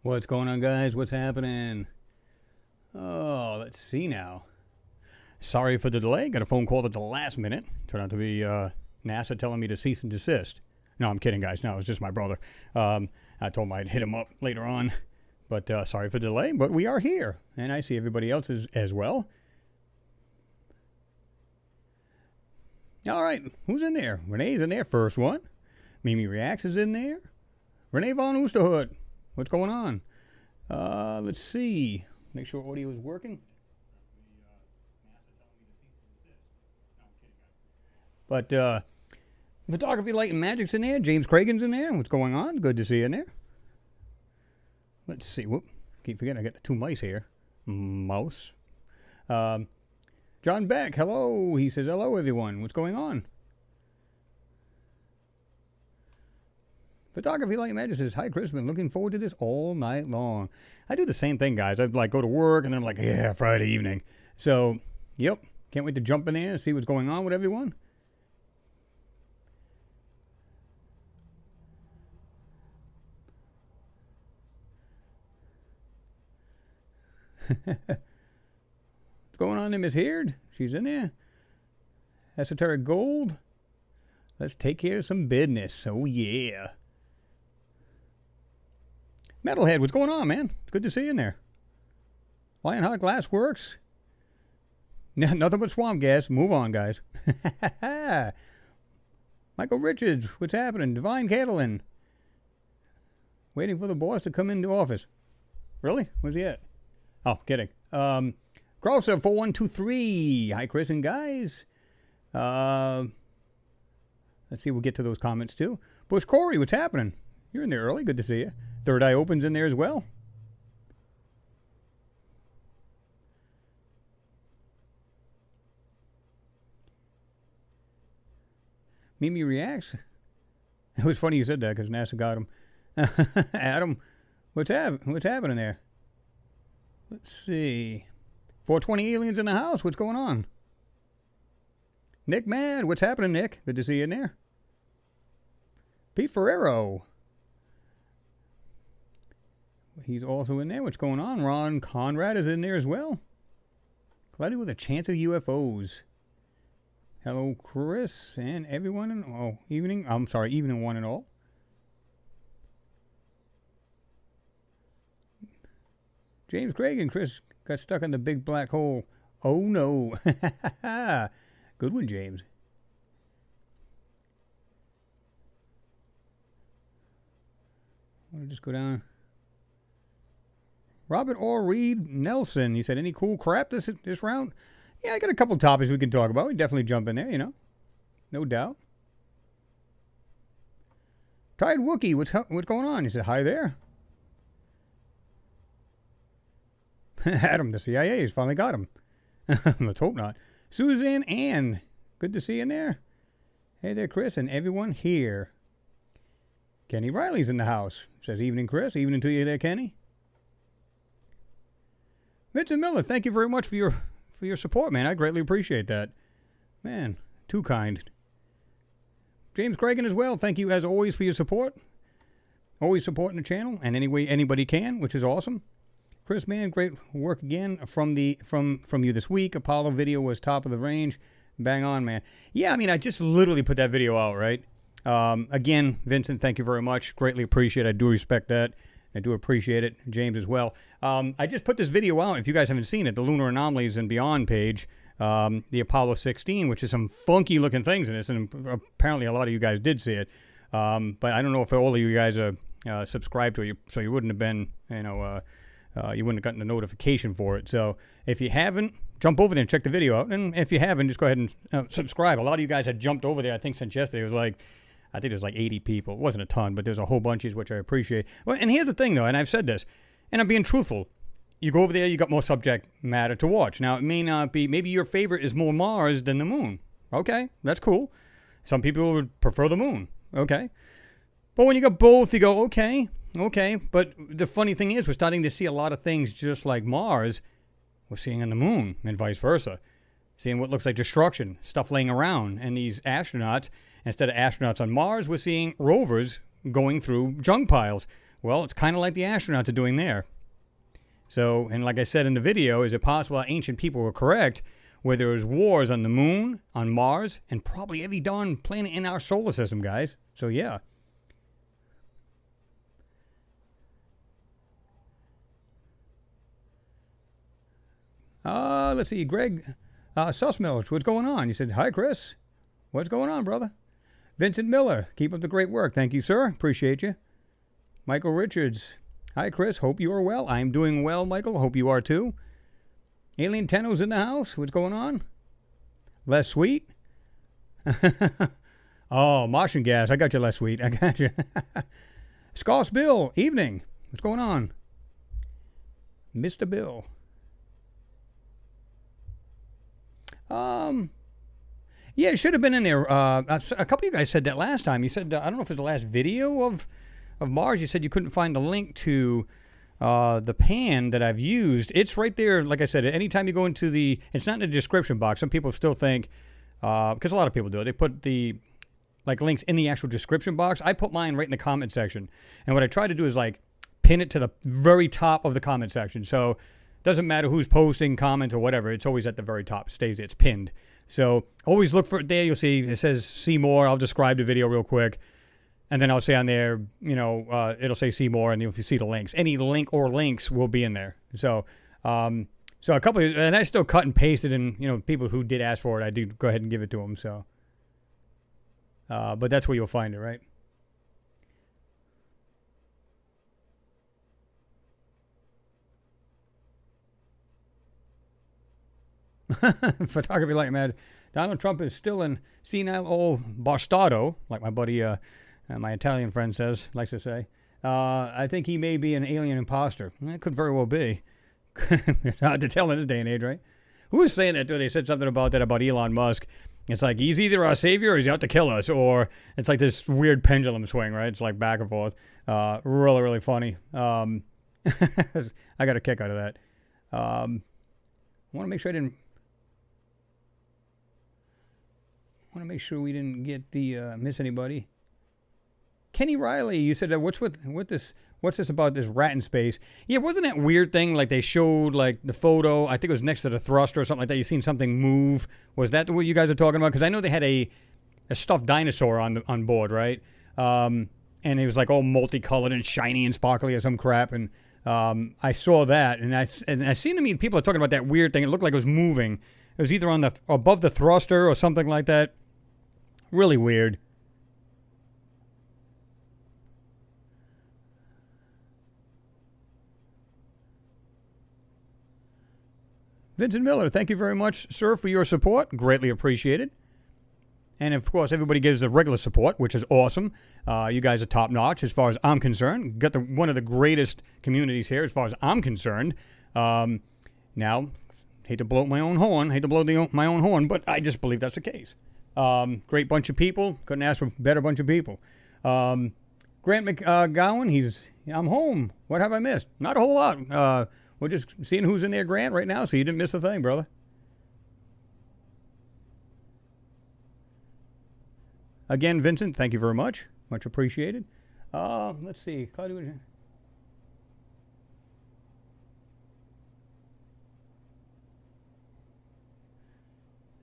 What's going on, guys? What's happening? Oh, let's see now. Sorry for the delay. Got a phone call at the last minute. Turned out to be NASA telling me to cease and desist. No, I'm kidding, guys. No, it was just my brother. I told him I'd hit him up later on. But sorry for the delay, but we are here. And I see everybody else as well. All right, who's in there? Renee's in there, first one. Mimi Reacts is in there. Renee von Oosterhout. What's going on? Let's see. Make sure audio is working. But Photography, Light, and Magic's in there. James Cragen's in there. What's going on? Good to see you in there. Let's see. Whoop. Keep forgetting I got the two mice here. Mouse. John Beck, hello. He says, hello, everyone. What's going on? Photography, Light, and Magic says, hi, Chris. Been looking forward to this all night long. I do the same thing, guys. I like go to work, and then I'm like, yeah, Friday evening. So, yep. Can't wait to jump in there and see what's going on with everyone. What's going on there, Miss Heard? She's in there. Esoteric Gold. Let's take care of some business. Oh, yeah. Metalhead, what's going on, man? It's good to see you in there. Lionheart Glass Works. Nothing but swamp gas. Move on, guys. Michael Richards, what's happening? Divine Catalin. Waiting for the boss to come into office. Really? Where's he at? Oh, kidding. Grosser 4123. Hi, Chris and guys. Let's see, we'll get to those comments too. Bush Corey, what's happening? You're in there early. Good to see you. Third Eye Open's in there as well. Mimi Reacts. It was funny you said that because NASA got him. Adam, what's happening there? Let's see. 420 aliens in the house. What's going on? Nick Mad. What's happening, Nick? Good to see you in there. Pete Ferrero. He's also in there. What's going on? Ron Conrad is in there as well. Cloudy with a chance of UFOs. Hello, Chris and everyone. Evening. I'm sorry, evening one and all. James Craig and Chris got stuck in the big black hole. Oh, no. Good one, James. I want to just go down. Robert R. Reed Nelson. He said, any cool crap this round? Yeah, I got a couple topics we can talk about. We definitely jump in there, you know. No doubt. Tired Wookie, what's going on? He said, hi there. Adam, the CIA has finally got him. Let's hope not. Suzanne Ann, good to see you in there. Hey there, Chris, and everyone here. Kenny Riley's in the house. Says, evening, Chris. Evening to you there, Kenny. Vincent Miller, thank you very much for your support, man. I greatly appreciate that. Man, too kind. James Cragen as well, thank you as always for your support. Always supporting the channel, and any way anybody can, which is awesome. Chris, man, great work again from you this week. Apollo video was top of the range. Bang on, man. Yeah, I mean, I just literally put that video out, right? Again, Vincent, thank you very much. Greatly appreciate it. I do respect that. I do appreciate it. James as well. I just put this video out. If you guys haven't seen it, the Lunar Anomalies and Beyond page, the Apollo 16, which is some funky looking things in this, and apparently a lot of you guys did see it. But I don't know if all of you guys are subscribed to it, so you wouldn't have been, you wouldn't have gotten a notification for it. So if you haven't, jump over there and check the video out. And if you haven't, just go ahead and subscribe. A lot of you guys had jumped over there, I think, since yesterday. It was like, I think there's like 80 people. It wasn't a ton, but there's a whole bunch, which I appreciate. Well, and here's the thing, though, and I've said this, and I'm being truthful. You go over there, you got more subject matter to watch. Now, it may not be, maybe your favorite is more Mars than the moon. Okay, that's cool. Some people would prefer the moon. Okay. But when you got both, you go, okay. But the funny thing is, we're starting to see a lot of things just like Mars, we're seeing on the moon, and vice versa. Seeing what looks like destruction, stuff laying around, and these astronauts, instead of astronauts on Mars, we're seeing rovers going through junk piles. Well, it's kind of like the astronauts are doing there. So, and like I said in the video, is it possible that ancient people were correct, where there was wars on the moon, on Mars, and probably every darn planet in our solar system, guys? So, yeah. Let's see, Greg Sussmilch, what's going on? You said, hi, Chris. What's going on, brother? Vincent Miller, keep up the great work. Thank you, sir. Appreciate you. Michael Richards, hi, Chris. Hope you are well. I'm doing well, Michael. Hope you are, too. Alien Tenno's in the house. What's going on? Les Sweet? Oh, Martian gas. I got you, Les Sweet. I got you. Scoffs Bill, evening. What's going on? Mr. Bill. Yeah, it should have been in there. A couple of you guys said that last time. You said, I don't know if it was the last video of Mars. You said you couldn't find the link to the pan that I've used. It's right there. Like I said, anytime you go into it's not in the description box. Some people still think, because a lot of people do it, they put the links in the actual description box. I put mine right in the comment section. And what I try to do is pin it to the very top of the comment section. So it doesn't matter who's posting comments or whatever. It's always at the very top. It stays there. It's pinned. So always look for it there. You'll see it says see more. I'll describe the video real quick. And then I'll say on there, it'll say see more, and you'll see the links. Any link or links will be in there. So so a couple of, and I still cut and pasted, and people who did ask for it, I do go ahead and give it to them. So, but that's where you'll find it, right? Photography like mad. Donald Trump is still in senile old bastardo, like my buddy, my Italian friend likes to say. I think he may be an alien imposter. That could very well be. Hard to tell in this day and age, right? Who was saying that, too? They said something about that about Elon Musk. It's like he's either our savior or he's out to kill us, or it's like this weird pendulum swing, right? It's like back and forth. Really, really funny. I got a kick out of that. I want to make sure we didn't get miss anybody. Kenny Riley, you said, what's this about this rat in space? Yeah, wasn't that weird thing they showed the photo? I think it was next to the thruster or something like that. You seen something move? Was that what you guys are talking about? Because I know they had a stuffed dinosaur on board, right? And it was all multicolored and shiny and sparkly or some crap. And I saw that, and I seen people are talking about that weird thing. It looked like it was moving. It was either above the thruster or something like that. Really weird. Vincent Miller, thank you very much, sir, for your support. Greatly appreciated. And, of course, everybody gives the regular support, which is awesome. You guys are top-notch as far as I'm concerned. Got one of the greatest communities here as far as I'm concerned. Now, hate to blow my own horn, but I just believe that's the case. Great bunch of people. Couldn't ask for a better bunch of people. Grant McGowan, I'm home. What have I missed? Not a whole lot. We're just seeing who's in there, Grant, right now, so you didn't miss a thing, brother. Again, Vincent, thank you very much. Much appreciated. Let's see.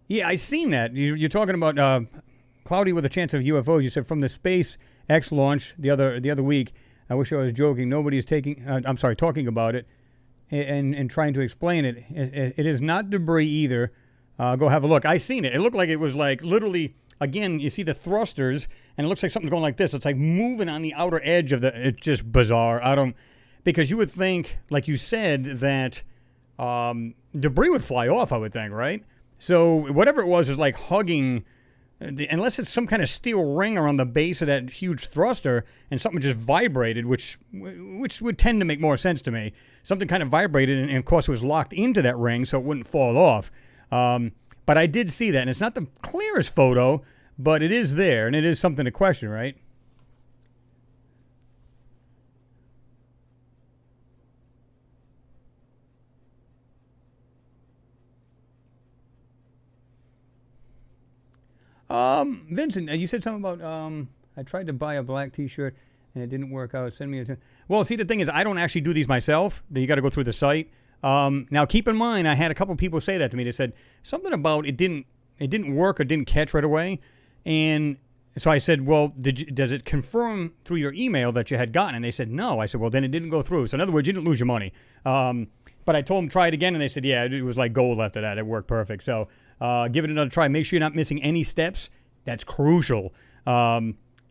Yeah, I seen that. You're talking about cloudy with a chance of UFOs. You said from the SpaceX launch the other week. I wish I was joking. Nobody's talking about it and trying to explain it. It is not debris either. Go have a look. I seen it. It looked like it was literally, again, you see the thrusters, and it looks like something's going like this. It's moving on the outer edge of it's just bizarre. Because you would think, like you said, that debris would fly off, I would think, right? So whatever it was is hugging, unless it's some kind of steel ring around the base of that huge thruster and something just vibrated, which would tend to make more sense to me. Something kind of vibrated and of course it was locked into that ring so it wouldn't fall off. But I did see that, and it's not the clearest photo, but it is there, and it is something to question, right? Vincent, you said something about I tried to buy a black T-shirt and it didn't work out. Send me a... Well, see, the thing is, I don't actually do these myself. You got to go through the site. Now, keep in mind, I had a couple people say that to me. They said something about it didn't work or didn't catch right away. And so I said, well, does it confirm through your email that you had gotten? And they said, no. I said, well, then it didn't go through. So in other words, you didn't lose your money. But I told them, try it again. And they said, yeah, it was like gold after that. It worked perfect. So give it another try. Make sure you're not missing any steps. That's crucial.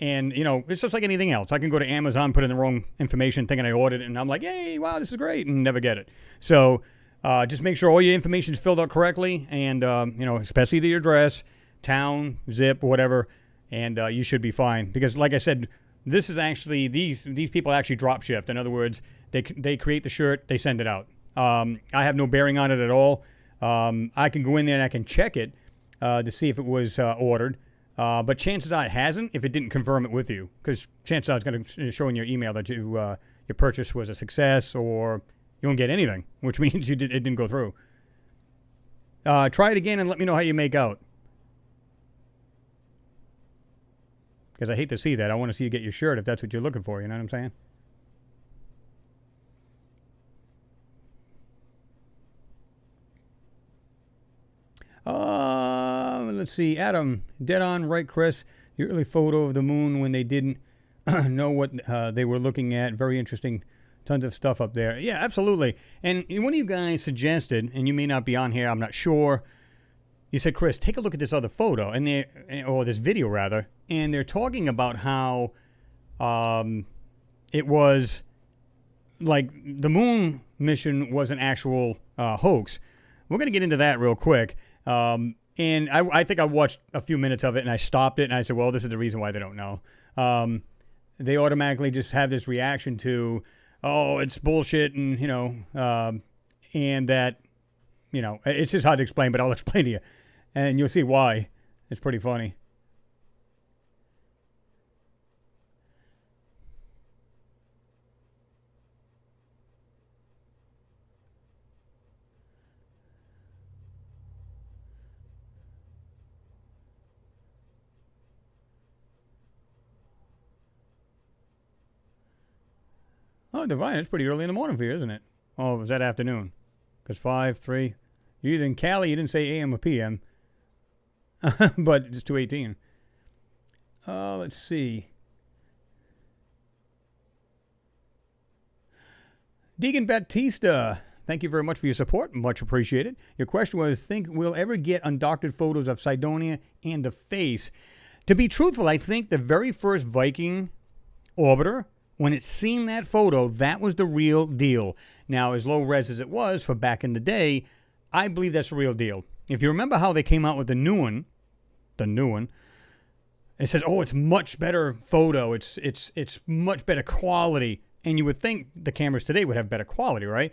And, you know, it's just like anything else. I can go to Amazon, put in the wrong information, thinking I ordered it, and I'm like, hey, wow, this is great, and never get it. So just make sure all your information is filled out correctly, and, you know, especially the address, town, zip, whatever, and you should be fine. Because, like I said, this is actually, these people actually drop shift. In other words, they create the shirt, they send it out. I have no bearing on it at all. I can go in there and I can check it to see if it was ordered. But chances are it hasn't if it didn't confirm it with you, because chances are it's going to show in your email that your purchase was a success, or you won't get anything, which means it didn't go through. Try it again and let me know how you make out, because I hate to see that. I want to see you get your shirt if that's what you're looking for. You know what I'm saying? Let's see. Adam, dead on, right, Chris? The early photo of the moon when they didn't know what they were looking at. Very interesting. Tons of stuff up there. Yeah, absolutely. And one of you guys suggested, and you may not be on here, I'm not sure. You said, Chris, take a look at this other photo, or this video rather, and they're talking about how it was like the moon mission was an actual hoax. We're going to get into that real quick. And I think I watched a few minutes of it, and I stopped it, and I said, well, this is the reason why they don't know. They automatically just have this reaction to, oh, it's bullshit, and, you know, and that, you know, it's just hard to explain, but I'll explain to you. And you'll see why. It's pretty funny. Oh, Divine, it's pretty early in the morning for you, isn't it? Oh, it was that afternoon. Because 5, 3. You're either in Cali, you didn't say AM or PM. But it's 2:18. Let's see. Deegan Batista, thank you very much for your support. Much appreciated. Your question was, think we'll ever get undoctored photos of Cydonia and the face? To be truthful, I think the very first Viking orbiter, when it seen that photo, that was the real deal. Now, as low res as it was for back in the day, I believe that's the real deal. If you remember how they came out with the new one, it says, oh, it's much better photo. It's much better quality. And you would think the cameras today would have better quality, right?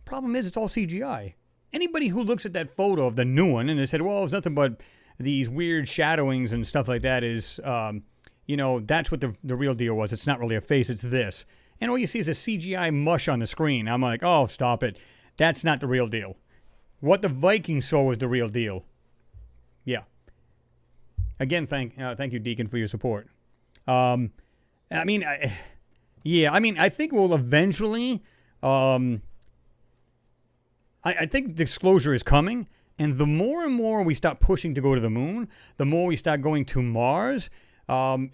Problem is, it's all CGI. Anybody who looks at that photo of the new one and they said, well, it's nothing but these weird shadowings and stuff like that is... you know, that's what the real deal was. It's not really a face, it's this. And all you see is a CGI mush on the screen. I'm like, oh, stop it. That's not the real deal. What the Vikings saw was the real deal. Yeah. Again, thank you, Deacon, for your support. I think we'll eventually... I think disclosure is coming. And the more and more we start pushing to go to the moon, the more we start going to Mars...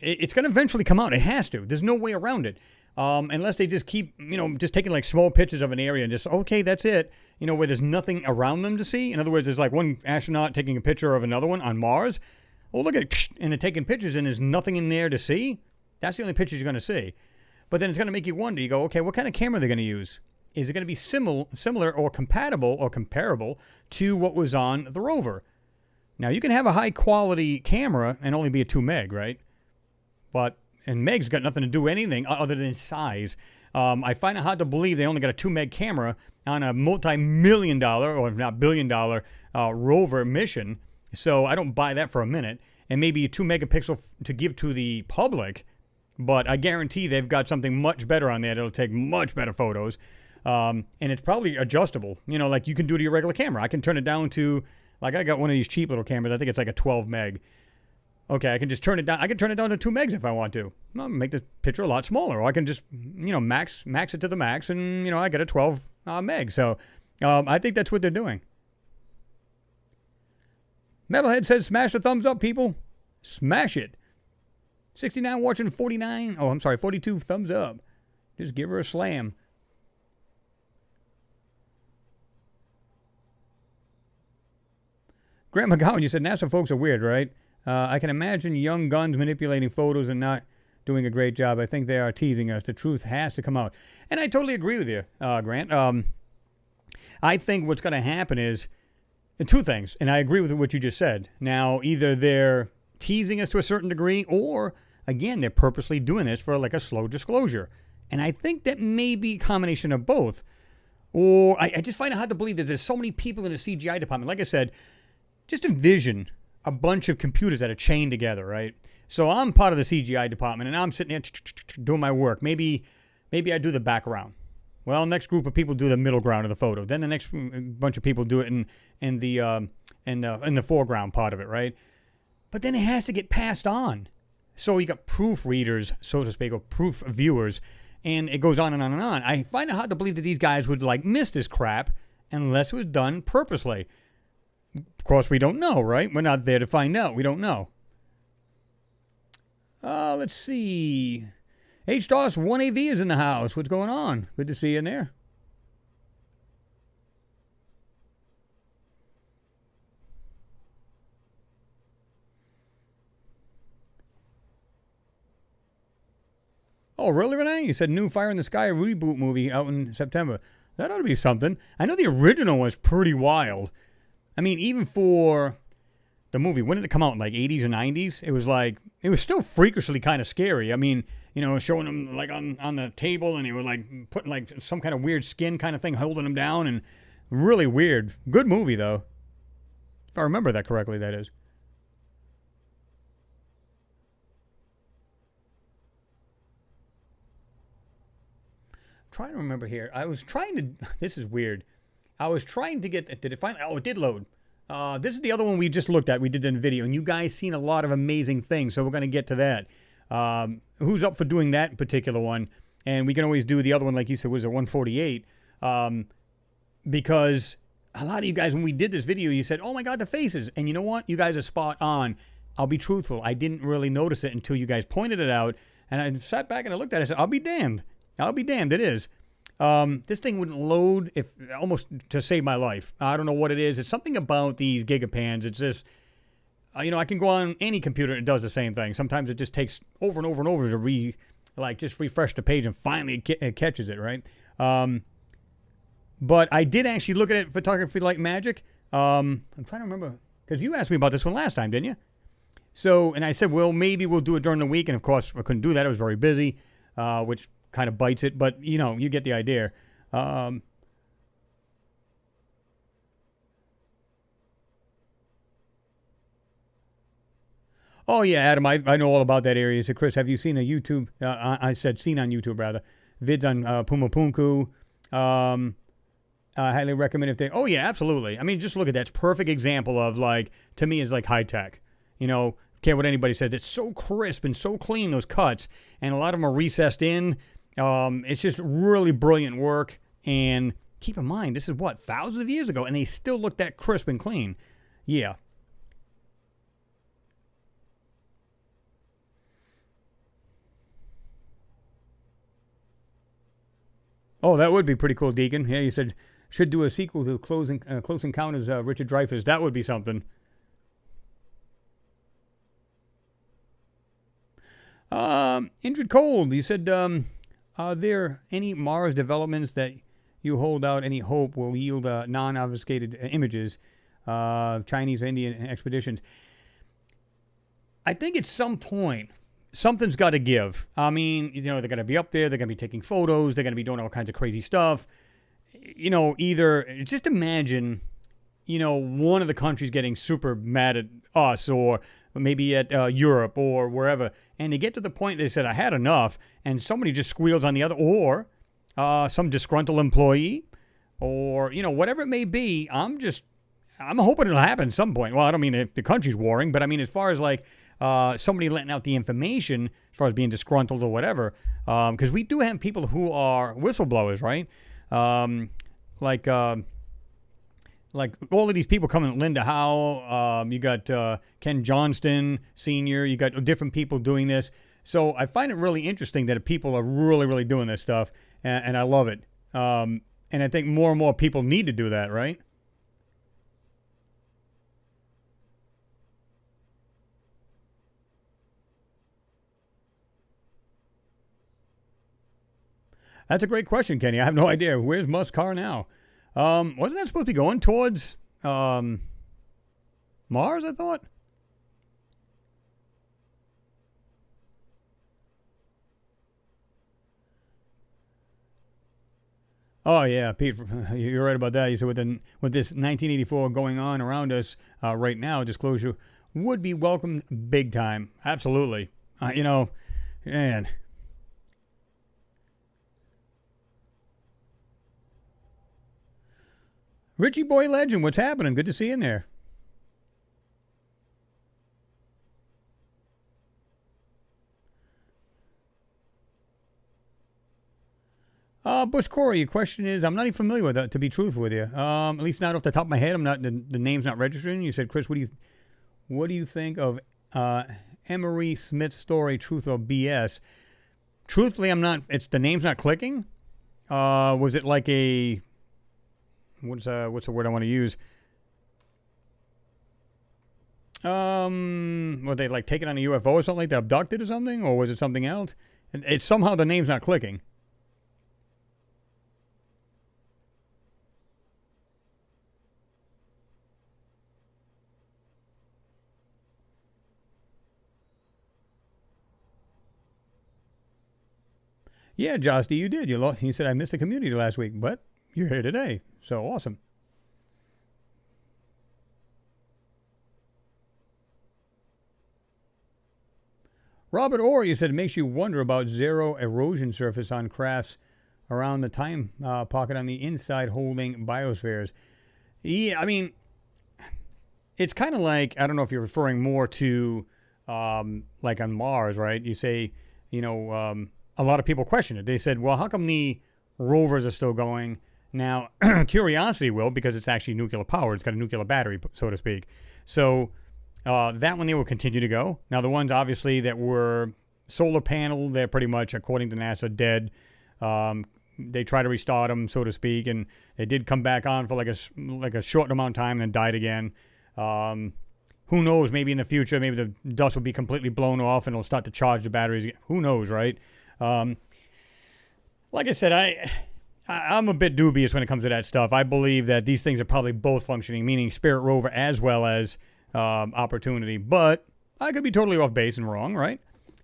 it's going to eventually come out. It has to. There's no way around it. Unless they just keep, you know, just taking like small pictures of an area and just, okay, that's it. You know, where there's nothing around them to see. In other words, there's like one astronaut taking a picture of another one on Mars. Oh, look at it. And they're taking pictures and there's nothing in there to see. That's the only pictures you're going to see. But then it's going to make you wonder. You go, okay, what kind of camera are they going to use? Is it going to be similar or compatible or comparable to what was on the rover? Now, you can have a high-quality camera and only be a 2 meg, right? And meg's got nothing to do with anything other than size. I find it hard to believe they only got a 2 meg camera on a multi-million-dollar, or if not billion-dollar, rover mission. So I don't buy that for a minute. And maybe a 2 megapixel to give to the public, but I guarantee they've got something much better on there that'll take much better photos. And it's probably adjustable. You know, like you can do to your regular camera. I can turn it down to... Like, I got one of these cheap little cameras. I think it's like a 12 meg. Okay, I can just turn it down. I can turn it down to 2 megs if I want to. I'll make the picture a lot smaller, or I can just, max it to the max, and I get a 12 meg. So I think that's what they're doing. Metalhead says, smash the thumbs up, people. Smash it. 69 watching, 49. Oh, I'm sorry, 42 thumbs up. Just give her a slam. Grant McGowan, you said NASA folks are weird, right? I can imagine young guns manipulating photos and not doing a great job. I think they are teasing us. The truth has to come out. And I totally agree with you, Grant. I think what's going to happen is 2 things, and I agree with what you just said. Now, either they're teasing us to a certain degree, or, again, they're purposely doing this for like a slow disclosure. And I think that may be a combination of both. Or I just find it hard to believe that there's so many people in the CGI department. Like I said, just envision a bunch of computers that are chained together, right? So I'm part of the CGI department, and I'm sitting there doing my work. Maybe I do the background. Well, next group of people do the middle ground of the photo. Then the next bunch of people do it in the foreground part of it, right? But then it has to get passed on. So you got proofreaders, so to speak, or proof viewers, and it goes on and on and on. I find it hard to believe that these guys would miss this crap unless it was done purposely. Of course, we don't know, right? We're not there to find out. We don't know. Let's see. HDOS 1AV is in the house. What's going on? Good to see you in there. Oh, really, Renee? You said new Fire in the Sky reboot movie out in September. That ought to be something. I know the original was pretty wild. I mean, even for the movie, when did it come out? In 80s or 90s? It was still freakishly kind of scary. I mean, showing them on the table, and they were putting some kind of weird skin kind of thing holding them down, and really weird. Good movie, though. If I remember that correctly, that is. Trying to remember here. This is weird. I was trying to get, did it finally, it did load. This is the other one we just looked at. We did in video, and you guys seen a lot of amazing things, so we're going to get to that. Who's up for doing that particular one? And we can always do the other one, like you said, was a 148. Because a lot of you guys, when we did this video, you said, oh my God, the faces. And you know what? You guys are spot on. I'll be truthful. I didn't really notice it until you guys pointed it out. And I sat back and I looked at it and said, I'll be damned. I'll be damned. It is. This thing wouldn't load almost to save my life. I don't know what it is. It's something about these gigapans. It's just, I can go on any computer and it does the same thing. Sometimes it just takes over and over and over to just refresh the page, and finally it catches it, right? But I did actually look at it, photography like magic. I'm trying to remember, because you asked me about this one last time, didn't you? So, and I said, well, maybe we'll do it during the week. And of course, I couldn't do that. I was very busy, which kind of bites it, but you get the idea. Oh yeah, Adam, I know all about that area. So Chris, have you seen a YouTube? I said seen on YouTube rather. Vids on Puma Punku. I highly recommend if they. Oh yeah, absolutely. I mean, just look at that. It's a perfect example of to me is high tech. Care what anybody says. It's so crisp and so clean, those cuts, and a lot of them are recessed in. It's just really brilliant work, and keep in mind, this is thousands of years ago, and they still look that crisp and clean. Yeah. Oh, that would be pretty cool, Deacon. Yeah, you said should do a sequel to Close Encounters, Richard Dreyfuss. That would be something. Indrid Cold, you said, are there any Mars developments that you hold out any hope will yield non-obfuscated images of Chinese or Indian expeditions? I think at some point, something's got to give. I mean, they're going to be up there, they're going to be taking photos, they're going to be doing all kinds of crazy stuff. Either, just imagine, one of the countries getting super mad at us, or maybe at Europe or wherever, and they get to the point they said, I had enough, and somebody just squeals on the other, or some disgruntled employee, or, whatever it may be. I'm hoping it'll happen at some point. Well, I don't mean if the country's warring, but I mean as far as somebody letting out the information as far as being disgruntled or whatever. Because we do have people who are whistleblowers, right? Like all of these people coming, Linda Howe, you got Ken Johnston Sr., you got different people doing this. So I find it really interesting that people are really, really doing this stuff, and I love it. And I think more and more people need to do that, right? That's a great question, Kenny. I have no idea. Where's Musk's car now? Wasn't that supposed to be going towards Mars, I thought? Oh, yeah, Pete, you're right about that. You said with this 1984 going on around us right now, disclosure would be welcomed big time. Absolutely. Man. Richie Boy Legend, what's happening? Good to see you in there. Bush Corey, your question is, I'm not even familiar with that, to be truthful with you. At least not off the top of my head. I'm not the name's not registering. You said, Chris, what do you think of Emery Smith's story, truth or BS? Truthfully, I'm not. It's the name's not clicking. Was it like a what's the word I want to use? Were they like taken on a UFO or something like that, abducted or something, or was it something else? And it's somehow the name's not clicking. Yeah, Josty, you did. You said I missed the community last week, but you're here today. So awesome. Robert Orr, you said it makes you wonder about zero erosion surface on crafts around the time pocket on the inside holding biospheres. Yeah, I mean, it's kind of like, I don't know if you're referring more to like on Mars, right? You say, a lot of people question it. They said, well, how come the rovers are still going? Now, Curiosity will, because it's actually nuclear powered. It's got a nuclear battery, so to speak. So that one, they will continue to go. Now, the ones, obviously, that were solar panel, they're pretty much, according to NASA, dead. They try to restart them, so to speak, and they did come back on for like a short amount of time and then died again. Who knows? Maybe in the future, maybe the dust will be completely blown off and it'll start to charge the batteries again. Who knows, right? Like I said, I'm a bit dubious when it comes to that stuff. I believe that these things are probably both functioning, meaning Spirit Rover as well as Opportunity. But I could be totally off base and wrong, right?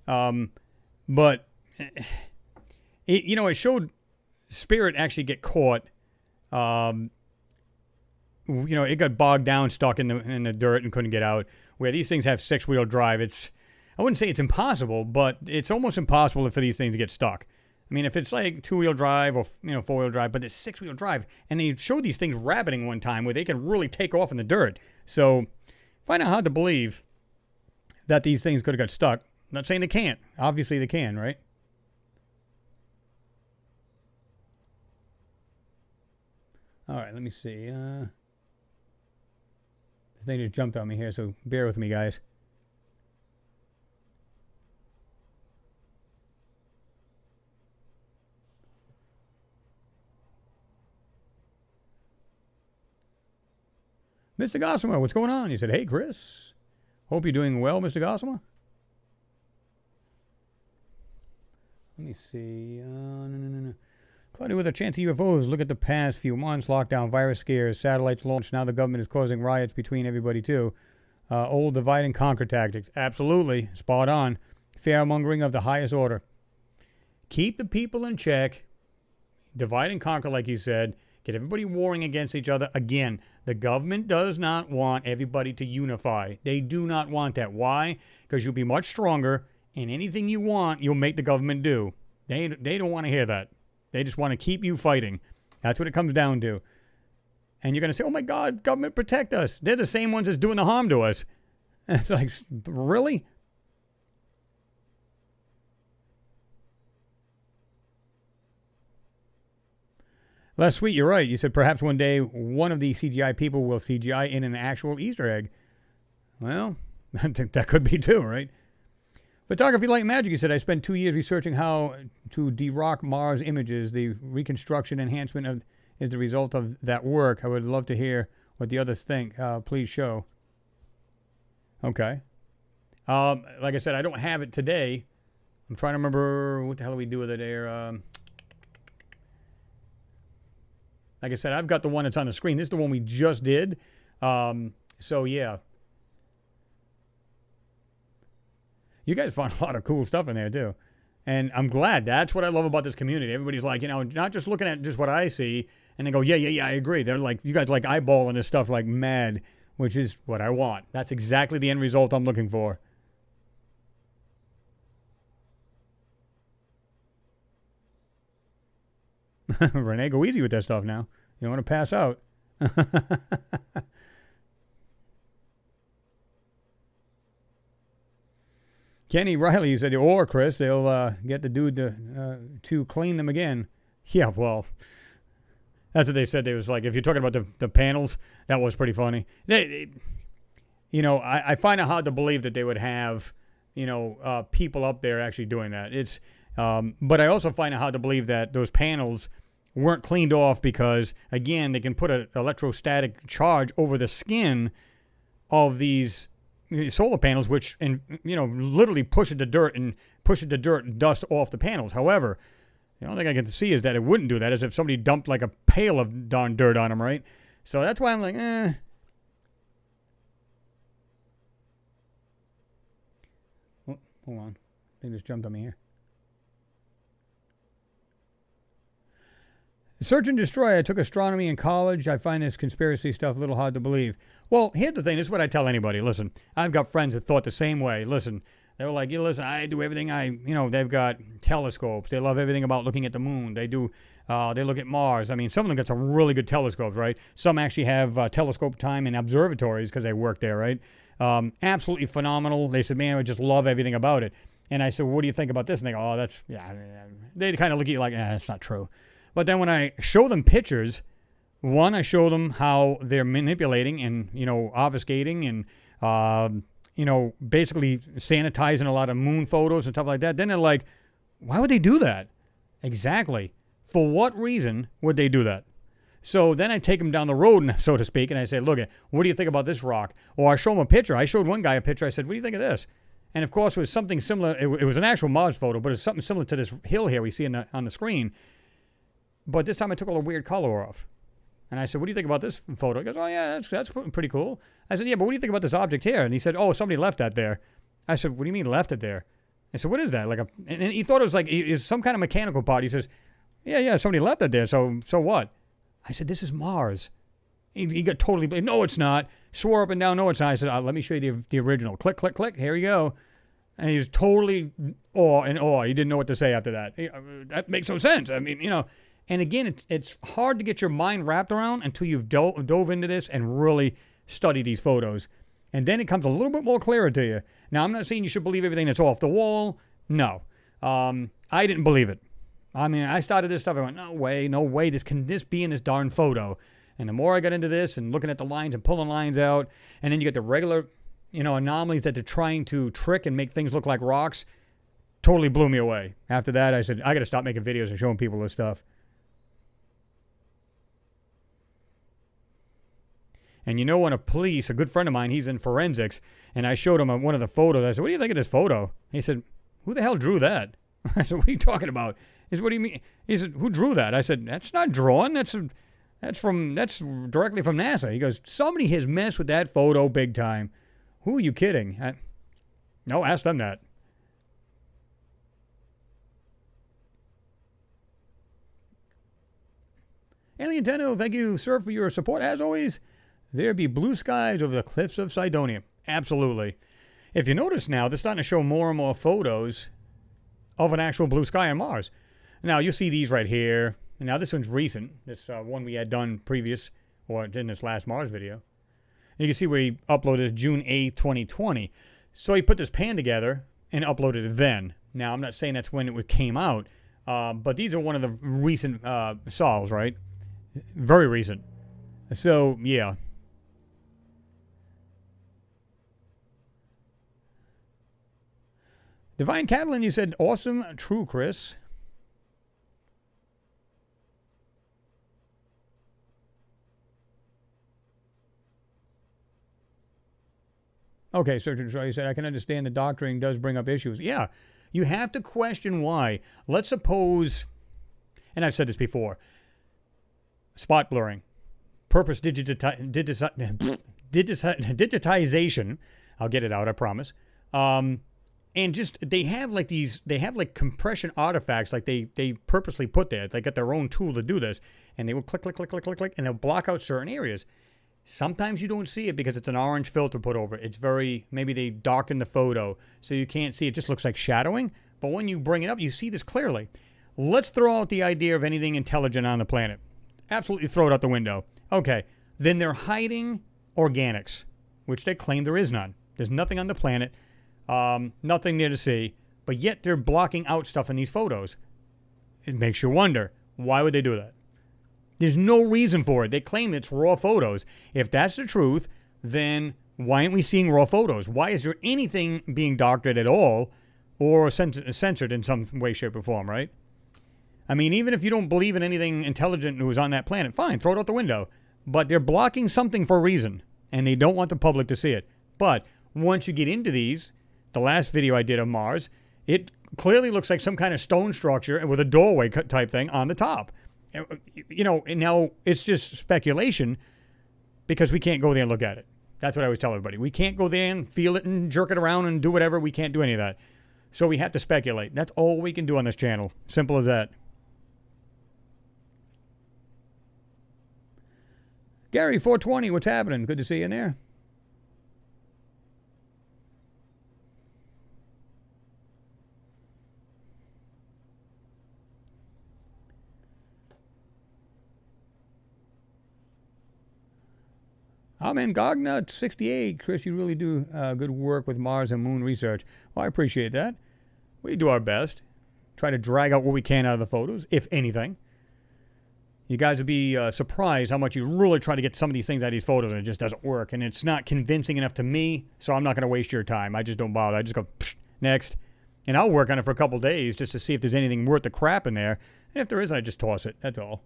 But it showed Spirit actually get caught. It got bogged down, stuck in the dirt, and couldn't get out. Where these things have 6-wheel drive, I wouldn't say it's impossible, but it's almost impossible for these things to get stuck. I mean, if it's like 2-wheel drive or 4-wheel drive, but it's 6-wheel drive, and they showed these things rabbiting one time where they can really take off in the dirt. So, find out hard to believe that these things could have got stuck. I'm not saying they can't. Obviously, they can, right? All right, let me see. This thing just jumped on me here, so bear with me, guys. Mr. Gossamer, what's going on? He said, hey, Chris. Hope you're doing well, Mr. Gossamer. Let me see. No. Cloudy with a chance of UFOs. Look at the past few months. Lockdown, virus scares, satellites launched. Now the government is causing riots between everybody, too. Old divide and conquer tactics. Absolutely. Spot on. Fear-mongering of the highest order. Keep the people in check. Divide and conquer, like you said. Get everybody warring against each other. Again, the government does not want everybody to unify. They do not want that. Why? Because you'll be much stronger, and anything you want, you'll make the government do. They don't want to hear that. They just want to keep you fighting. That's what it comes down to. And you're going to say, oh my God, government, protect us. They're the same ones that's doing the harm to us. And it's like, really? Les Sweet, you're right. You said perhaps one day one of the CGI people will CGI in an actual Easter egg. Well, I think that could be too, right? Photography Like Magic, you said, I spent 2 years researching how to de-rock Mars images. The reconstruction enhancement is the result of that work. I would love to hear what the others think. Please show. Okay. Like I said, I don't have it today. I'm trying to remember what the hell do we do with it there. Like I said, I've got the one that's on the screen. This is the one we just did. So, yeah. You guys found a lot of cool stuff in there, too. And I'm glad. That's what I love about this community. Everybody's like, not just looking at just what I see, and they go, yeah, I agree. They're like, you guys like eyeballing this stuff like mad, which is what I want. That's exactly the end result I'm looking for. Renee, go easy with that stuff now. You don't want to pass out. Kenny Riley said, or Chris, they'll get the dude to clean them again. Yeah, well, that's what they said. They was like, if you're talking about the panels, that was pretty funny. I find it hard to believe that they would have, people up there actually doing that. But I also find it hard to believe that those panels weren't cleaned off because, again, they can put an electrostatic charge over the skin of these solar panels, which literally pushes the dirt and dust off the panels. However, the only thing I can see is that it wouldn't do that, as if somebody dumped like a pail of darn dirt on them, right? So that's why I'm like, Oh, hold on, they just jumped on me here. Search and Destroy. I took astronomy in college. I find this conspiracy stuff a little hard to believe. Well, here's the thing. This is what I tell anybody. Listen, I've got friends that thought the same way. Listen, they were like, listen, I do everything they've got telescopes. They love everything about looking at the moon. They look at Mars. I mean, some of them got some really good telescopes, right? Some actually have telescope time in observatories because they work there, right? Absolutely phenomenal. They said, man, I just love everything about it. And I said, well, what do you think about this? And they go, oh, that's, yeah. They kind of look at you like, that's not true. But then when I show them pictures, one, I show them how they're manipulating and, obfuscating and, basically sanitizing a lot of moon photos and stuff like that. Then they're like, why would they do that? Exactly. For what reason would they do that? So then I take them down the road, so to speak, and I say, look, what do you think about this rock? Or I show them a picture. I showed one guy a picture. I said, what do you think of this? And, of course, it was something similar. It was an actual Mars photo, but it's something similar to this hill here we see on the screen. But this time I took all the weird color off. And I said, what do you think about this photo? He goes, oh, yeah, that's pretty cool. I said, yeah, but what do you think about this object here? And he said, oh, somebody left that there. I said, what do you mean left it there? I said, what is that? And he thought it was like it's some kind of mechanical part. He says, yeah, somebody left it there. So what? I said, this is Mars. He got totally, no, it's not. Swore up and down, no, it's not. I said, let me show you the original. Click, click, click. Here you go. And he was totally awe. He didn't know what to say after that. That makes no sense. I mean, And again, it's hard to get your mind wrapped around until you've dove into this and really study these photos. And then it comes a little bit more clearer to you. Now, I'm not saying you should believe everything that's off the wall. No. I didn't believe it. I mean, I started this stuff. I went, no way. Can this be in this darn photo? And the more I got into this and looking at the lines and pulling lines out, and then you get the regular, anomalies that they're trying to trick and make things look like rocks, totally blew me away. After that, I said, I got to stop making videos and showing people this stuff. And when a good friend of mine, he's in forensics, and I showed him one of the photos. I said, what do you think of this photo? He said, who the hell drew that? I said, what are you talking about? He said, what do you mean? He said, who drew that? I said, that's not drawn. That's directly from NASA. He goes, somebody has messed with that photo big time. Who are you kidding? No, ask them that. Alien Tenno, thank you, sir, for your support. As always, there be blue skies over the cliffs of Cydonia. Absolutely. If you notice now, they're starting to show more and more photos of an actual blue sky on Mars. Now, you see these right here. And now, this one's recent. This one we had done previous, or in this last Mars video. You can see where he uploaded June 8th, 2020. So he put this pan together and uploaded it then. Now, I'm not saying that's when it came out, but these are one of the recent sols, right? Very recent. So, yeah. Divine Catalan, you said, awesome, true, Chris. Okay, Surgeon Troy said, I can understand the doctoring does bring up issues. Yeah, you have to question why. Let's suppose, and I've said this before, spot blurring, purpose digitization, I'll get it out, I promise. And just, they have like compression artifacts, like they purposely put there. They got their own tool to do this, and they will click, click, click, click, click, click, and they'll block out certain areas. Sometimes you don't see it because it's an orange filter put over it. It's maybe they darken the photo so you can't see it. It just looks like shadowing. But when you bring it up, you see this clearly. Let's throw out the idea of anything intelligent on the planet. Absolutely throw it out the window. Okay, then they're hiding organics, which they claim there is none. There's nothing on the planet, nothing near the sea, but yet they're blocking out stuff in these photos. It makes you wonder, why would they do that? There's no reason for it. They claim it's raw photos. If that's the truth, then why aren't we seeing raw photos? Why is there anything being doctored at all or censored in some way, shape, or form, right? I mean, even if you don't believe in anything intelligent who was on that planet, fine, throw it out the window. But they're blocking something for a reason, and they don't want the public to see it. But once you get into these, the last video I did of Mars, it clearly looks like some kind of stone structure with a doorway type thing on the top. You know, and now it's just speculation because we can't go there and look at it. That's what I always tell everybody. We can't go there and feel it and jerk it around and do whatever. We can't do any of that. So we have to speculate. That's all we can do on this channel. Simple as that. Gary, 420, what's happening? Good to see you in there. I'm in Gognut 68. Chris, you really do good work with Mars and Moon research. Well, I appreciate that. We do our best. Try to drag out what we can out of the photos, if anything. You guys would be surprised how much you really try to get some of these things out of these photos, and it just doesn't work. And it's not convincing enough to me, so I'm not going to waste your time. I just don't bother. I just go, next. And I'll work on it for a couple days just to see if there's anything worth the crap in there. And if there isn't, I just toss it. That's all.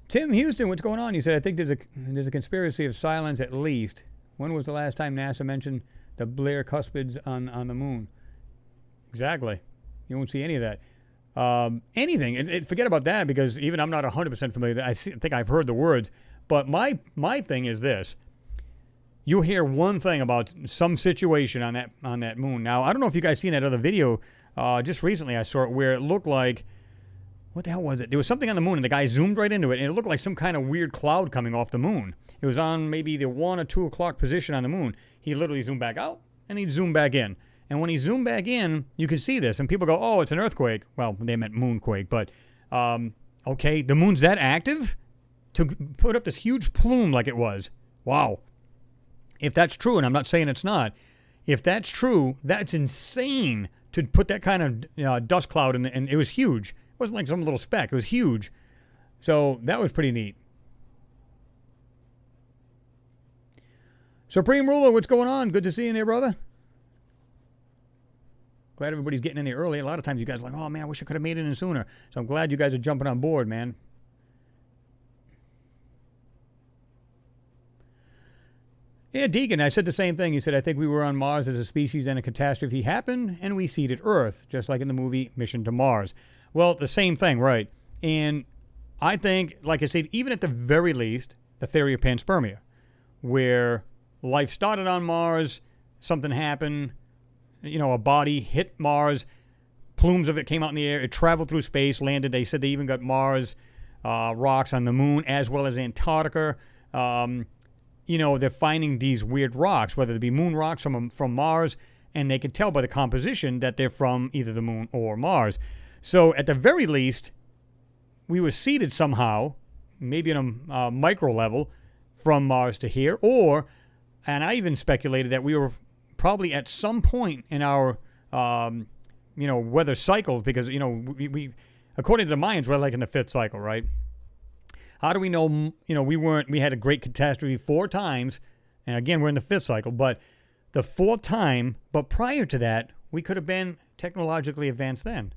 Tim Houston, what's going on? He said, I think there's a conspiracy of silence at least. When was the last time NASA mentioned the Blair cuspids on the moon? Exactly. You won't see any of that. Anything. Forget about that because even I'm not 100% familiar. I think I've heard the words. But my thing is this. You'll hear one thing about some situation on that moon. Now, I don't know if you guys seen that other video. Just recently I saw it where it looked like, what the hell was it? There was something on the moon, and the guy zoomed right into it, and it looked like some kind of weird cloud coming off the moon. It was on maybe the 1 or 2 o'clock position on the moon. He literally zoomed back out, and he'd zoom back in. And when he zoomed back in, you could see this, and people go, oh, it's an earthquake. Well, they meant moonquake, but okay, the moon's that active? To put up this huge plume like it was. Wow. If that's true, and I'm not saying it's not, if that's true, that's insane to put that kind of dust cloud in, and it was huge. It wasn't like some little speck. It was huge. So that was pretty neat. Supreme Ruler, what's going on? Good to see you in there, brother. Glad everybody's getting in there early. A lot of times you guys are like, oh, man, I wish I could have made it in sooner. So I'm glad you guys are jumping on board, man. Yeah, Deegan, I said the same thing. He said, I think we were on Mars as a species and a catastrophe happened, and we seeded Earth, just like in the movie Mission to Mars. Well, the same thing, right? And I think, like I said, even at the very least, the theory of panspermia, where life started on Mars, something happened, a body hit Mars, plumes of it came out in the air, it traveled through space, landed. They said they even got Mars rocks on the moon, as well as Antarctica. They're finding these weird rocks, whether it be moon rocks from Mars, and they can tell by the composition that they're from either the moon or Mars. So at the very least, we were seeded somehow, maybe on a micro level, from Mars to here, and I even speculated that we were probably at some point in our, weather cycles, because, we according to the Mayans, we're like in the 5th cycle, right? How do we know, we had a great catastrophe 4 times, and again, we're in the 5th cycle, but the 4th time, but prior to that, we could have been technologically advanced then.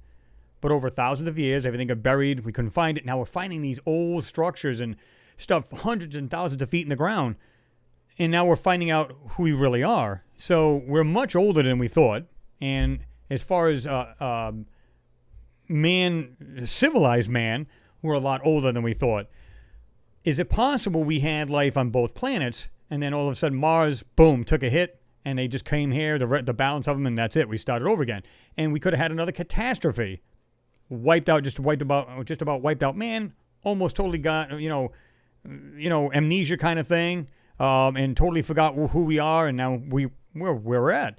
But over thousands of years, everything got buried, we couldn't find it. Now we're finding these old structures and stuff hundreds and thousands of feet in the ground, and now we're finding out who we really are. So we're much older than we thought, and as far as civilized man, we're a lot older than we thought. Is it possible we had life on both planets, and then all of a sudden Mars, boom, took a hit, and they just came here, the balance of them, and that's it. We started over again, and we could have had another catastrophe, just about wiped out man, almost totally got amnesia kind of thing, and totally forgot who we are, and now where we're at.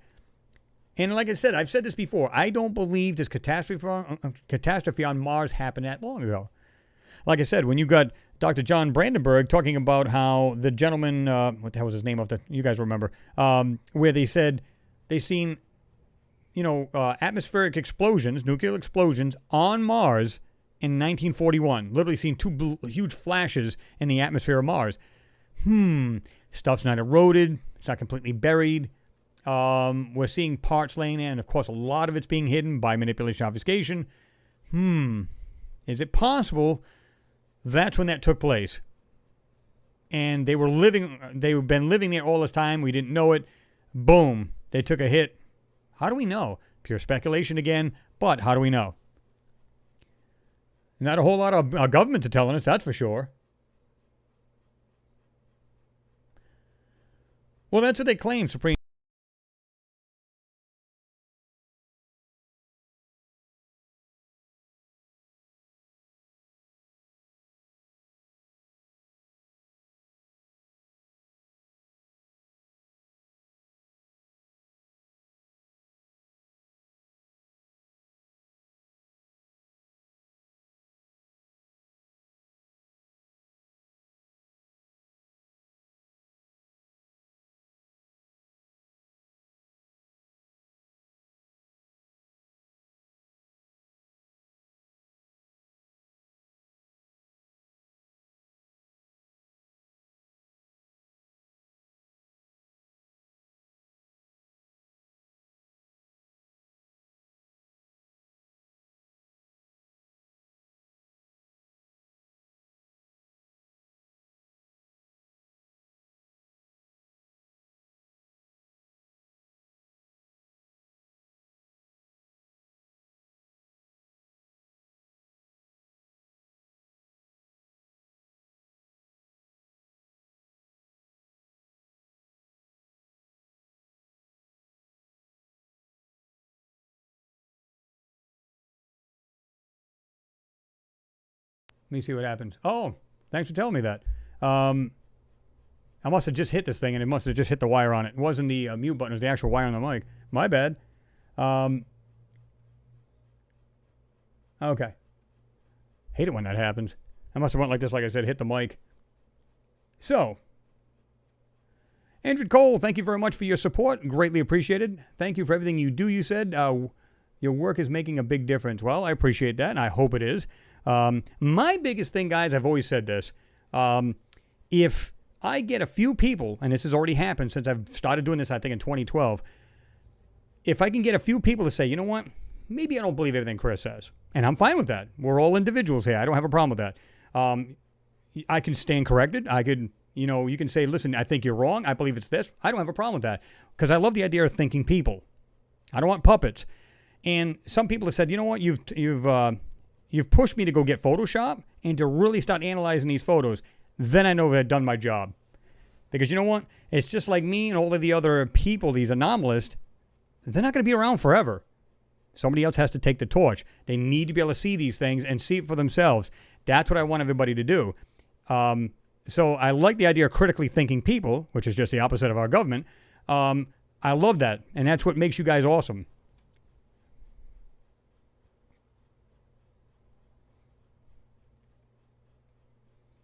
And like I said, I've said this before, I don't believe this catastrophe on Mars happened that long ago. Like I said, when you got Dr. John Brandenburg talking about how the gentleman, what the hell was his name? You guys remember, where they said they seen, atmospheric explosions, nuclear explosions on Mars in 1941. Literally seen 2 huge flashes in the atmosphere of Mars. Stuff's not eroded. It's not completely buried. We're seeing parts laying there, and of course a lot of it's being hidden by manipulation, obfuscation. Is it possible that's when that took place? And they've been living there all this time. We didn't know it. Boom, they took a hit. How do we know? Pure speculation again, but how do we know? Not a whole lot of governments are telling us, that's for sure. Well, that's what they claim, Supreme. Let me see what happens. Oh, thanks for telling me that. I must have just hit this thing, and it must have just hit the wire on it. It wasn't the mute button. It was the actual wire on the mic. My bad. Okay. Hate it when that happens. I must have went like this, like I said, hit the mic. So, Andrew Cole, thank you very much for your support. Greatly appreciated. Thank you for everything you do, you said. Your work is making a big difference. Well, I appreciate that, and I hope it is. My biggest thing, guys, I've always said this. If I get a few people, and this has already happened since I've started doing this, I think in 2012, if I can get a few people to say, you know what, maybe I don't believe everything Chris says, and I'm fine with that. We're all individuals here. I don't have a problem with that. I can stand corrected. I could, you can say, listen, I think you're wrong. I believe it's this. I don't have a problem with that because I love the idea of thinking people. I don't want puppets. And some people have said, you know what, you've pushed me to go get Photoshop and to really start analyzing these photos. Then I know I've done my job. Because you know what? It's just like me and all of the other people, these anomalists, they're not going to be around forever. Somebody else has to take the torch. They need to be able to see these things and see it for themselves. That's what I want everybody to do. So I like the idea of critically thinking people, which is just the opposite of our government. I I love that, and that's what makes you guys awesome.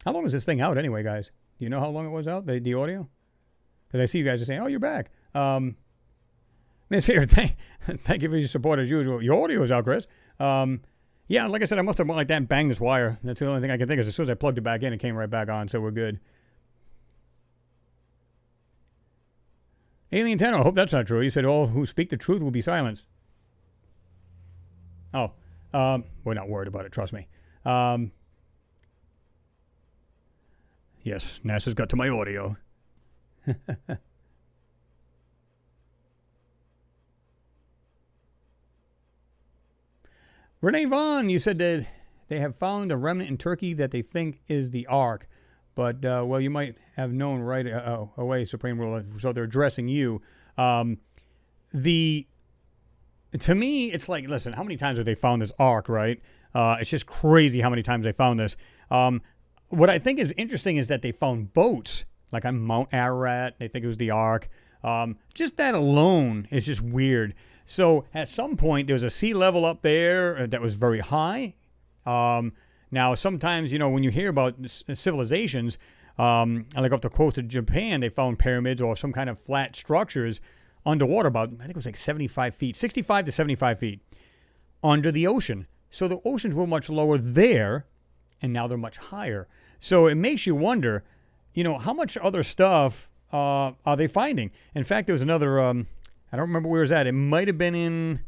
How long is this thing out anyway, guys? Do you know how long it was out, the audio? Because I see you guys are saying, oh, you're back. Miss here, thank you for your support as usual. Your audio is out, Chris. Yeah, like I said, I must have went like that and banged this wire. That's the only thing I can think of. As soon as I plugged it back in, it came right back on, so we're good. Alien Tenor, I hope that's not true. He said all who speak the truth will be silenced. Oh, we're not worried about it, trust me. Yes, NASA's got to my audio. Renee Vaughn, you said that they have found a remnant in Turkey that they think is the Ark. But, well, you might have known right away, Supreme Ruler, so they're addressing you. To me, it's like, listen, how many times have they found this Ark, right? It's just crazy how many times they found this. What I think is interesting is that they found boats, like on Mount Ararat. They think it was the Ark. Just that alone is just weird. So at some point, there was a sea level up there that was very high. Now, sometimes, when you hear about civilizations, like off the coast of Japan, they found pyramids or some kind of flat structures underwater about, I think it was like 75 feet, 65 to 75 feet under the ocean. So the oceans were much lower there, and now they're much higher. So it makes you wonder, how much other stuff are they finding? In fact, there was another, I don't remember where it was at. It might have been in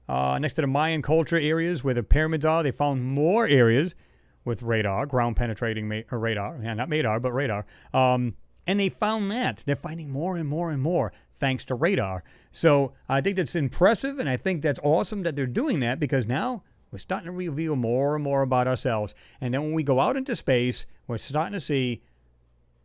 next to the Mayan culture areas where the pyramids are. They found more areas with radar, ground-penetrating radar. Yeah, not radar, but radar. And they found that. They're finding more and more and more thanks to radar. So I think that's impressive, and I think that's awesome that they're doing that because now we're starting to reveal more and more about ourselves. And then when we go out into space, we're starting to see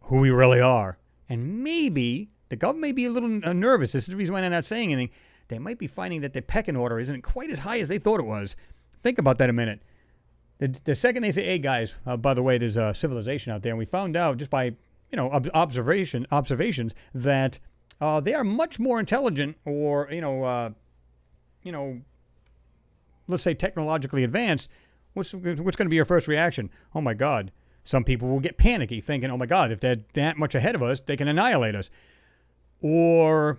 who we really are. And maybe the government may be a little nervous. This is the reason why they're not saying anything. They might be finding that the pecking order isn't quite as high as they thought it was. Think about that a minute. The second they say, hey, guys, by the way, there's a civilization out there, and we found out just by, observations that they are much more intelligent or, let's say technologically advanced, what's going to be your first reaction? Oh, my God. Some people will get panicky thinking, oh, my God, if they're that much ahead of us, they can annihilate us. Or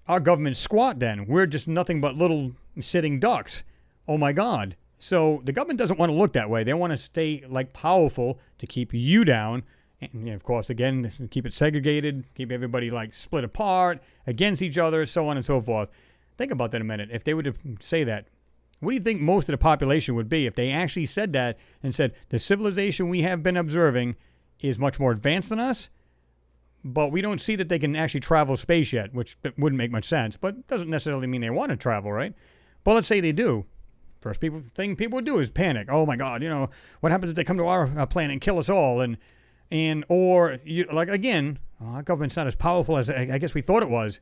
our government's squat then. We're just nothing but little sitting ducks. Oh, my God. So the government doesn't want to look that way. They want to stay powerful to keep you down. And of course, again, keep it segregated, keep everybody split apart against each other, so on and so forth. Think about that a minute. If they were to say that, what do you think most of the population would be if they actually said that and said, the civilization we have been observing is much more advanced than us, but we don't see that they can actually travel space yet, which wouldn't make much sense, but doesn't necessarily mean they want to travel, right? But let's say they do. First thing people would do is panic. Oh, my God, what happens if they come to our planet and kill us all? Again, our government's not as powerful as I guess we thought it was,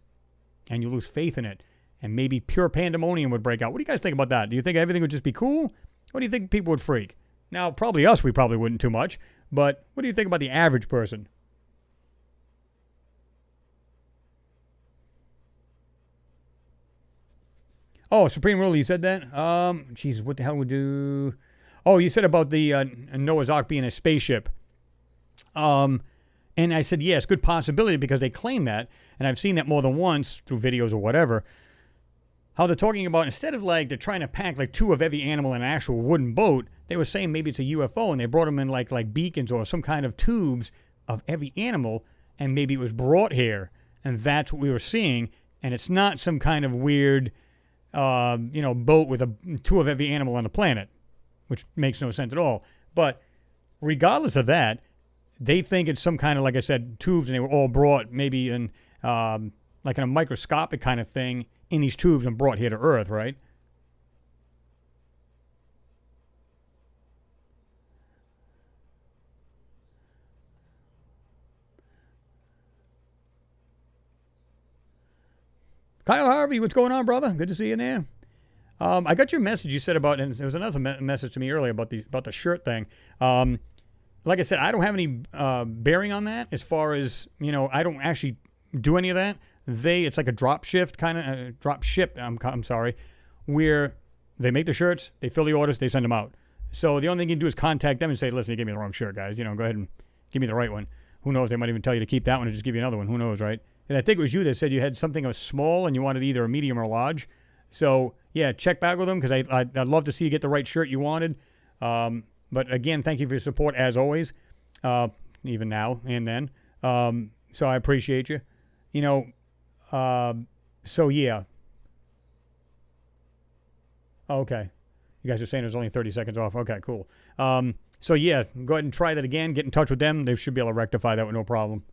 and you lose faith in it, and maybe pure pandemonium would break out. What do you guys think about that? Do you think everything would just be cool? Or do you think people would freak? Now, probably us, we probably wouldn't too much, but what do you think about the average person? Oh, Supreme Ruler, you said that? Jeez, what the hell would do? Oh, you said about the Noah's Ark being a spaceship. And I said, yes, good possibility because they claim that, and I've seen that more than once through videos or whatever, how they're talking about instead of they're trying to pack two of every animal in an actual wooden boat, they were saying maybe it's a UFO, and they brought them in like beacons or some kind of tubes of every animal, and maybe it was brought here, and that's what we were seeing, and it's not some kind of weird boat with two of every animal on the planet, which makes no sense at all. But regardless of that, they think it's some kind of, like I said, tubes, and they were all brought maybe in in a microscopic kind of thing in these tubes and brought here to Earth, right? Kyle Harvey, what's going on, brother? Good to see you in there. I got your message you said about, and there was another message to me earlier about the shirt thing. Like I said, I don't have any bearing on that as far as, I don't actually do any of that. it's like a drop ship, I'm sorry, where they make the shirts, they fill the orders, they send them out. So the only thing you can do is contact them and say, listen, you gave me the wrong shirt, guys. Go ahead and give me the right one. Who knows? They might even tell you to keep that one and just give you another one. Who knows, right? And I think it was you that said you had something that was small and you wanted either a medium or a large. So, yeah, check back with them because I'd love to see you get the right shirt you wanted. But, again, thank you for your support as always, even now and then. So I appreciate you. So, yeah. Okay. You guys are saying it was only 30 seconds off. Okay, cool. So, yeah, go ahead and try that again. Get in touch with them. They should be able to rectify that with no problem.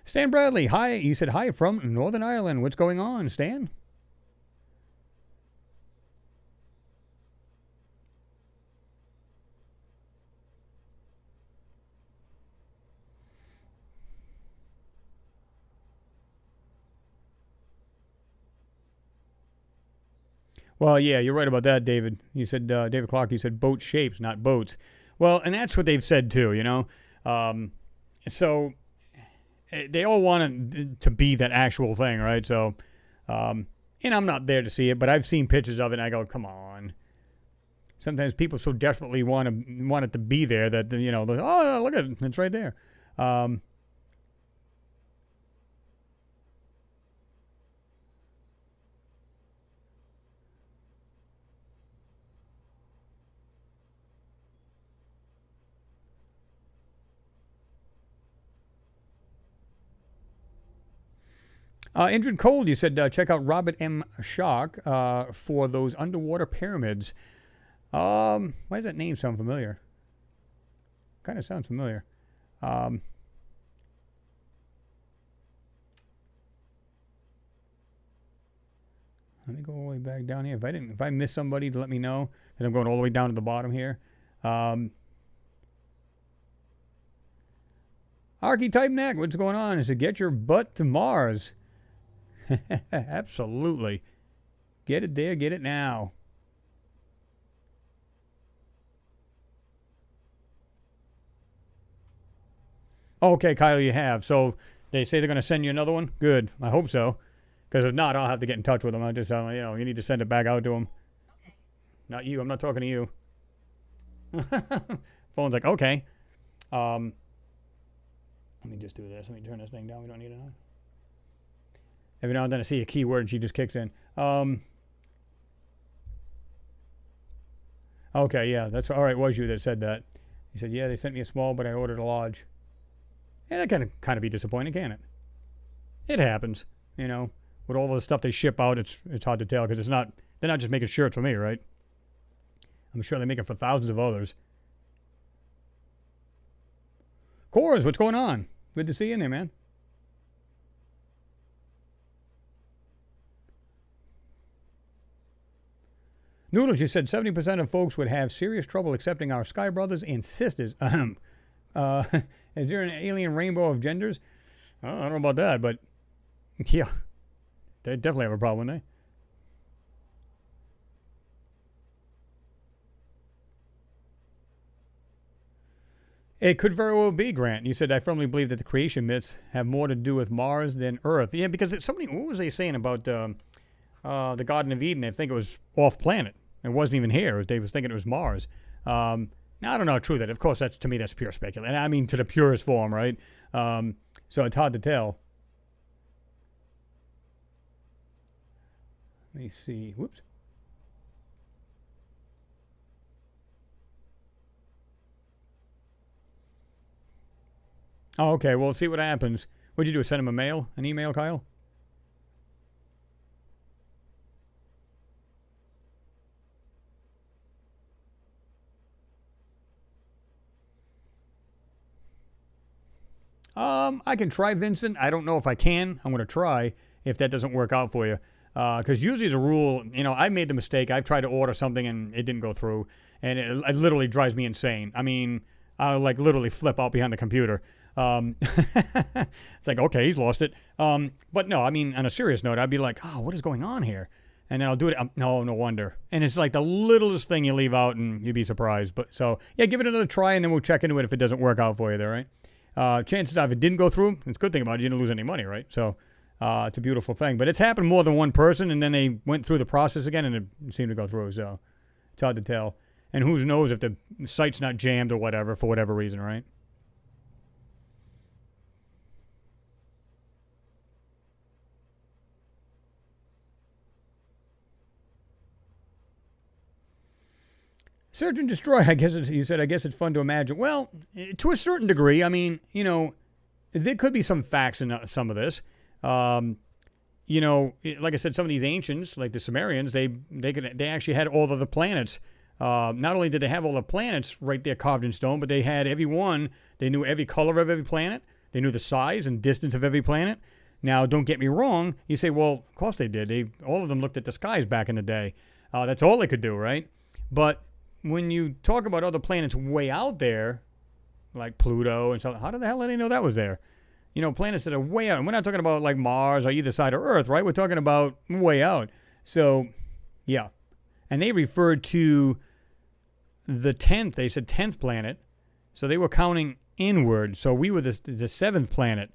Stan Bradley, hi. You said hi from Northern Ireland. What's going on, Stan? Well, yeah, you're right about that, David. You said, David Clark, you said boat shapes, not boats. Well, and that's what they've said too, So they all want it to be that actual thing, right? So, and I'm not there to see it, but I've seen pictures of it and I go, come on. Sometimes people so desperately want it to be there that, oh, look at it, it's right there. Indrid Cold, you said check out Robert M. Shark for those underwater pyramids. Why does that name sound familiar? Kind of sounds familiar. Let me go all the way back down here. If I miss somebody, to let me know, because I'm going all the way down to the bottom here. Archetype Neck, what's going on? Is it get your butt to Mars? Absolutely. Get it there, get it now. Okay, Kyle, you have. So they say they're going to send you another one? Good. I hope so. Because if not, I'll have to get in touch with them. I'll just, you need to send it back out to them. Okay. Not you. I'm not talking to you. Phone's like, okay. Let me just do this. Let me turn this thing down. We don't need it on. Every now and then I see a keyword and she just kicks in. Okay, yeah, that's all right. It was you that said that. He said, yeah, they sent me a small, but I ordered a large. Yeah, that can kind of be disappointing, can't it? It happens, With all the stuff they ship out, it's hard to tell because they're not just making shirts for me, right? I'm sure they make it for thousands of others. Cores, what's going on? Good to see you in there, man. Noodles, you said 70% of folks would have serious trouble accepting our Sky Brothers and sisters. Is there an alien rainbow of genders? I don't know about that, but yeah, they definitely have a problem, wouldn't they? It could very well be, Grant. You said, I firmly believe that the creation myths have more to do with Mars than Earth. Yeah, because what was they saying about the Garden of Eden? I think it was off planet. It wasn't even here. They was thinking it was Mars. Now, I don't know how true that. Of course, to me, that's pure speculation. I mean, to the purest form, right? So it's hard to tell. Let me see. Whoops. Oh, okay. Well, see what happens. What'd you do? Send him an email, Kyle? I can try, Vincent. I don't know if I can. I'm going to try if that doesn't work out for you. Because usually as a rule, I made the mistake. I've tried to order something and it didn't go through. And it literally drives me insane. I mean, I'll literally flip out behind the computer. It's like, okay, he's lost it. But no, I mean, on a serious note, I'd be like, oh, what is going on here? And then I'll do it. No wonder. And it's like the littlest thing you leave out, and you'd be surprised. But so, yeah, give it another try, and then we'll check into it if it doesn't work out for you there, right? Chances are, if it didn't go through, it's a good thing about it. You didn't lose any money, right? So it's a beautiful thing. But it's happened more than one person, and then they went through the process again, and it seemed to go through. So it's hard to tell. And who knows if the site's not jammed or whatever, for whatever reason, right? Search and destroy, I guess you said, I guess it's fun to imagine. Well, to a certain degree, I mean, there could be some facts in some of this. Like I said, some of these ancients, like the Sumerians, they actually had all of the planets. Not only did they have all the planets right there carved in stone, but they had every one. They knew every color of every planet. They knew the size and distance of every planet. Now, don't get me wrong. You say, well, of course they did. All of them looked at the skies back in the day. That's all they could do, right? But when you talk about other planets way out there, like Pluto and stuff, how the hell did they know that was there? Planets that are way out. And we're not talking about like Mars or either side of Earth, right? We're talking about way out. So, yeah. And they referred to the 10th, they said 10th planet. So they were counting inward. So we were the 7th planet.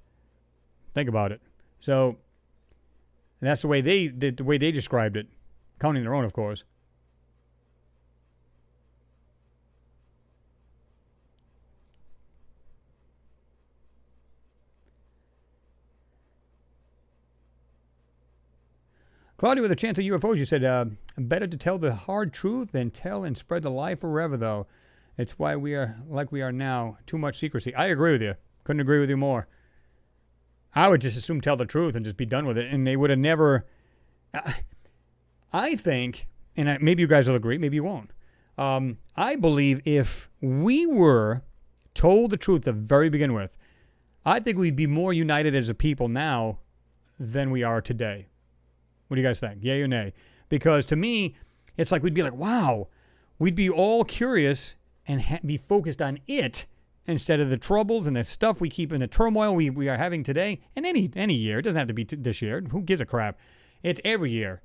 Think about it. So that's the way they described it. Counting their own, of course. Claudia, with a chance of UFOs, you said, better to tell the hard truth than tell and spread the lie forever, though. It's why we are like we are now. Too much secrecy. I agree with you. Couldn't agree with you more. I would just assume tell the truth and just be done with it. And they would have never... I think, and maybe you guys will agree, maybe you won't. I believe if we were told the truth to very begin with, I think we'd be more united as a people now than we are today. What do you guys think? Yay or nay? Because to me, it's like we'd be like, wow. We'd be all curious and be focused on it instead of the troubles and the stuff we keep in the turmoil we are having today. And any year. It doesn't have to be this year. Who gives a crap? It's every year.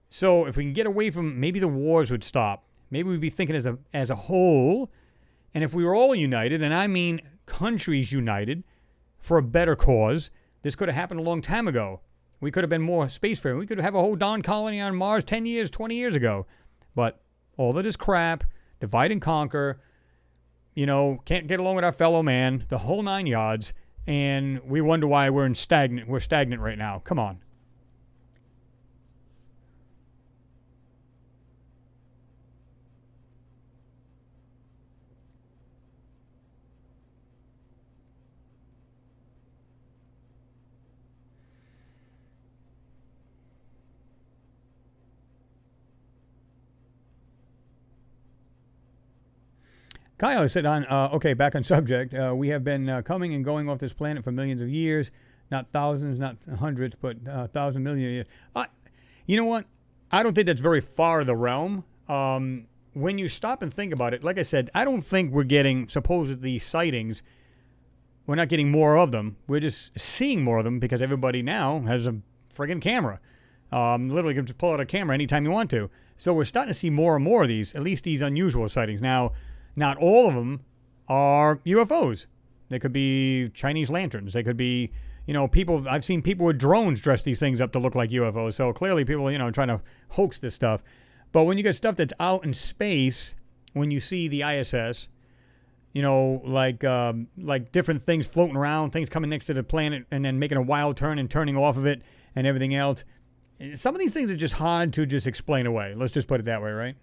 So if we can get away from, maybe the wars would stop. Maybe we'd be thinking as a whole. And if we were all united, and I mean countries united for a better cause, this could have happened a long time ago. We could have been more spacefaring. We could have a whole darn colony on Mars 10 years, 20 years ago. But all of this crap, divide and conquer, can't get along with our fellow man, the whole 9 yards, and we wonder why we're stagnant right now. Come on. Kyle said back on subject. We have been coming and going off this planet for millions of years. Not thousands, not hundreds, but 1,000 million years. You know what? I don't think that's very far of the realm. When you stop and think about it, like I said, I don't think we're getting supposedly sightings. We're not getting more of them. We're just seeing more of them because everybody now has a friggin' camera. Literally can just pull out a camera anytime you want to. So we're starting to see more and more of these, at least these unusual sightings. Now, not all of them are UFOs. They could be Chinese lanterns. They could be, people. I've seen people with drones dress these things up to look like UFOs. So clearly people, trying to hoax this stuff. But when you get stuff that's out in space, when you see the ISS, like different things floating around, things coming next to the planet and then making a wild turn and turning off of it and everything else. Some of these things are just hard to just explain away. Let's just put it that way, right?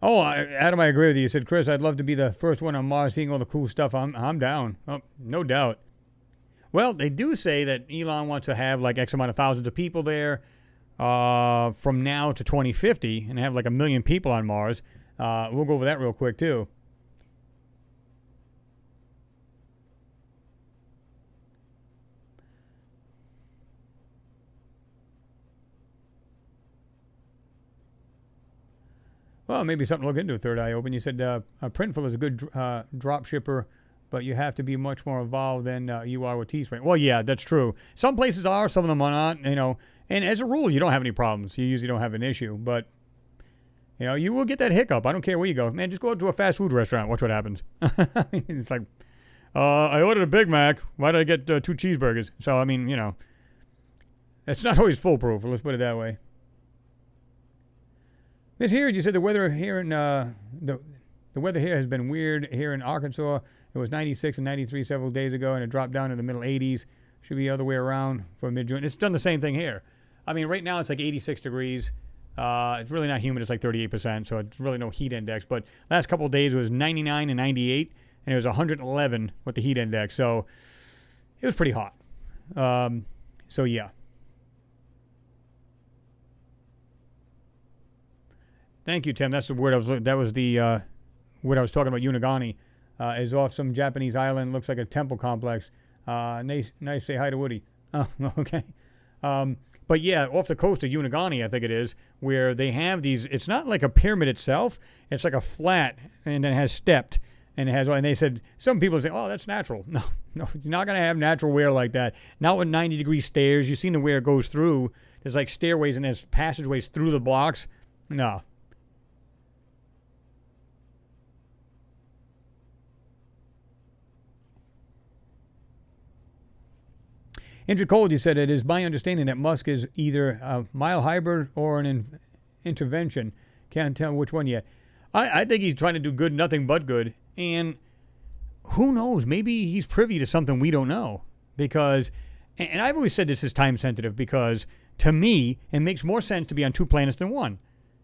Oh, Adam, I agree with you. You said, Chris, I'd love to be the first one on Mars seeing all the cool stuff. I'm down. Oh, no doubt. Well, they do say that Elon wants to have like X amount of thousands of people there from now to 2050 and have like 1 million people on Mars. We'll go over that real quick, too. Well, maybe something to look into, Third Eye Open. You said Printful is a good drop shipper but you have to be much more involved than you are with Teespring. Well, yeah, that's true. Some places are, some of them are not, you know. And as a rule, you don't have any problems. You usually don't have an issue. But, you know, you will get that hiccup. I don't care where you go. Man, just go out to a fast food restaurant. Watch what happens. It's like, I ordered a Big Mac. Why did I get 2 cheeseburgers? So, I mean, you know, it's not always foolproof. Let's put it that way. Miss here, you said the weather here in the weather here has been weird here in Arkansas. It was 96 and 93 several days ago, and it dropped down to the middle 80s. Should be the other way around for mid-June. It's done the same thing here. I mean, right now it's like 86 degrees. It's really not humid. It's like 38%, so it's really no heat index. But last couple of days it was 99 and 98, and it was 111 with the heat index. So it was pretty hot. So, yeah. Thank you, Tim. That's the word that was the what I was talking about. Unagani is off some Japanese island. Looks like a temple complex. Nice say hi to Woody. Oh, okay. But yeah, off the coast of Unagani, I think it is, where they have these. It's not like a pyramid itself. It's like a flat, and it has stepped, and it has. And they said some people say, "Oh, that's natural." No, you're not gonna have natural wear like that. Not with 90-degree stairs. You've seen the wear goes through. There's like stairways and there's passageways through the blocks. No. Intricology said, it is my understanding that Musk is either a mild hybrid or an intervention. Can't tell which one yet. I think he's trying to do good, nothing but good. And who knows? Maybe he's privy to something we don't know. Because, and I've always said this is time sensitive because to me, it makes more sense to be on 2 planets than 1.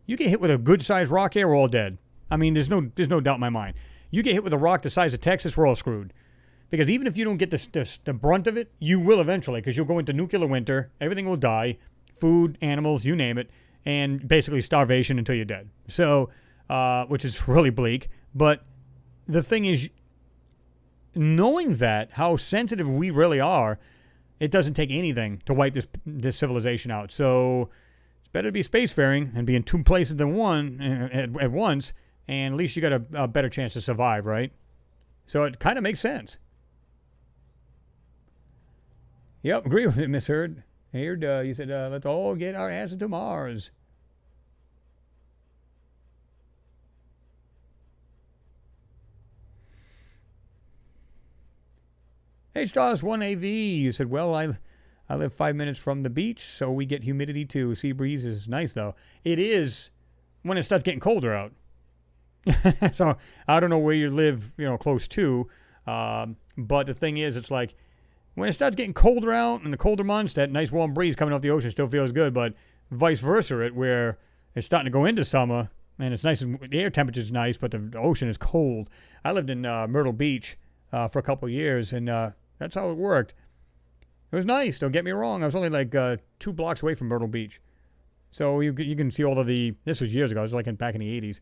You get hit with a good-sized rock here, we're all dead. I mean, there's no doubt in my mind. You get hit with a rock the size of Texas, we're all screwed. Because even if you don't get the brunt of it, you will eventually, because you'll go into nuclear winter, everything will die, food, animals, you name it, and basically starvation until you're dead. So, which is really bleak. But the thing is, knowing that, how sensitive we really are, it doesn't take anything to wipe this civilization out. So, it's better to be spacefaring and be in 2 places than 1 at once, and at least you got a better chance to survive, right? So, it kind of makes sense. Yep, agree with it, Miss Heard. You said, let's all get our asses to Mars. H-1AV, you said, well, I live 5 minutes from the beach, so we get humidity too. Sea breeze is nice, though. It is when it starts getting colder out. So I don't know where you live, close to. But the thing is, it's like, when it starts getting colder out in the colder months, that nice warm breeze coming off the ocean still feels good, but vice versa, where it's starting to go into summer, and it's nice, the air temperature is nice, but the ocean is cold. I lived in Myrtle Beach for a couple of years, and that's how it worked. It was nice, don't get me wrong. I was only like 2 blocks away from Myrtle Beach. So you can see all of this was years ago, it was like back in the 80s.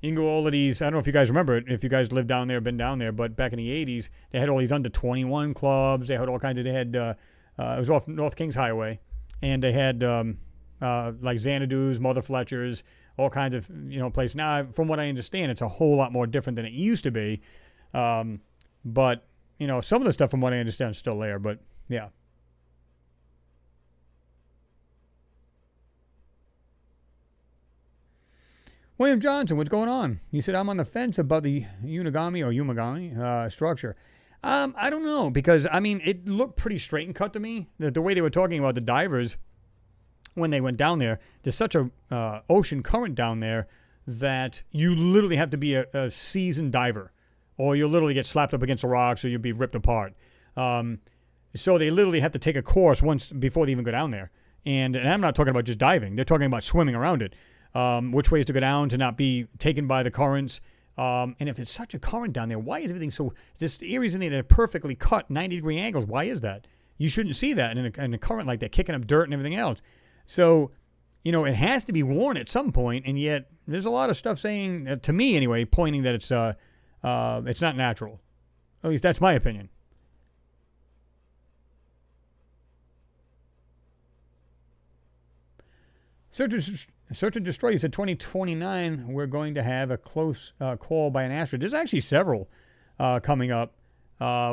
You can go all of these, I don't know if you guys remember it, if you guys lived down there, been down there, but back in the 80s, they had all these under 21 clubs. They had all kinds of, it was off North Kings Highway, and they had like Xanadu's, Mother Fletcher's, all kinds of, places. Now, from what I understand, it's a whole lot more different than it used to be. But, some of the stuff from what I understand is still there, but yeah. William Johnson, what's going on? He said, I'm on the fence about the Umagami structure. I don't know, because, it looked pretty straight and cut to me. The way they were talking about the divers when they went down there, there's such a ocean current down there that you literally have to be a seasoned diver, or you'll literally get slapped up against the rocks, or you'll be ripped apart. So they literally have to take a course once before they even go down there. And I'm not talking about just diving. They're talking about swimming around it. Which ways to go down to not be taken by the currents. And if it's such a current down there, why is everything so... This area's in it at perfectly cut 90-degree angles. Why is that? You shouldn't see that in a current like that, kicking up dirt and everything else. So, it has to be worn at some point, and yet there's a lot of stuff saying, to me anyway, pointing that it's not natural. At least that's my opinion. Search and Destroy, you said 2029, we're going to have a close call by an asteroid. There's actually several. coming up,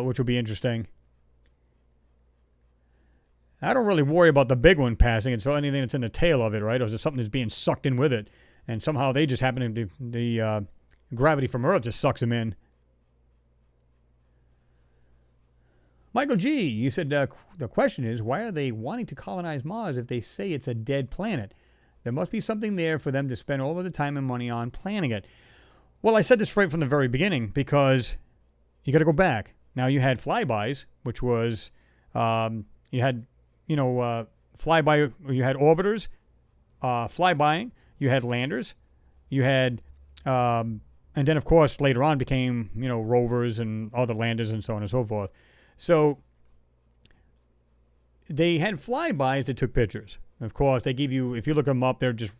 which will be interesting. I don't really worry about the big one passing. It's anything that's in the tail of it, right? Or is it something that's being sucked in with it? And somehow they just happen to, the gravity from Earth just sucks them in. Michael G., you said the question is, why are they wanting to colonize Mars if they say it's a dead planet? There must be something there for them to spend all of the time and money on planning it. Well, I said this right from the very beginning because you got to go back. Now, you had flybys, which was, you had, flyby, you had orbiters, flybying, you had landers, you had, and then, of course, later on became, rovers and other landers and so on and so forth. So they had flybys that took pictures. Of course, they give you, if you look them up, they're just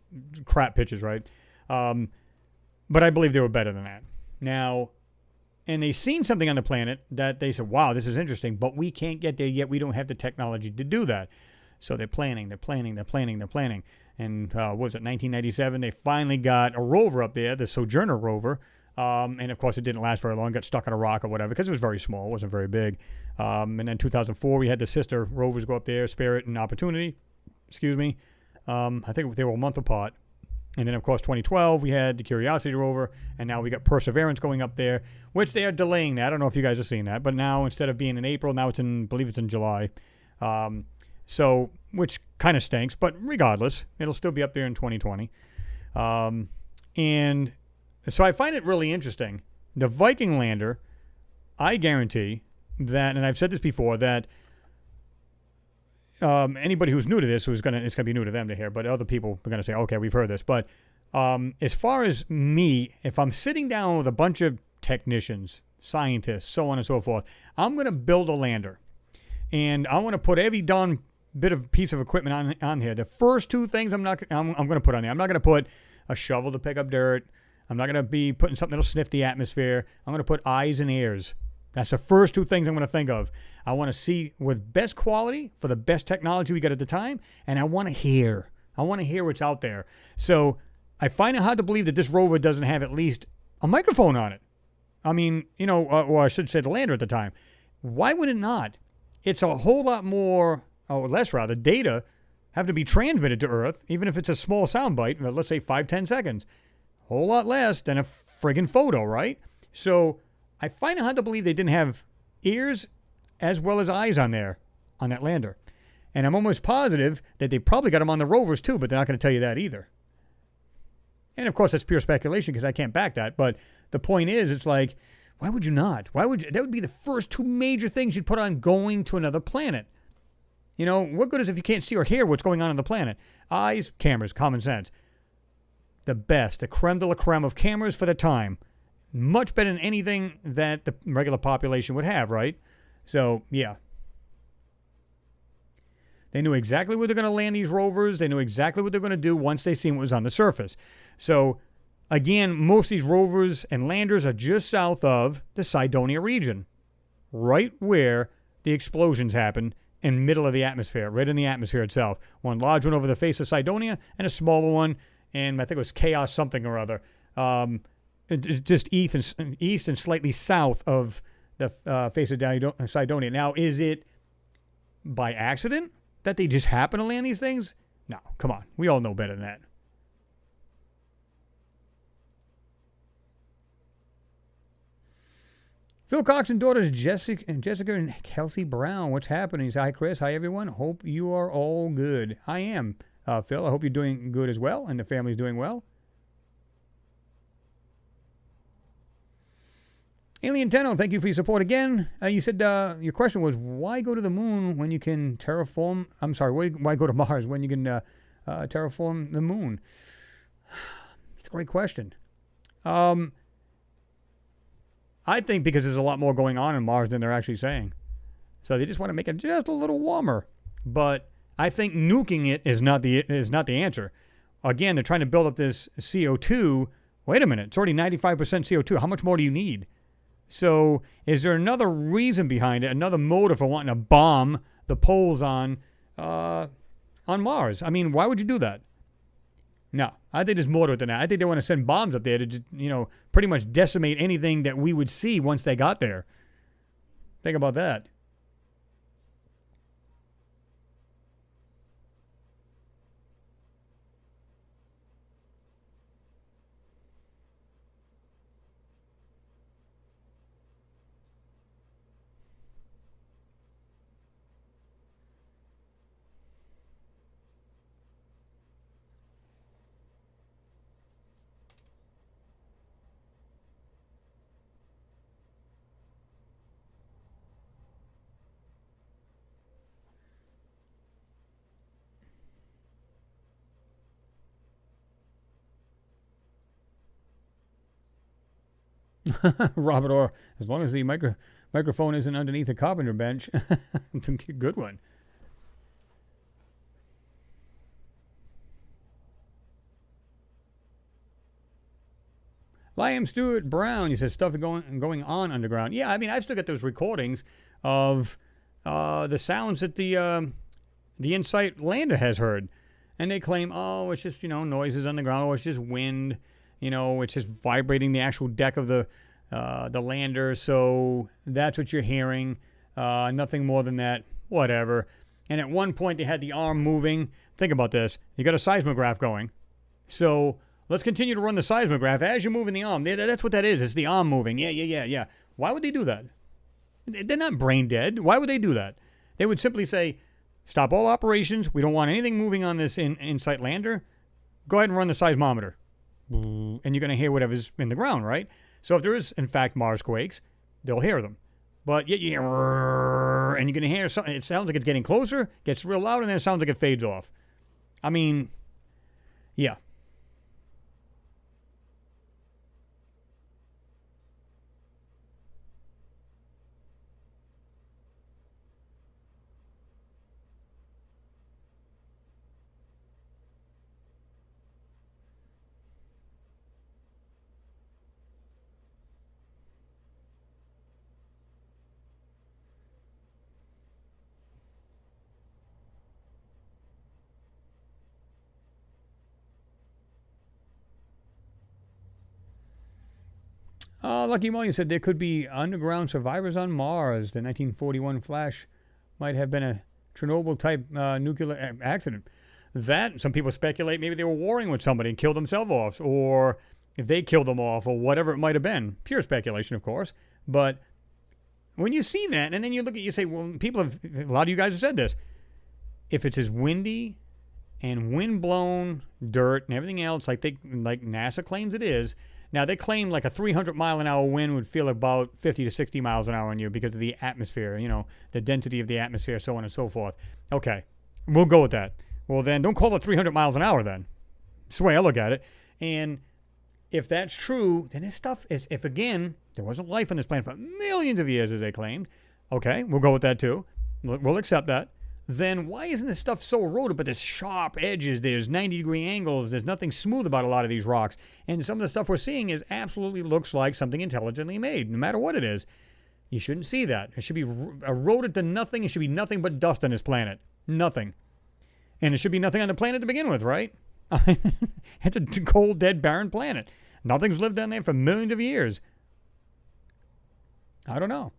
crap pictures, right? But I believe they were better than that. Now, and they seen something on the planet that they said, wow, this is interesting, but we can't get there yet. We don't have the technology to do that. So they're planning. And what was it, 1997, they finally got a rover up there, the Sojourner rover. And, of course, it didn't last very long, got stuck on a rock or whatever, because it was very small. It wasn't very big. And then 2004, we had the sister rovers go up there, Spirit and Opportunity. I think they were a month apart. And then, of course, 2012, we had the Curiosity rover, and now we got Perseverance going up there, which they are delaying that. I don't know if you guys have seen that, but now instead of being in April, now I believe it's in July. So, which kind of stinks, but regardless, it'll still be up there in 2020. And so I find it really interesting. The Viking lander, I guarantee that, and I've said this before, that anybody who's new to this, it's going to be new to them to hear, but other people are going to say, okay, we've heard this. But as far as me, if I'm sitting down with a bunch of technicians, scientists, so on and so forth, I'm going to build a lander. And I want to put every darn piece of equipment on here. The first two things I'm going to put on there. I'm not going to put a shovel to pick up dirt. I'm not going to be putting something that'll sniff the atmosphere. I'm going to put eyes and ears. That's the first two things I'm going to think of. I want to see with best quality for the best technology we got at the time, and I want to hear. I want to hear what's out there. So I find it hard to believe that this rover doesn't have at least a microphone on it. I mean, or I should say the lander at the time. Why would it not? It's a whole lot more, or less rather, data have to be transmitted to Earth, even if it's a small soundbite, let's say 5-10 seconds. Whole lot less than a friggin' photo, right? So I find it hard to believe they didn't have ears as well as eyes on there, on that lander. And I'm almost positive that they probably got them on the rovers too, but they're not going to tell you that either. And of course, that's pure speculation because I can't back that. But the point is, it's like, why would you not? Why would you? That would be the first two major things you'd put on going to another planet. What good is if you can't see or hear what's going on the planet? Eyes, cameras, common sense. The best, the creme de la creme of cameras for the time. Much better than anything that the regular population would have, right? So, yeah. They knew exactly where they're going to land these rovers. They knew exactly what they're going to do once they seen what was on the surface. So, again, most of these rovers and landers are just south of the Cydonia region, right where the explosions happened in the middle of the atmosphere, right in the atmosphere itself. One large one over the face of Cydonia and a smaller one, and I think it was Chaos something or other, just east and slightly south of the face of Cydonia. Now, is it by accident that they just happen to land these things? No, come on. We all know better than that. Phil Cox and daughters Jessica and Kelsey Brown. What's happening? Hi, Chris. Hi, everyone. Hope you are all good. I am, Phil. I hope you're doing good as well, and the family's doing well. Alien Tenno, thank you for your support again. You said your question was, why go to the moon when you can terraform? I'm sorry, why go to Mars when you can terraform the moon? It's a great question. I think because there's a lot more going on in Mars than they're actually saying. So they just want to make it just a little warmer. But I think nuking it is not the answer. Again, they're trying to build up this CO2. Wait a minute, it's already 95% CO2. How much more do you need? So is there another reason behind it, another motive for wanting to bomb the poles on Mars? I mean, why would you do that? No, I think there's more to it than that. I think they want to send bombs up there to, pretty much decimate anything that we would see once they got there. Think about that. Robert Orr, as long as the microphone isn't underneath a carpenter bench. It's a good one. Liam Stewart Brown, you said stuff going on underground. Yeah, I mean, I've still got those recordings of the sounds that the InSight lander has heard. And they claim, oh, it's just, noises on the ground, or it's just wind, it's just vibrating the actual deck of the lander. So that's what you're hearing. Nothing more than that, whatever. And at one point, they had the arm moving. Think about this. You got a seismograph going. So let's continue to run the seismograph as you're moving the arm. That's what that is. It's the arm moving. Yeah. Why would they do that? They're not brain dead. Why would they do that? They would simply say, stop all operations. We don't want anything moving on this InSight lander. Go ahead and run the seismometer. And you're going to hear whatever's in the ground, right? So if there is, in fact, Mars quakes, they'll hear them. But yet you hear, and you're going to hear something. It sounds like it's getting closer, gets real loud, and then it sounds like it fades off. I mean, yeah. Lucky Mullion said there could be underground survivors on Mars. The 1941 flash might have been a Chernobyl-type nuclear accident. That, some people speculate, maybe they were warring with somebody and killed themselves off, or if they killed them off, or whatever it might have been. Pure speculation, of course. But when you see that, and then you look at, you say, well, a lot of you guys have said this. If it's as windy and wind-blown dirt and everything else, like NASA claims it is. Now, they claim like a 300-mile-an-hour wind would feel about 50 to 60 miles an hour on you because of the atmosphere, the density of the atmosphere, so on and so forth. Okay, we'll go with that. Well, then, don't call it 300 miles an hour then. That's the way I look at it. And if that's true, then this stuff is, if again, there wasn't life on this planet for millions of years, as they claimed, okay, we'll go with that too. We'll accept that. Then why isn't this stuff so eroded? But there's sharp edges, there's 90-degree angles, there's nothing smooth about a lot of these rocks. And some of the stuff we're seeing is absolutely looks like something intelligently made, no matter what it is. You shouldn't see that. It should be eroded to nothing. It should be nothing but dust on this planet. Nothing. And it should be nothing on the planet to begin with, right? It's a cold, dead, barren planet. Nothing's lived down there for millions of years. I don't know.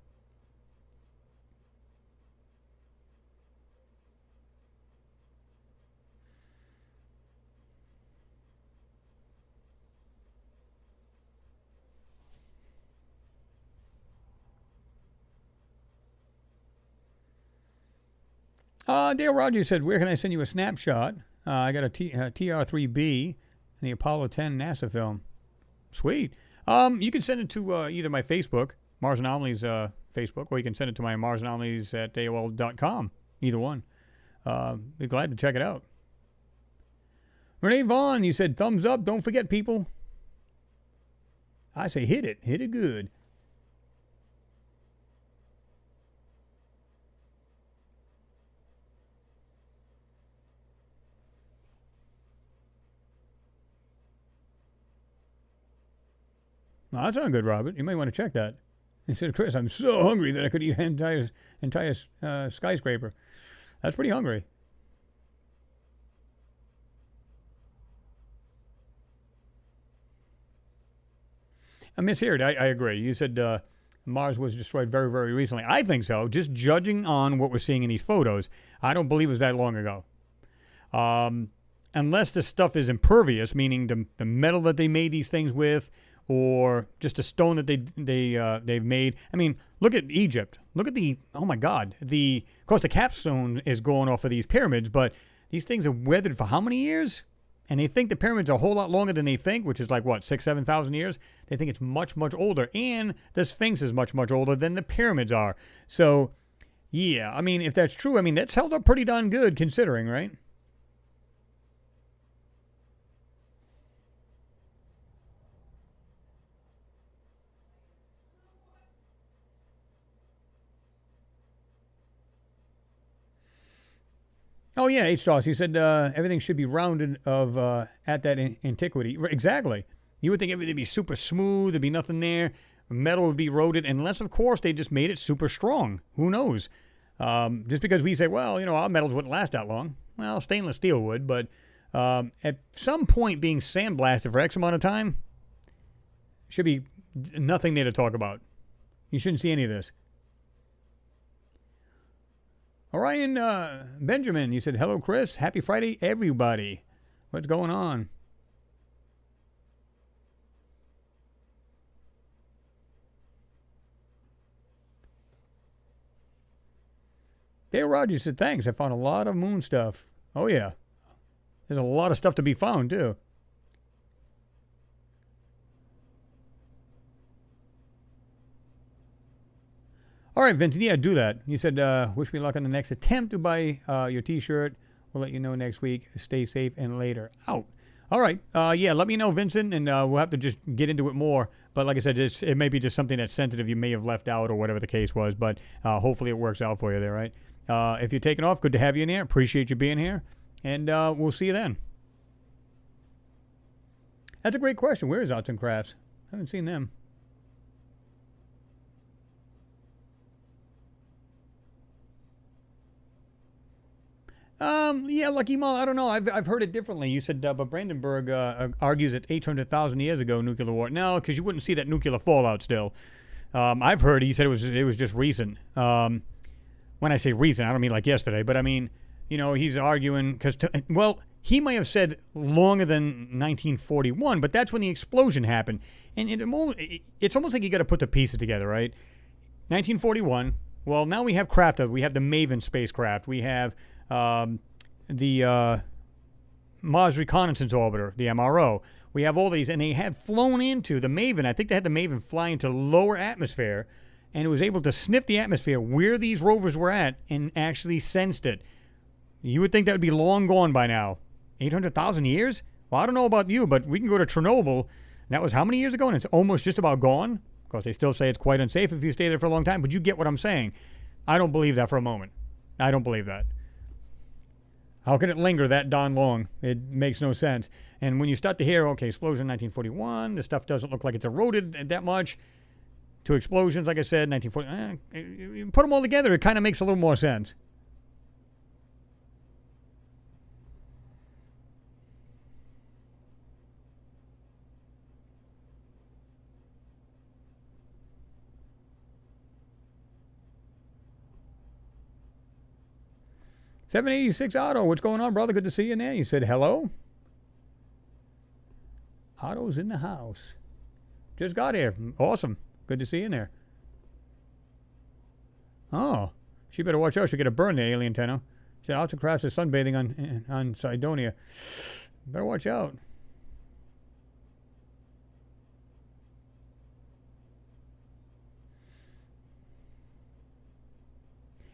Dale Rogers said, where can I send you a snapshot? I got a TR-3B and the Apollo 10 NASA film. Sweet. You can send it to either my Facebook, Mars Anomalies Facebook, or you can send it to my Mars Anomalies at AOL.com. Either one. Be glad to check it out. Renee Vaughn, you said thumbs up. Don't forget, people. I say hit it. Hit it good. No, that sounds good, Robert. You might want to check that. He said, Chris, I'm so hungry that I could eat an entire skyscraper. That's pretty hungry. I misheard. I agree. You said Mars was destroyed very, very recently. I think so. Just judging on what we're seeing in these photos, I don't believe it was that long ago. Unless the stuff is impervious, meaning the metal that they made these things with, or just a stone that they've made. I mean, look at Egypt. Look at oh my God. Of course, the capstone is going off of these pyramids, but these things are weathered for how many years? And they think the pyramids are a whole lot longer than they think, which is like, what, 6,000, 7,000 years? They think it's much, much older. And the Sphinx is much, much older than the pyramids are. So, yeah, I mean, if that's true, I mean, that's held up pretty darn good considering, right? Oh, yeah, H. Doss, he said everything should be rounded at that antiquity. Exactly. You would think everything would be super smooth, there'd be nothing there, metal would be eroded, unless, of course, they just made it super strong. Who knows? Just because we say, well, our metals wouldn't last that long. Well, stainless steel would, but at some point being sandblasted for X amount of time, should be nothing there to talk about. You shouldn't see any of this. Orion Benjamin, you said, hello, Chris. Happy Friday, everybody. What's going on? Dale Rogers said, thanks. I found a lot of moon stuff. Oh, yeah. There's a lot of stuff to be found, too. All right, Vincent, yeah, do that. You said, wish me luck on the next attempt to buy your T-shirt. We'll let you know next week. Stay safe and later. Out. All right. Yeah, let me know, Vincent, and we'll have to just get into it more. But like I said, it may be just something that's sensitive you may have left out or whatever the case was. But hopefully it works out for you there, right? If you're taking off, good to have you in here. Appreciate you being here. And we'll see you then. That's a great question. Where is Arts and Crafts? I haven't seen them. Yeah, Lucky Mall, I don't know. I've heard it differently. You said, but Brandenburg argues it's 800,000 years ago, nuclear war. No, because you wouldn't see that nuclear fallout still. I've heard, he said it was just recent. When I say recent, I don't mean like yesterday, but I mean, he's arguing, because, well, he may have said longer than 1941, but that's when the explosion happened. And it's almost like you got to put the pieces together, right? 1941, well, now we have craft. We have the Maven spacecraft. We have the Mars Reconnaissance Orbiter, the MRO. We have all these, and they had flown into the Maven. I think they had the Maven fly into lower atmosphere, and it was able to sniff the atmosphere where these rovers were at and actually sensed it. You would think that would be long gone by now. 800,000 years? Well, I don't know about you, but we can go to Chernobyl. And that was how many years ago? And it's almost just about gone. Of course, they still say it's quite unsafe if you stay there for a long time, but you get what I'm saying. I don't believe that for a moment. I don't believe that. How can it linger that darn long? It makes no sense. And when you start to hear, okay, explosion 1941, the stuff doesn't look like it's eroded that much. Two explosions, like I said, 1940. You put them all together, it kind of makes a little more sense. $786 Otto, what's going on, brother? Good to see you in there. You said hello. Otto's in the house. Just got here. Awesome. Good to see you in there. Oh, she better watch out. She'll get a burn there, Alien Tenno. She said Arts and Crafts is sunbathing on Cydonia. Better watch out.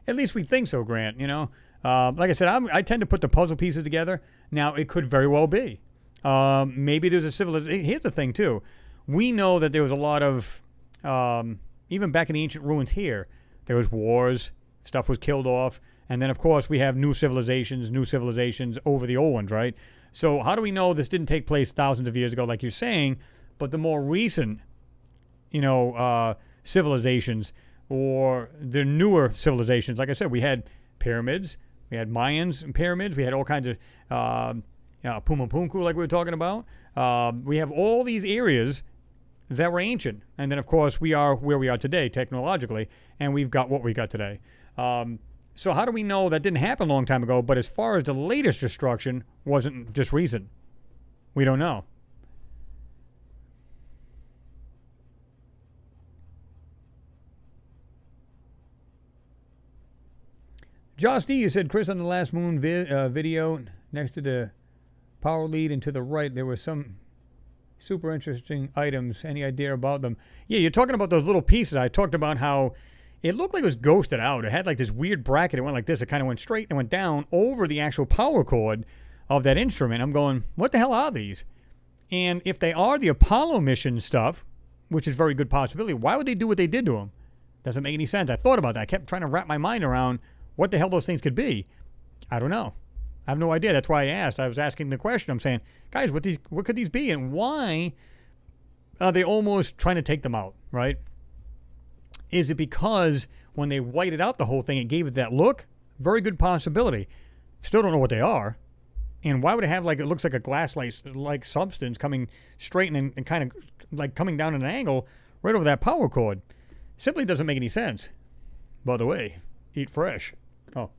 At least we think so, Grant, Like I said, I tend to put the puzzle pieces together. Now, it could very well be. Maybe there's a civilization. Here's the thing, too. We know that there was a lot of, even back in the ancient ruins here, there was wars, stuff was killed off, and then, of course, we have new civilizations over the old ones, right? So how do we know this didn't take place thousands of years ago, like you're saying, but the more recent, civilizations or the newer civilizations, like I said, we had pyramids, we had Mayans and pyramids, we had all kinds of Puma Punku, like we were talking about. We have all these areas that were ancient. And then, of course, we are where we are today technologically, and we've got what we got today. So how do we know that didn't happen a long time ago, but as far as the latest destruction wasn't just recent? We don't know. Josh D, you said, Chris, on the last moon video, next to the power lead and to the right, there were some super interesting items. Any idea about them? Yeah, you're talking about those little pieces. I talked about how it looked like it was ghosted out. It had like this weird bracket. It went like this. It kind of went straight and went down over the actual power cord of that instrument. I'm going, what the hell are these? And if they are the Apollo mission stuff, which is a very good possibility, why would they do what they did to them? Doesn't make any sense. I thought about that. I kept trying to wrap my mind around what the hell those things could be. I don't know. I have no idea. That's why I asked. I was asking the question. I'm saying, guys, what could these be? And why are they almost trying to take them out, right? Is it because when they whited out the whole thing, it gave it that look? Very good possibility. Still don't know what they are. And why would it have like, it looks like a glass-like substance coming straight and kind of like coming down at an angle right over that power cord? Simply doesn't make any sense. By the way, eat fresh. Oh.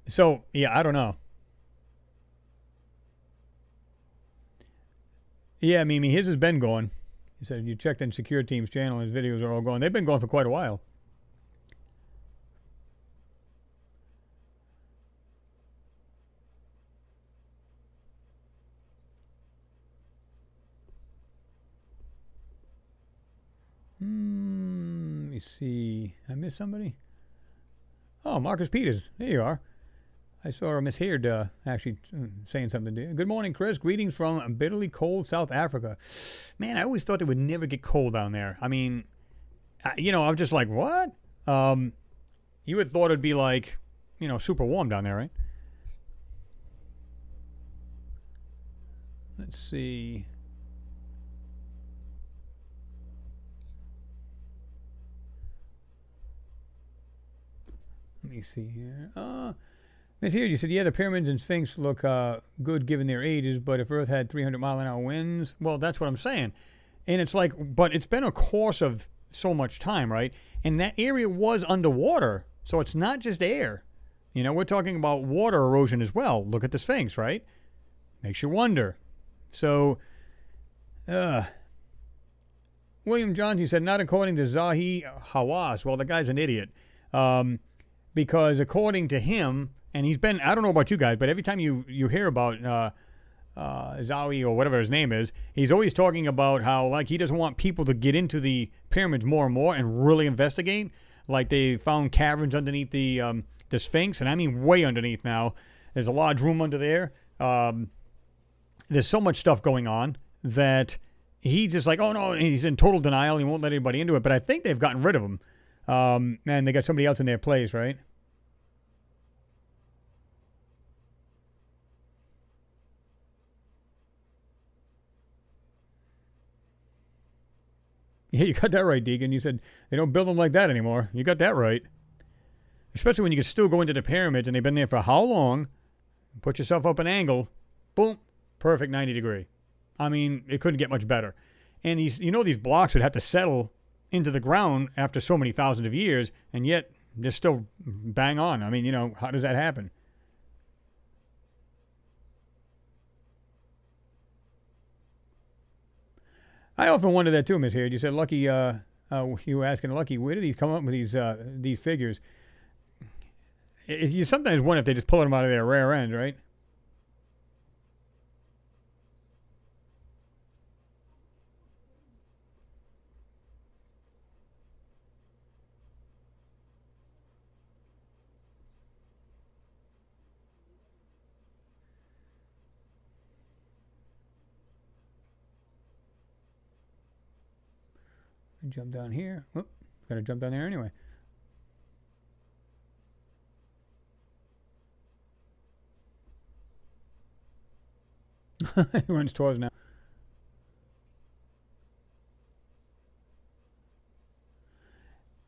So, yeah, I don't know. Yeah, Mimi, his has been going. He said, you checked in Secure Team's channel, his videos are all going. They've been going for quite a while. Let me see. I missed somebody? Oh, Marcus Peters. There you are. I saw Miss Heard actually saying something to you. Good morning, Chris. Greetings from bitterly cold South Africa. Man, I always thought it would never get cold down there. I mean, I'm just like, what? You would thought it'd be like, super warm down there, right? Let's see. Let me see here. Miss Here, you said, yeah, the pyramids and Sphinx look good given their ages, but if Earth had 300-mile-an-hour winds, well, that's what I'm saying. And it's like, but it's been a course of so much time, right? And that area was underwater, so it's not just air. We're talking about water erosion as well. Look at the Sphinx, right? Makes you wonder. So, William Johns, you said, not according to Zahi Hawass. Well, the guy's an idiot. Because according to him, and he's been, I don't know about you guys, but every time you hear about Zawi or whatever his name is, he's always talking about how like he doesn't want people to get into the pyramids more and more and really investigate. Like they found caverns underneath the Sphinx, and I mean way underneath now. There's a large room under there. There's so much stuff going on that he just like, oh no, he's in total denial. He won't let anybody into it. But I think they've gotten rid of him. And they got somebody else in their place, right? Yeah, you got that right, Deegan. You said they don't build them like that anymore. You got that right. Especially when you can still go into the pyramids and they've been there for how long? Put yourself up an angle. Boom. Perfect 90 degree. I mean, it couldn't get much better. And these blocks would have to settle into the ground after so many thousands of years, and yet they're still bang on. I mean, how does that happen? I often wonder that too, Miss Heard. You said, Lucky, you were asking Lucky, where do these come up with these figures? You sometimes wonder if they just pull them out of their rare end, right? Jump down here. Whoop, gotta jump down there anyway. He runs towards now.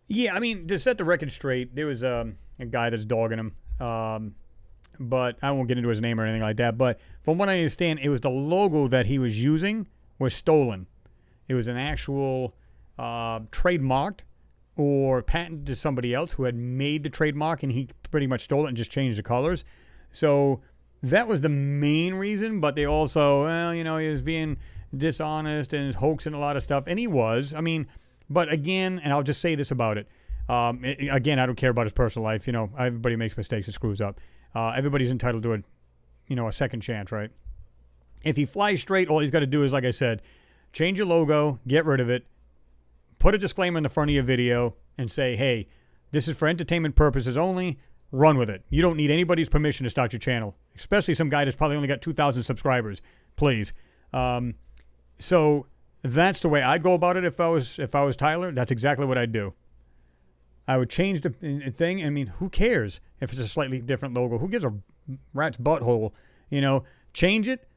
Yeah, I mean, to set the record straight, there was a guy that's dogging him but I won't get into his name or anything like that. But from what I understand, it was the logo that he was using was stolen. It was an actual trademarked or patented to somebody else who had made the trademark, and he pretty much stole it and just changed the colors. So that was the main reason, but they also, well, you know, he was being dishonest and hoaxing a lot of stuff, and he was. I mean, but again, and I'll just say this about it. Again, I don't care about his personal life. You know, everybody makes mistakes and screws up. Everybody's entitled to a second chance, right? If he flies straight, all he's got to do is, like I said, change your logo, get rid of it, put a disclaimer in the front of your video, and say, hey, this is for entertainment purposes only. Run with it. You don't need anybody's permission to start your channel, especially some guy that's probably only got 2,000 subscribers. Please. So that's the way I'd go about it if I was Tyler. That's exactly what I'd do. I would change the thing. I mean, who cares if it's a slightly different logo? Who gives a rat's butthole? You know, change it,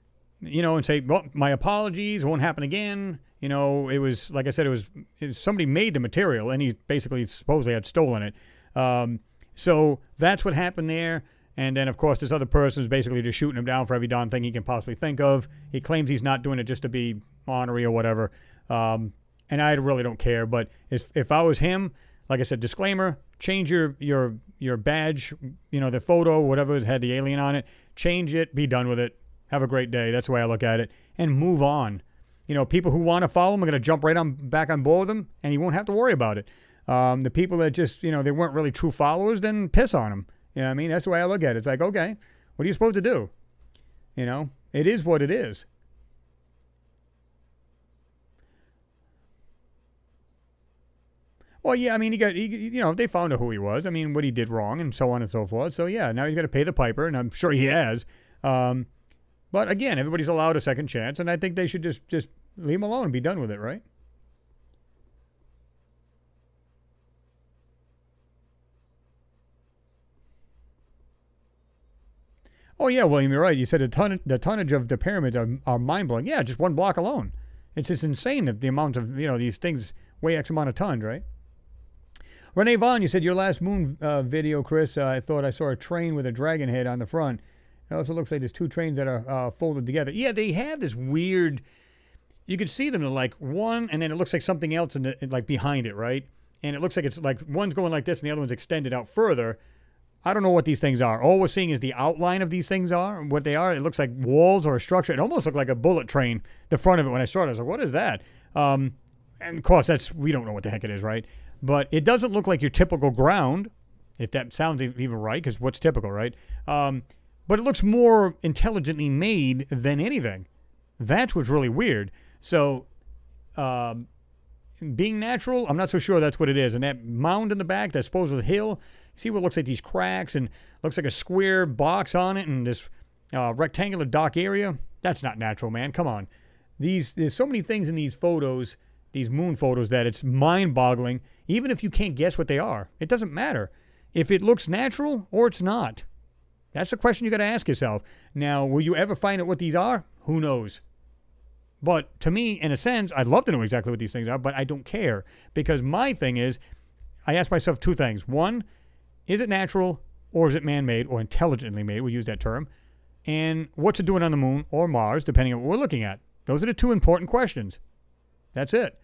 you know, and say, well, my apologies, it won't happen again. You know, it was, like I said, it was somebody made the material, and he basically supposedly had stolen it. So that's what happened there. And then, of course, this other person is basically just shooting him down for every darn thing he can possibly think of. He claims he's not doing it just to be honorary or whatever. And I really don't care. But if I was him, like I said, disclaimer, change your badge, you know, the photo, whatever had the alien on it, change it, be done with it. Have a great day. That's the way I look at it. And move on. You know, people who want to follow him are going to jump right back on board with him, and he won't have to worry about it. The people that just, you know, they weren't really true followers, then piss on him. You know what I mean? That's the way I look at it. It's like, okay, what are you supposed to do? You know, it is what it is. Well, yeah, I mean, you know, they found out who he was. I mean, what he did wrong and so on and so forth. So, yeah, now he's got to pay the piper, and I'm sure he has. But, again, everybody's allowed a second chance, and I think they should just leave him alone and be done with it, right? Oh, yeah, William, you're right. You said the tonnage of the pyramids are mind-blowing. Yeah, just one block alone. It's just insane that the amount of, you know, these things weigh X amount of tons, right? Renee Vaughn, you said your last moon video, Chris, I thought I saw a train with a dragon head on the front. It also looks like there's two trains that are folded together. Yeah, they have this weird, you could see them like one, and then it looks like something else like behind it, right? And it looks like it's like one's going like this and the other one's extended out further. I don't know what these things are. All we're seeing is the outline of these things are, what they are. It looks like walls or a structure. It almost looked like a bullet train, the front of it. When I saw it, I was like, what is that? And of course, we don't know what the heck it is, right? But it doesn't look like your typical ground, if that sounds even right, because what's typical, right? But it looks more intelligently made than anything. That's what's really weird. So, being natural, I'm not so sure that's what it is. And that mound in the back, that supposed hill, see what looks like these cracks and looks like a square box on it and this rectangular dark area? That's not natural, man. Come on. There's so many things in these photos, these moon photos, that it's mind-boggling. Even if you can't guess what they are, it doesn't matter. If it looks natural or it's not. That's the question you got to ask yourself. Now, will you ever find out what these are? Who knows? But to me, in a sense, I'd love to know exactly what these things are, but I don't care. Because my thing is, I ask myself two things. One, is it natural or is it man-made or intelligently made? We'll use that term. And what's it doing on the moon or Mars, depending on what we're looking at? Those are the two important questions. That's it.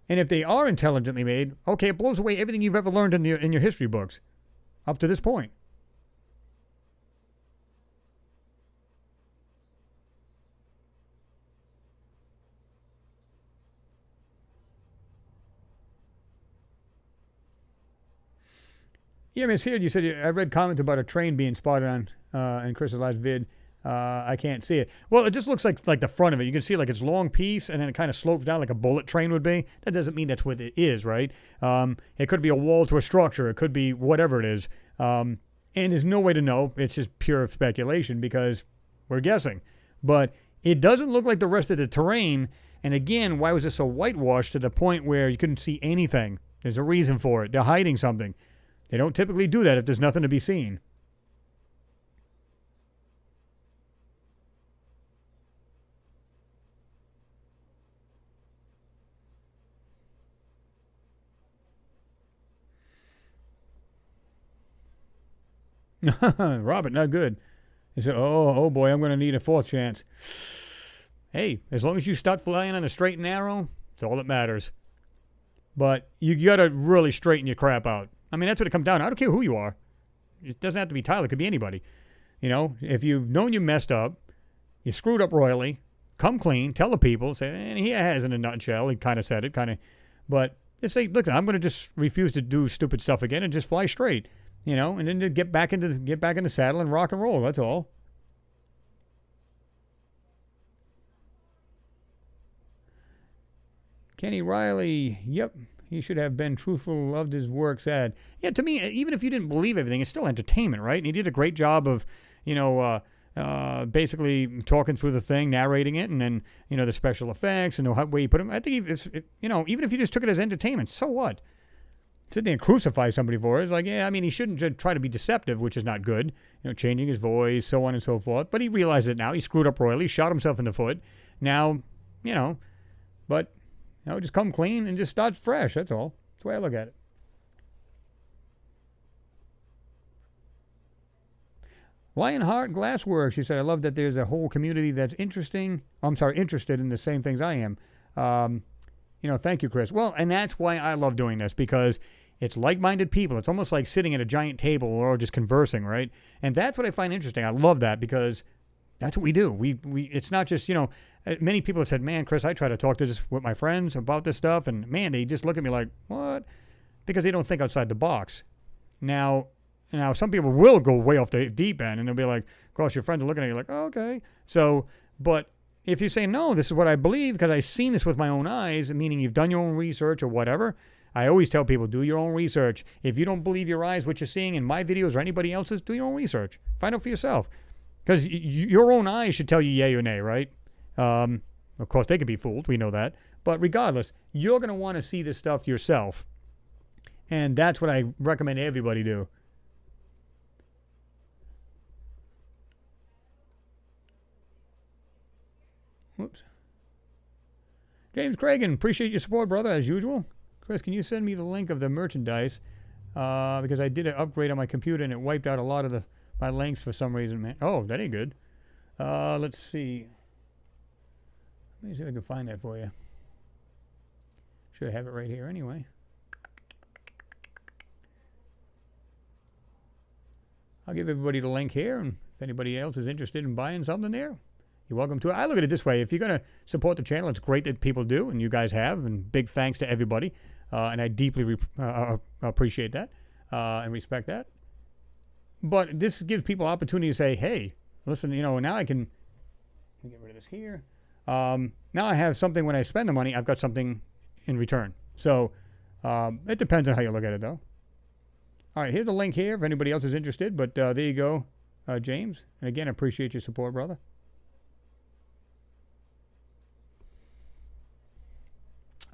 And if they are intelligently made, okay, it blows away everything you've ever learned in your history books up to this point. Yeah, Miss Here, you said I read comments about a train being spotted on in Chris's last vid. I can't see it. Well, it just looks like the front of it. You can see like it's a long piece, and then it kind of slopes down like a bullet train would be. That doesn't mean that's what it is, right? It could be a wall to a structure. It could be whatever it is. And there's no way to know. It's just pure speculation because we're guessing. But it doesn't look like the rest of the terrain. And again, why was it so whitewashed to the point where you couldn't see anything? There's a reason for it. They're hiding something. They don't typically do that if there's nothing to be seen. Robert, not good. They say, oh boy, I'm going to need a fourth chance. Hey, as long as you start flying on a straight and narrow, it's all that matters. But you got to really straighten your crap out. I mean, that's what it comes down to. I don't care who you are. It doesn't have to be Tyler. It could be anybody. You know, if you've known you messed up, you screwed up royally, come clean, tell the people, say, and he has in a nutshell. He kind of said it, but just say, look, I'm going to just refuse to do stupid stuff again and just fly straight, you know, and then to get back in the saddle and rock and roll. That's all. Kenny Riley, yep, he should have been truthful, loved his work, sad. Yeah, to me, even if you didn't believe everything, it's still entertainment, right? And he did a great job of, you know, basically talking through the thing, narrating it, and then, you know, the special effects and the way you put them. I think, you know, even if you just took it as entertainment, so what? Sit there and crucify somebody for it. It's like, yeah, I mean, he shouldn't try to be deceptive, which is not good. You know, changing his voice, so on and so forth. But he realized it now. He screwed up royally, shot himself in the foot. Now, you know, but... You know, just come clean and just start fresh. That's all. That's the way I look at it. Lionheart Glassworks, she said, I love that there's a whole community that's interested in the same things I am. You know, thank you, Chris. Well, and that's why I love doing this, because it's like-minded people. It's almost like sitting at a giant table or just conversing, right? And that's what I find interesting. I love that because that's what we do. It's not just, you know, many people have said, man, Chris, I try to talk to this with my friends about this stuff, and man, they just look at me like, what? Because they don't think outside the box. Now, some people will go way off the deep end, and they'll be like, of course, your friends are looking at you like, oh, okay. So, but if you say, no, this is what I believe because I've seen this with my own eyes, meaning you've done your own research or whatever, I always tell people, do your own research. If you don't believe your eyes, what you're seeing in my videos or anybody else's, do your own research. Find out for yourself. Because your own eyes should tell you yay or nay, right? Of course, they could be fooled. We know that. But regardless, you're going to want to see this stuff yourself. And that's what I recommend everybody do. Whoops. James Cragen, appreciate your support, brother, as usual. Chris, can you send me the link of the merchandise? Because I did an upgrade on my computer and it wiped out a lot of my links for some reason, man. Oh, that ain't good. Let's see. Let me see if I can find that for you. Should have it right here anyway. I'll give everybody the link here, and if anybody else is interested in buying something there, you're welcome to it. I look at it this way. If you're going to support the channel, it's great that people do, and you guys have, and big thanks to everybody. And I deeply appreciate that and respect that. But this gives people opportunity to say, hey, listen, you know, now I can let me get rid of this here. Now I have something when I spend the money, I've got something in return. So it depends on how you look at it, though. All right, here's the link here if anybody else is interested. But there you go, James. And again, I appreciate your support, brother.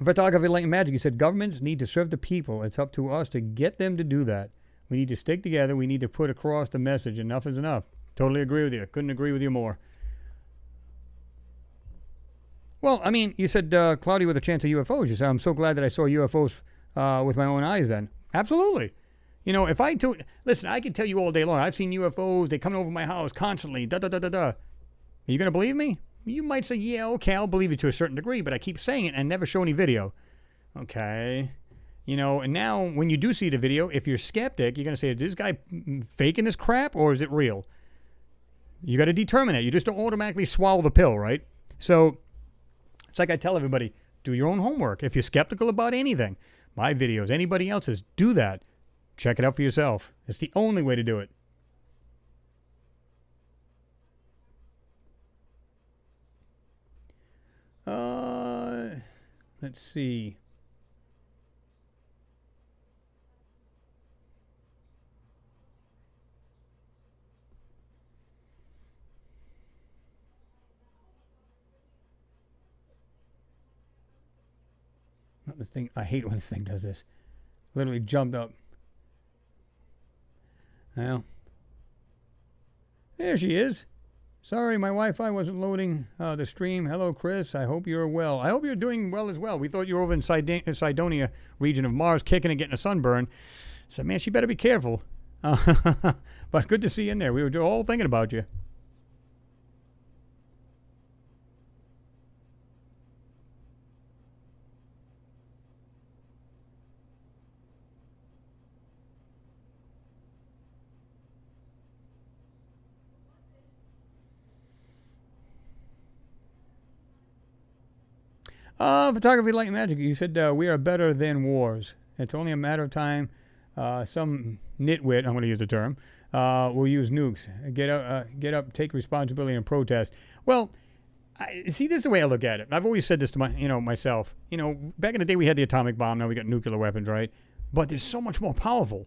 Photography, Light and Magic, he said, governments need to serve the people. It's up to us to get them to do that. We need to stick together. We need to put across the message. Enough is enough. Totally agree with you. Couldn't agree with you more. Well, I mean, you said cloudy with a chance of UFOs. You said, I'm so glad that I saw UFOs with my own eyes then. Absolutely. You know, if I told... Listen, I can tell you all day long. I've seen UFOs. They come over my house constantly. Da-da-da-da-da. Are you going to believe me? You might say, yeah, okay, I'll believe it to a certain degree, but I keep saying it and never show any video. Okay. You know, and now when you do see the video, if you're skeptic, you're going to say, is this guy faking this crap or is it real? You got to determine it. You just don't automatically swallow the pill, right? So it's like I tell everybody, do your own homework. If you're skeptical about anything, my videos, anybody else's, do that. Check it out for yourself. It's the only way to do it. Let's see. This thing, I hate when this thing does this. Literally jumped up. Well, there she is. Sorry, my Wi-Fi wasn't loading the stream. Hello, Chris. I hope you're well. I hope you're doing well as well. We thought you were over in Cydonia region of Mars, kicking and getting a sunburn. So, man, she better be careful. But good to see you in there. We were all thinking about you. Photography, light, and magic. You said we are better than wars. It's only a matter of time. Some nitwit, I'm going to use the term, will use nukes. Get up, take responsibility, and protest. Well, see, this is the way I look at it. I've always said this to myself. Back in the day we had the atomic bomb. Now we got nuclear weapons, right? But they're so much more powerful.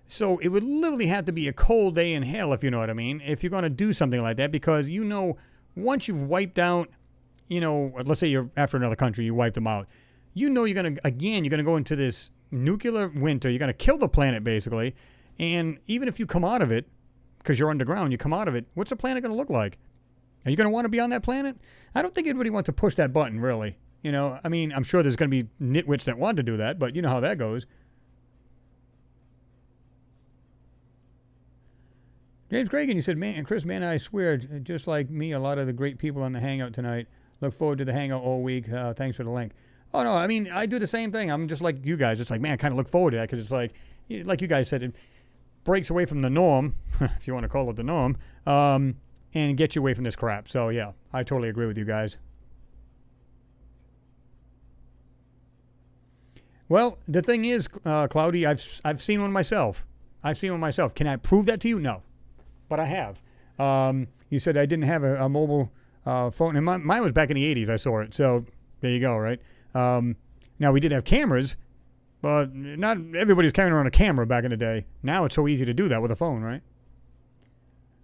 So it would literally have to be a cold day in hell, if you know what I mean, if you're going to do something like that, because once you've wiped out, let's say you're after another country, you wiped them out. You're going to go into this nuclear winter. You're going to kill the planet, basically. And even if you come out of it, because you're underground, you come out of it, what's the planet going to look like? Are you going to want to be on that planet? I don't think anybody wants to push that button, really. I'm sure there's going to be nitwits that want to do that, but you know how that goes. James Cragen, you said, man, Chris, man, I swear, just like me, a lot of the great people on the Hangout tonight. Look forward to the Hangout all week. Thanks for the link. Oh, no, I do the same thing. I'm just like you guys. It's like, man, I kind of look forward to that because it's like you guys said, it breaks away from the norm, if you want to call it the norm, and gets you away from this crap. So, yeah, I totally agree with you guys. Well, the thing is, Cloudy, I've seen one myself. Can I prove that to you? No. But I have. You said I didn't have a mobile phone. And mine was back in the 80s. I saw it. So there you go, right? Now, we did have cameras, but not everybody was carrying around a camera back in the day. Now it's so easy to do that with a phone, right?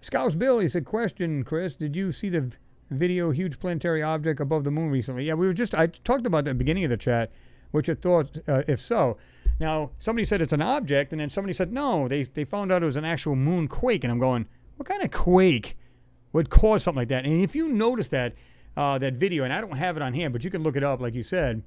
Scouse Bill, he said, question, Chris, did you see the video huge planetary object above the moon recently? Yeah, I talked about that at the beginning of the chat, what your thoughts, if so. Now, somebody said it's an object, and then somebody said, no, they found out it was an actual moon quake. And I'm going, what kind of quake would cause something like that? And if you notice that video, and I don't have it on hand, but you can look it up, like you said,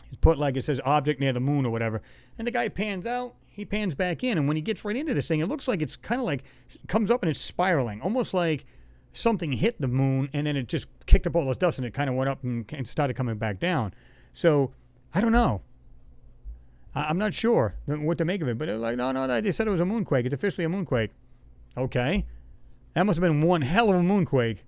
it's put like it says object near the moon or whatever. And the guy pans out, he pans back in, and when he gets right into this thing, it looks like it's kind of like, comes up and it's spiraling, almost like something hit the moon, and then it just kicked up all this dust, and it kind of went up and started coming back down. So, I don't know. I'm not sure what to make of it, but they're like, no, they said it was a moonquake. It's officially a moonquake. Okay. That must have been one hell of a moonquake.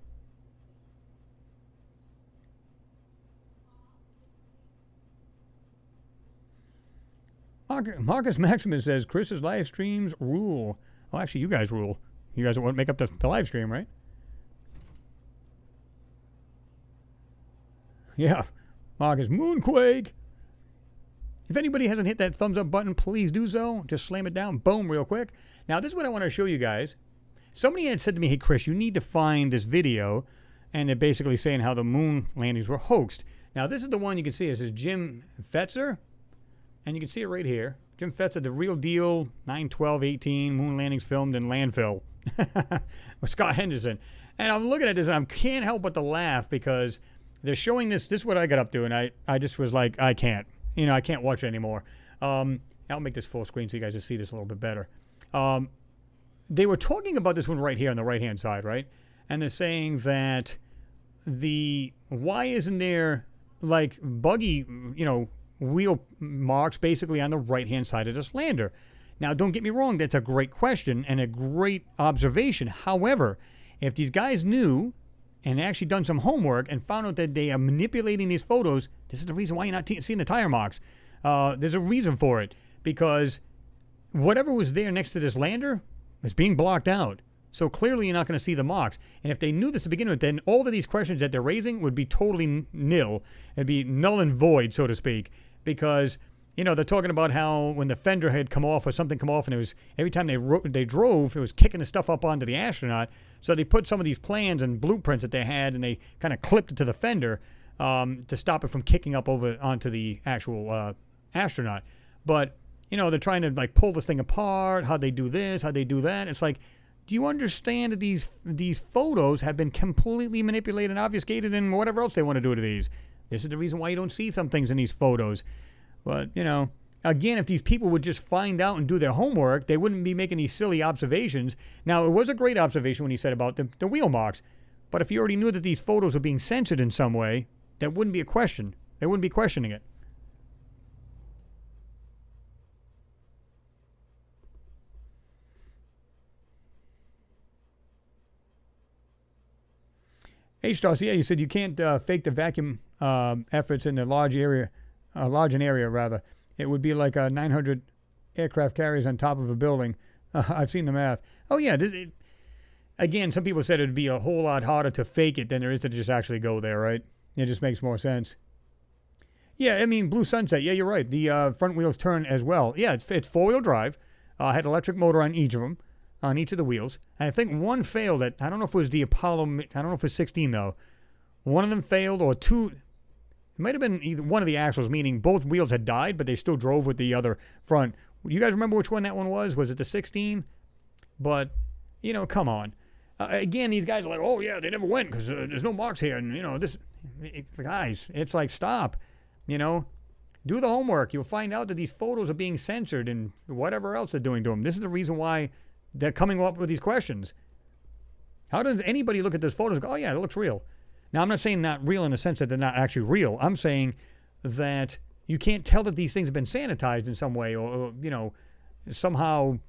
Marcus Maximus says, Chris's live streams rule. Well, actually, you guys rule. You guys want to make up the live stream, right? Yeah. Marcus, moonquake. If anybody hasn't hit that thumbs up button, please do so. Just slam it down. Boom, real quick. Now, this is what I want to show you guys. Somebody had said to me, hey, Chris, you need to find this video. And they're basically saying how the moon landings were hoaxed. Now, this is the one you can see. This is Jim Fetzer. And you can see it right here. Jim Fetzer, the real deal, 9/12/18, moon landings filmed in landfill. With Scott Henderson. And I'm looking at this, and I can't help but to laugh because they're showing this. This is what I got up to, and I just was like, I can't. I can't watch it anymore. I'll make this full screen so you guys can see this a little bit better. They were talking about this one right here on the right-hand side, right? And they're saying that why isn't there, like, buggy, wheel marks basically on the right-hand side of this lander? Now, don't get me wrong. That's a great question and a great observation. However, if these guys knew and actually done some homework and found out that they are manipulating these photos, this is the reason why you're not seeing the tire marks. There's a reason for it, because whatever was there next to this lander is being blocked out. So clearly you're not going to see the marks. And if they knew this to begin with, then all of these questions that they're raising would be totally nil. It'd be null and void, so to speak, because they're talking about how when the fender had come off or something come off, and it was every time they drove, it was kicking the stuff up onto the astronaut. So they put some of these plans and blueprints that they had, and they kind of clipped it to the fender to stop it from kicking up over onto the actual astronaut. But they're trying to like pull this thing apart. How'd they do this? How'd they do that? It's like, do you understand that these photos have been completely manipulated and obfuscated and whatever else they want to do to these? This is the reason why you don't see some things in these photos. But, again, if these people would just find out and do their homework, they wouldn't be making these silly observations. Now, it was a great observation when he said about the wheel marks. But if you already knew that these photos were being censored in some way, that wouldn't be a question. They wouldn't be questioning it. H-Star, yeah, you said you can't fake the vacuum efforts in the large an area rather. It would be like 900 aircraft carriers on top of a building. I've seen the math. Oh yeah, again, some people said it'd be a whole lot harder to fake it than there is to just actually go there, right? It just makes more sense. Yeah, I mean, Blue Sunset, yeah, you're right. The front wheels turn as well. Yeah, it's four-wheel drive. Had electric motor on each of them, on each of the wheels. And I think one failed I don't know if it was the Apollo, I don't know if it was 16 though. One of them failed, or two, it might have been either one of the axles, meaning both wheels had died, but they still drove with the other front. You guys remember which one that one was? Was it the 16? But, come on. Again, these guys are like, oh yeah, they never went because there's no marks here. And, guys, it's like, stop. Do the homework. You'll find out that these photos are being censored and whatever else they're doing to them. This is the reason why they're coming up with these questions. How does anybody look at those photos and go, oh yeah, it looks real? Now, I'm not saying not real in the sense that they're not actually real. I'm saying that you can't tell that these things have been sanitized in some way or somehow,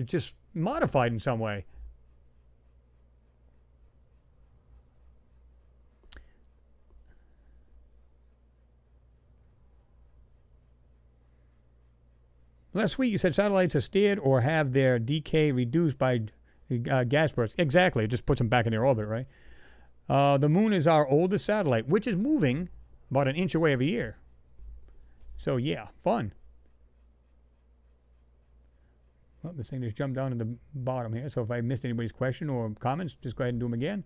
just modified in some way. Last week you said satellites are steered or have their decay reduced by gas bursts. Exactly. It just puts them back in their orbit, right? The moon is our oldest satellite, which is moving about an inch away every year. So, yeah, fun. Well, this thing just jumped down to the bottom here. So if I missed anybody's question or comments, just go ahead and do them again.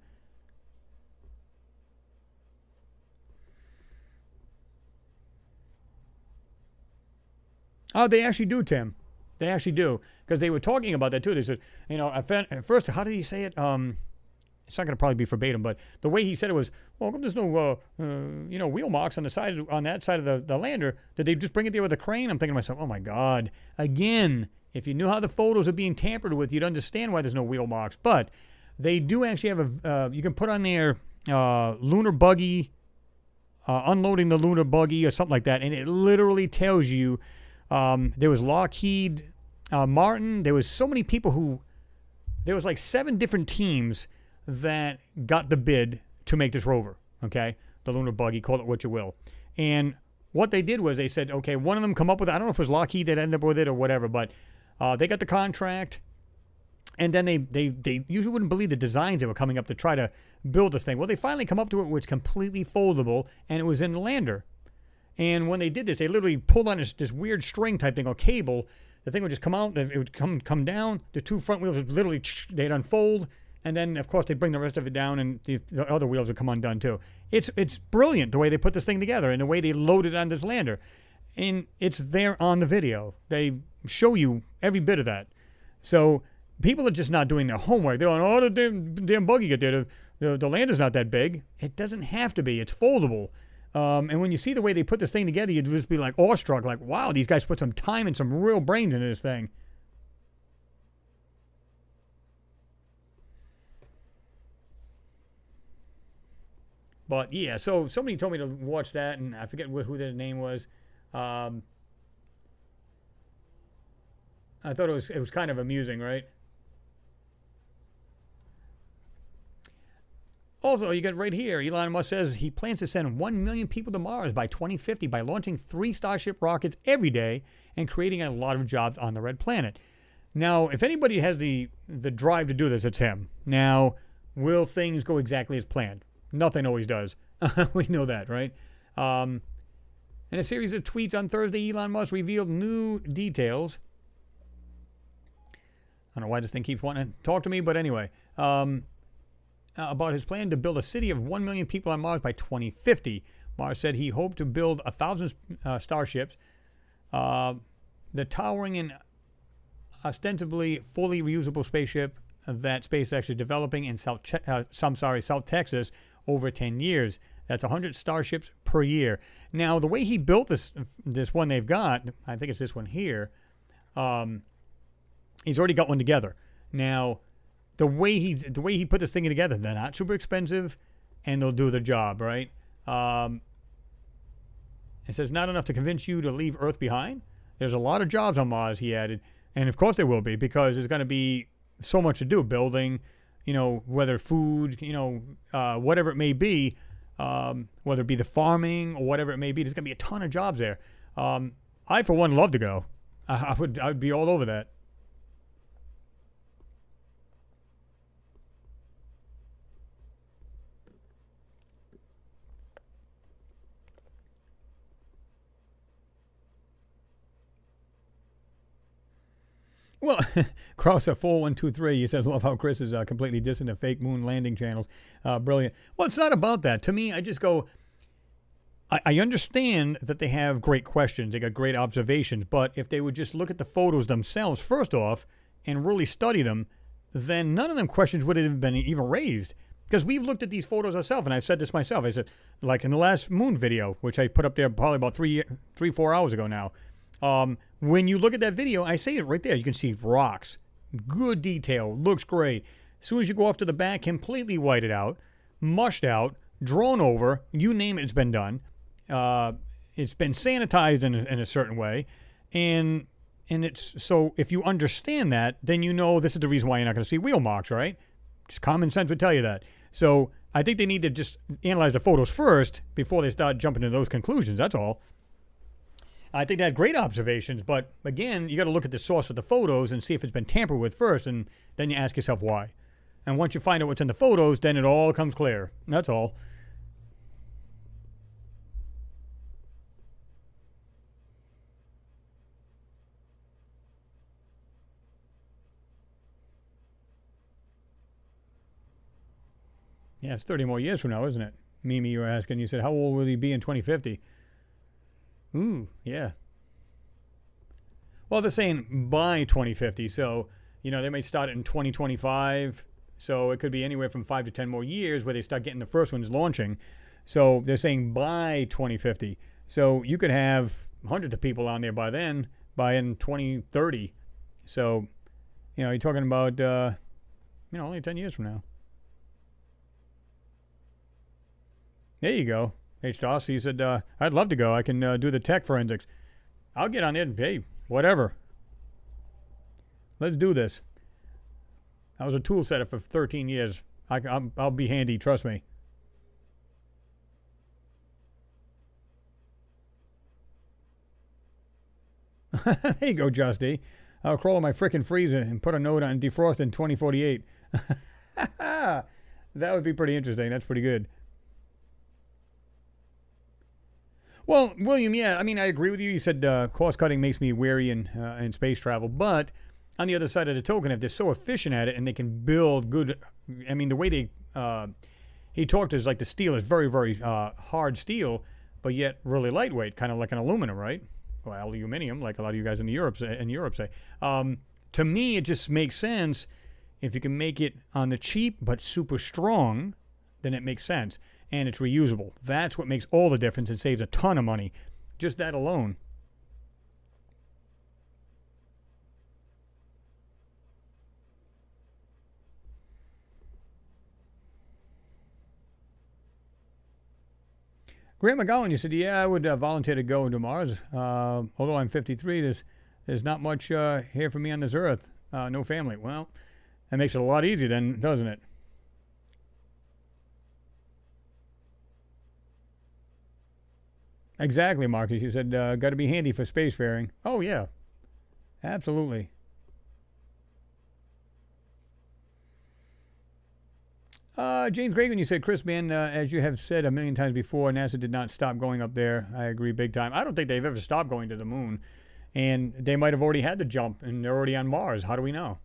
Oh, they actually do, Tim. They actually do. Because they were talking about that, too. They said, at first, how did he say it? It's not going to probably be verbatim, but the way he said it was, well, there's no, wheel marks on the side, on that side of the lander. Did they just bring it there with a crane? I'm thinking to myself, oh, my God. Again, if you knew how the photos are being tampered with, you'd understand why there's no wheel marks. But they do actually have you can put on their lunar buggy, unloading the lunar buggy or something like that, and it literally tells you. There was Lockheed Martin. There was so many people there was like 7 different teams that got the bid to make this rover, okay? The lunar buggy, call it what you will. And what they did was they said, okay, one of them come up with it. I don't know if it was Lockheed that ended up with it or whatever, but they got the contract. And then they usually wouldn't believe the designs that were coming up to try to build this thing. Well, they finally come up to it, which is completely foldable, and it was in the lander. And when they did this, they literally pulled on this weird string type thing or cable. The thing would just come out. It would come down. The 2 front wheels would literally, they'd unfold. And then, of course, they'd bring the rest of it down, and the other wheels would come undone, too. It's brilliant the way they put this thing together and the way they loaded on this lander. And it's there on the video. They show you every bit of that. So people are just not doing their homework. They're going, oh, the damn buggy get there. The lander's not that big. It doesn't have to be. It's foldable. And when you see the way they put this thing together, you'd just be like awestruck, like, wow, these guys put some time and some real brains into this thing. But yeah, so somebody told me to watch that, and I forget who their name was. I thought it was kind of amusing, right? Also, you got right here, Elon Musk says he plans to send 1 million people to Mars by 2050 by launching 3 Starship rockets every day and creating a lot of jobs on the red planet. Now, if anybody has the drive to do this, it's him. Now, will things go exactly as planned? Nothing always does. We know that, right? In a series of tweets on Thursday, Elon Musk revealed new details. I don't know why this thing keeps wanting to talk to me, but anyway. About his plan to build a city of 1 million people on Mars by 2050. Mars said he hoped to build 1,000 starships. The towering and ostensibly fully reusable spaceship that SpaceX is developing in South Texas over 10 years. That's 100 starships per year. Now, the way he built this one they've got, I think it's this one here, he's already got one together. Now, the way he put this thing together, they're not super expensive, and they'll do the job, right? It says not enough to convince you to leave Earth behind. There's a lot of jobs on Mars, he added, and of course there will be, because there's going to be so much to do, building, whether food, whatever it may be, whether it be the farming or whatever it may be. There's going to be a ton of jobs there. I, for one, love to go. I would be all over that. Well, Crosser 4123, he says, love how Chris is completely dissing the fake moon landing channels. Brilliant. Well, it's not about that. To me, I just go, I understand that they have great questions. They got great observations. But if they would just look at the photos themselves, first off, and really study them, then none of them questions would have been even raised. Because we've looked at these photos ourselves, and I've said this myself. I said, like in the last moon video, which I put up there probably about 4 hours ago now, when you look at that video, I say it right there. You can see rocks. Good detail. Looks great. As soon as you go off to the back, completely whited out, mushed out, drawn over. You name it, it's been done. It's been sanitized in a certain way. And it's so if you understand that, then you know this is the reason why you're not going to see wheel marks, right? Just common sense would tell you that. So I think they need to just analyze the photos first before they start jumping to those conclusions. That's all. I think they had great observations, but again, you got to look at the source of the photos and see if it's been tampered with first, and then you ask yourself why. And once you find out what's in the photos, then it all comes clear. That's all. Yeah, it's 30 more years from now, isn't it? Mimi, you were asking. You said, how old will he be in 2050? Ooh, yeah. Well, they're saying by 2050, so, they might start it in 2025, so it could be anywhere from 5 to 10 more years where they start getting the first ones launching. So they're saying by 2050. So you could have hundreds of people on there by then, in 2030. So, you're talking about, only 10 years from now. There you go. H. Dossie said, I'd love to go. I can do the tech forensics. I'll get on it. Hey, whatever. Let's do this. I was a tool setter for 13 years. I'll be handy, trust me. There you go, Justy. I'll crawl in my frickin' freezer and put a note on defrost in 2048. That would be pretty interesting. That's pretty good. Well, William, yeah, I mean, I agree with you. You said cost cutting makes me wary in space travel. But on the other side of the token, if they're so efficient at it and they can build good, I mean, the way he talked is like the steel is very, very hard steel, but yet really lightweight, kind of like an aluminum, right? Well, aluminium, like a lot of you guys in Europe say. To me, it just makes sense if you can make it on the cheap but super strong, then it makes sense. And it's reusable. That's what makes all the difference and saves a ton of money. Just that alone. Grant McGowan, you said, yeah, I would volunteer to go into Mars. Although I'm 53, there's not much here for me on this Earth. No family. Well, that makes it a lot easier then, doesn't it? Exactly, Marcus. You said, got to be handy for spacefaring. Oh, yeah. Absolutely. James Gragan, you said, Chris, man, as you have said a million times before, NASA did not stop going up there. I agree big time. I don't think they've ever stopped going to the moon. And they might have already had the jump, and they're already on Mars. How do we know?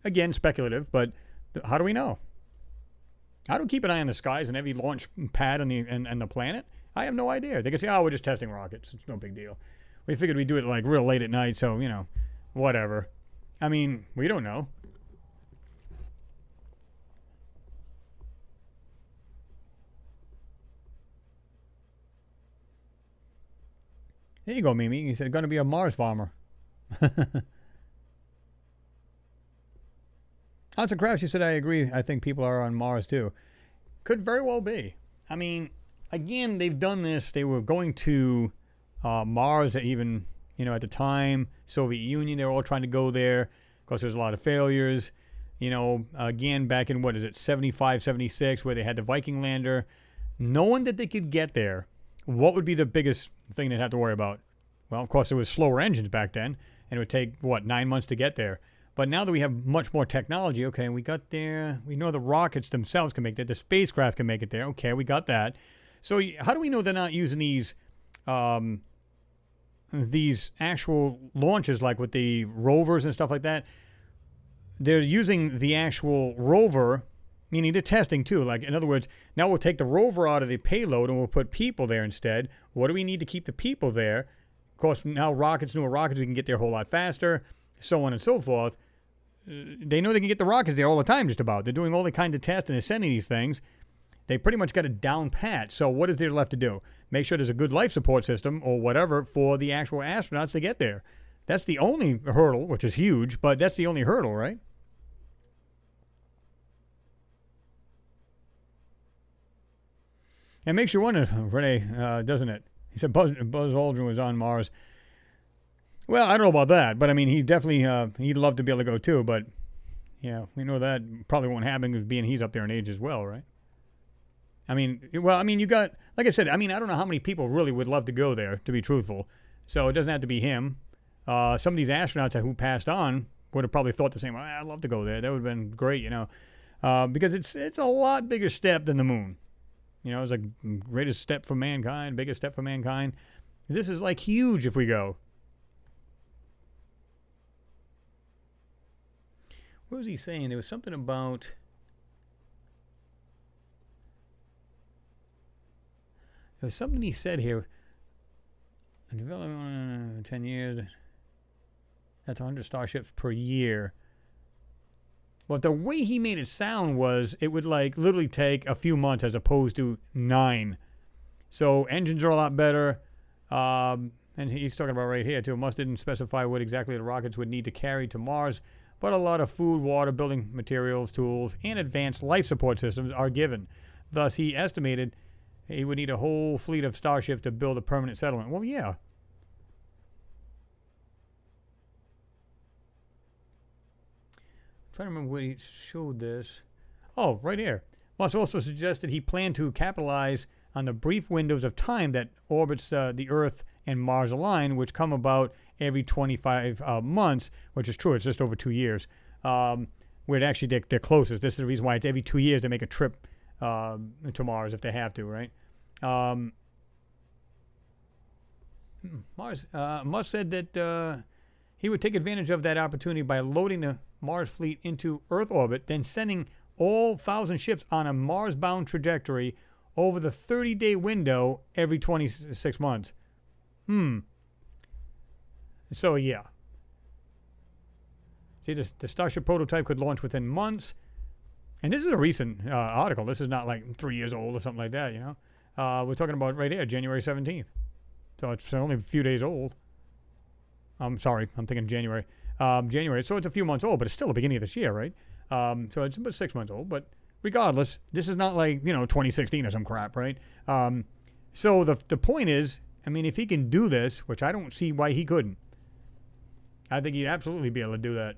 Again, speculative, but how do we know? I don't keep an eye on the skies and every launch pad on the planet. I have no idea. They could say, oh, we're just testing rockets. It's no big deal. We figured we'd do it like real late at night, so, whatever. I mean, we don't know. There you go, Mimi. He said, going to be a Mars farmer. Hanson Krause, you said, I agree. I think people are on Mars, too. Could very well be. I mean, again, they've done this. They were going to Mars even, at the time. Soviet Union, they were all trying to go there. Of course, there's a lot of failures. Again, back in, 75, 76, where they had the Viking lander. Knowing that they could get there, what would be the biggest thing they'd have to worry about? Well, of course, it was slower engines back then, and it would take, 9 months to get there. But now that we have much more technology, okay, we got there. We know the rockets themselves can make that. The spacecraft can make it there. Okay, we got that. So how do we know they're not using these actual launches, like with the rovers and stuff like that? They're using the actual rover, meaning they're testing too. Like, in other words, now we'll take the rover out of the payload and we'll put people there instead. What do we need to keep the people there? Of course, now newer rockets, we can get there a whole lot faster, so on and so forth. They know they can get the rockets there all the time, just about. They're doing all the kinds of tests and they're sending these things. They pretty much got it down pat. So what is there left to do? Make sure there's a good life support system or whatever for the actual astronauts to get there. That's the only hurdle, which is huge, but that's the only hurdle, right? It makes you wonder, Renee, doesn't it? He said Buzz Aldrin was on Mars. Well, I don't know about that, but I mean, he definitely, he'd love to be able to go too, but yeah, we know that probably won't happen because being he's up there in age as well, right? You got, like I said, I don't know how many people really would love to go there, to be truthful. So it doesn't have to be him. Some of these astronauts who passed on would have probably thought the same. I'd love to go there. That would have been great, because it's a lot bigger step than the moon. It's the greatest step for mankind, biggest step for mankind. This is like huge if we go. What was he saying? There was something about... There was something he said here. Development 10 years. That's 100 starships per year. But the way he made it sound was it would literally take a few months as opposed to 9. So engines are a lot better. And he's talking about right here too. Musk didn't specify what exactly the rockets would need to carry to Mars, but a lot of food, water, building materials, tools, and advanced life support systems are given. Thus, he estimated he would need a whole fleet of starships to build a permanent settlement. Well, yeah. I'm trying to remember where he showed this. Oh, right here. Musk also suggested he planned to capitalize on the brief windows of time that orbits the Earth and Mars align, which come about every 25 months, which is true. It's just over 2 years, where it actually they're closest. This is the reason why it's every 2 years they make a trip to Mars if they have to, right? Musk said that he would take advantage of that opportunity by loading the Mars fleet into Earth orbit, then sending all 1,000 ships on a Mars-bound trajectory over the 30-day window every 26 months. So, yeah. See, the Starship prototype could launch within months. And this is a recent article. This is not 3 years old or something like that, We're talking about right here, January 17th. So it's only a few days old. I'm sorry, I'm thinking January. January, so it's a few months old, but it's still the beginning of this year, right? So it's about 6 months old, but regardless, this is not 2016 or some crap, right? So the point is, if he can do this, which I don't see why he couldn't, I think he'd absolutely be able to do that.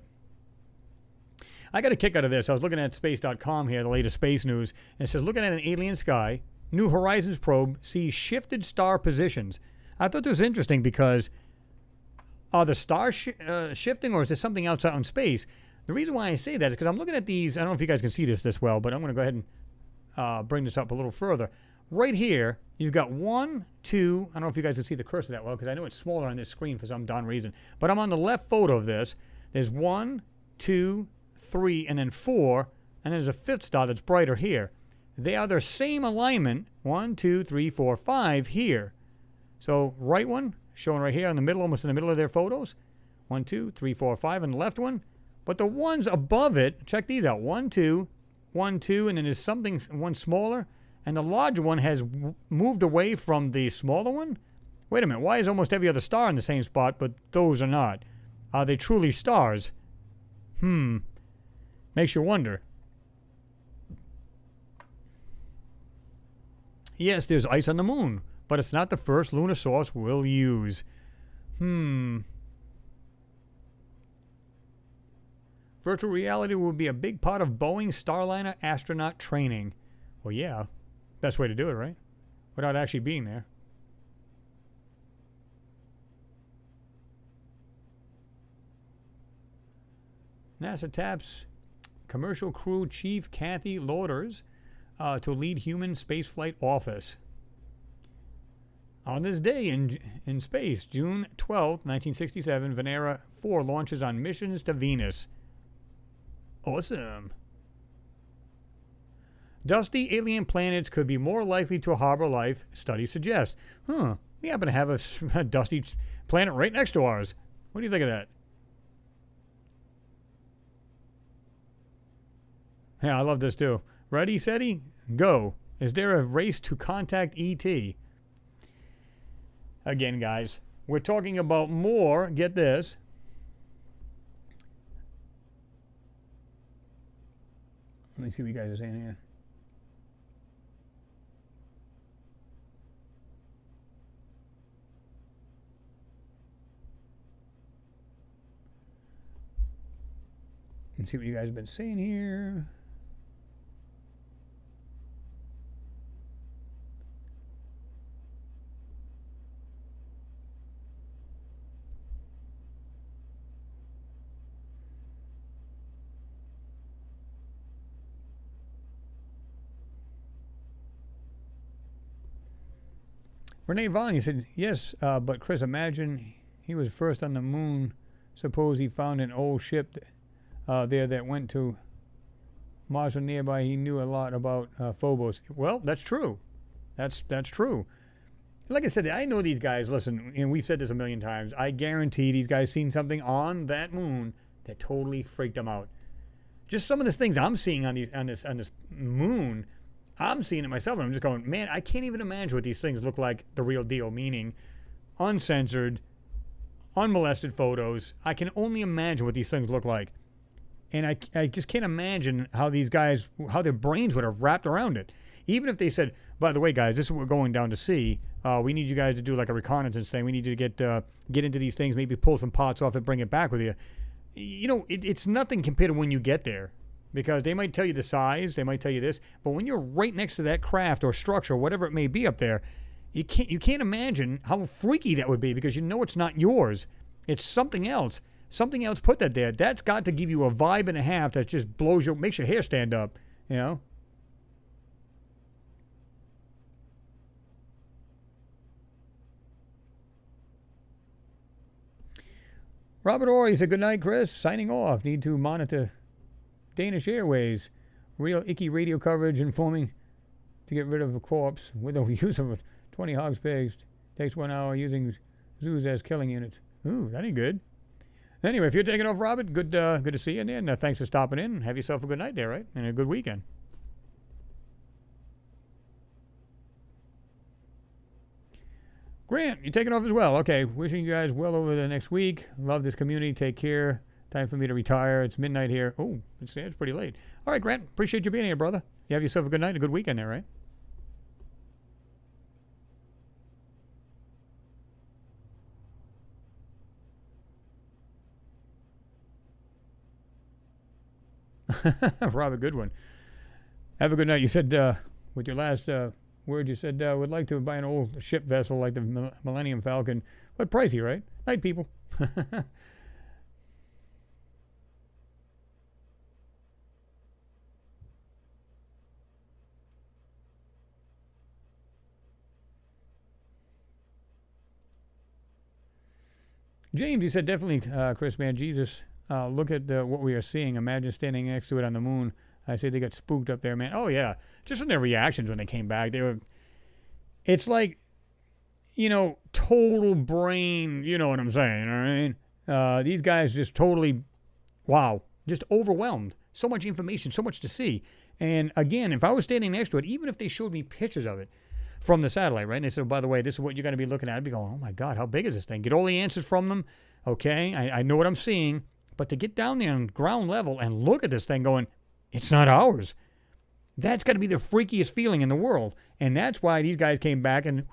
I got a kick out of this. I was looking at space.com here, the latest space news, and it says, looking at an alien sky, New Horizons probe sees shifted star positions. I thought this was interesting because are the stars shifting, or is there something else out in space? The reason why I say that is because I'm looking at these. I don't know if you guys can see this well, but I'm going to go ahead and bring this up a little further. Right here, you've got 1, 2. I don't know if you guys can see the cursor that well because I know it's smaller on this screen for some darn reason. But I'm on the left photo of this. There's 1, 2, 3, and then 4. And then there's a 5th star that's brighter here. They are their same alignment. 1, 2, 3, 4, 5 here. So right one, showing right here in the middle, almost in the middle of their photos. 1, 2, 3, 4, 5, and the left one. But the ones above it, check these out. 1, 2, 1, 2, and then there's one smaller. And the larger one has moved away from the smaller one. Wait a minute, why is almost every other star in the same spot, but those are not? Are they truly stars? Makes you wonder. Yes, there's ice on the moon, but it's not the first lunar source we'll use. Virtual reality will be a big part of Boeing Starliner astronaut training. Well, yeah. Best way to do it, right? Without actually being there. NASA taps commercial crew chief Kathy Lauders to lead human spaceflight office. On this day in space, June 12, 1967, Venera 4 launches on missions to Venus. Awesome. Dusty alien planets could be more likely to harbor life, studies suggest. We happen to have a dusty planet right next to ours. What do you think of that? Yeah, I love this too. Ready, SETI? Go. Is there a race to contact ET? Again, guys, we're talking about more, get this. Let me see what you guys are saying here. Let's see what you guys have been saying here. Renee Vaughn, you said, yes, but Chris, imagine he was first on the moon. Suppose he found an old ship there that went to Mars or nearby. He knew a lot about Phobos. Well, that's true. That's true. Like I said, I know these guys, listen, and we've said this a million times, I guarantee these guys seen something on that moon that totally freaked them out. Just some of the things I'm seeing on this moon, I'm seeing it myself, and I'm just going, man, I can't even imagine what these things look like the real deal, meaning uncensored, unmolested photos. I can only imagine what these things look like. And I just can't imagine how these guys, how their brains would have wrapped around it. Even if they said, by the way, guys, this is what we're going down to see. We need you guys to do like a reconnaissance thing. We need you to get into these things, maybe pull some parts off and bring it back with you. You know, it's nothing compared to when you get there. Because they might tell you the size, they might tell you this, but when you're right next to that craft or structure, whatever it may be up there, you can't imagine how freaky that would be, because you know it's not yours. It's something else. Something else put that there. That's got to give you a vibe and a half that just makes your hair stand up, you know? Robert Orr said, good night, Chris. Signing off. Need to monitor Danish Airways. Real icky radio coverage informing to get rid of a corpse with the use of 20 hogs pigs. Takes 1 hour using zoos as killing units. Ooh, that ain't good. Anyway, if you're taking off, Robert, good to see you, and thanks for stopping in. Have yourself a good night there, right? And a good weekend. Grant, you're taking off as well. Okay, wishing you guys well over the next week. Love this community. Take care. Time for me to retire. It's midnight here. Oh, it's pretty late. All right, Grant. Appreciate you being here, brother. You have yourself a good night and a good weekend there, right? Robert, good one. Have a good night. You said, with your last word, you said, would like to buy an old ship vessel like the Millennium Falcon. But pricey, right? Night, people. James, you said, definitely, Chris, man, Jesus, look at what we are seeing. Imagine standing next to it on the moon. I say they got spooked up there, man. Oh, yeah. Just from their reactions when they came back. It's like, you know, total brain, you know what I'm saying, all right? These guys just totally, wow, just overwhelmed. So much information, so much to see. And again, if I was standing next to it, even if they showed me pictures of it from the satellite, right? And they said, oh, by the way, this is what you're going to be looking at. I'd be going, oh, my God, how big is this thing? Get all the answers from them. Okay, I know what I'm seeing. But to get down there on ground level and look at this thing going, it's not ours. That's got to be the freakiest feeling in the world. And that's why these guys came back and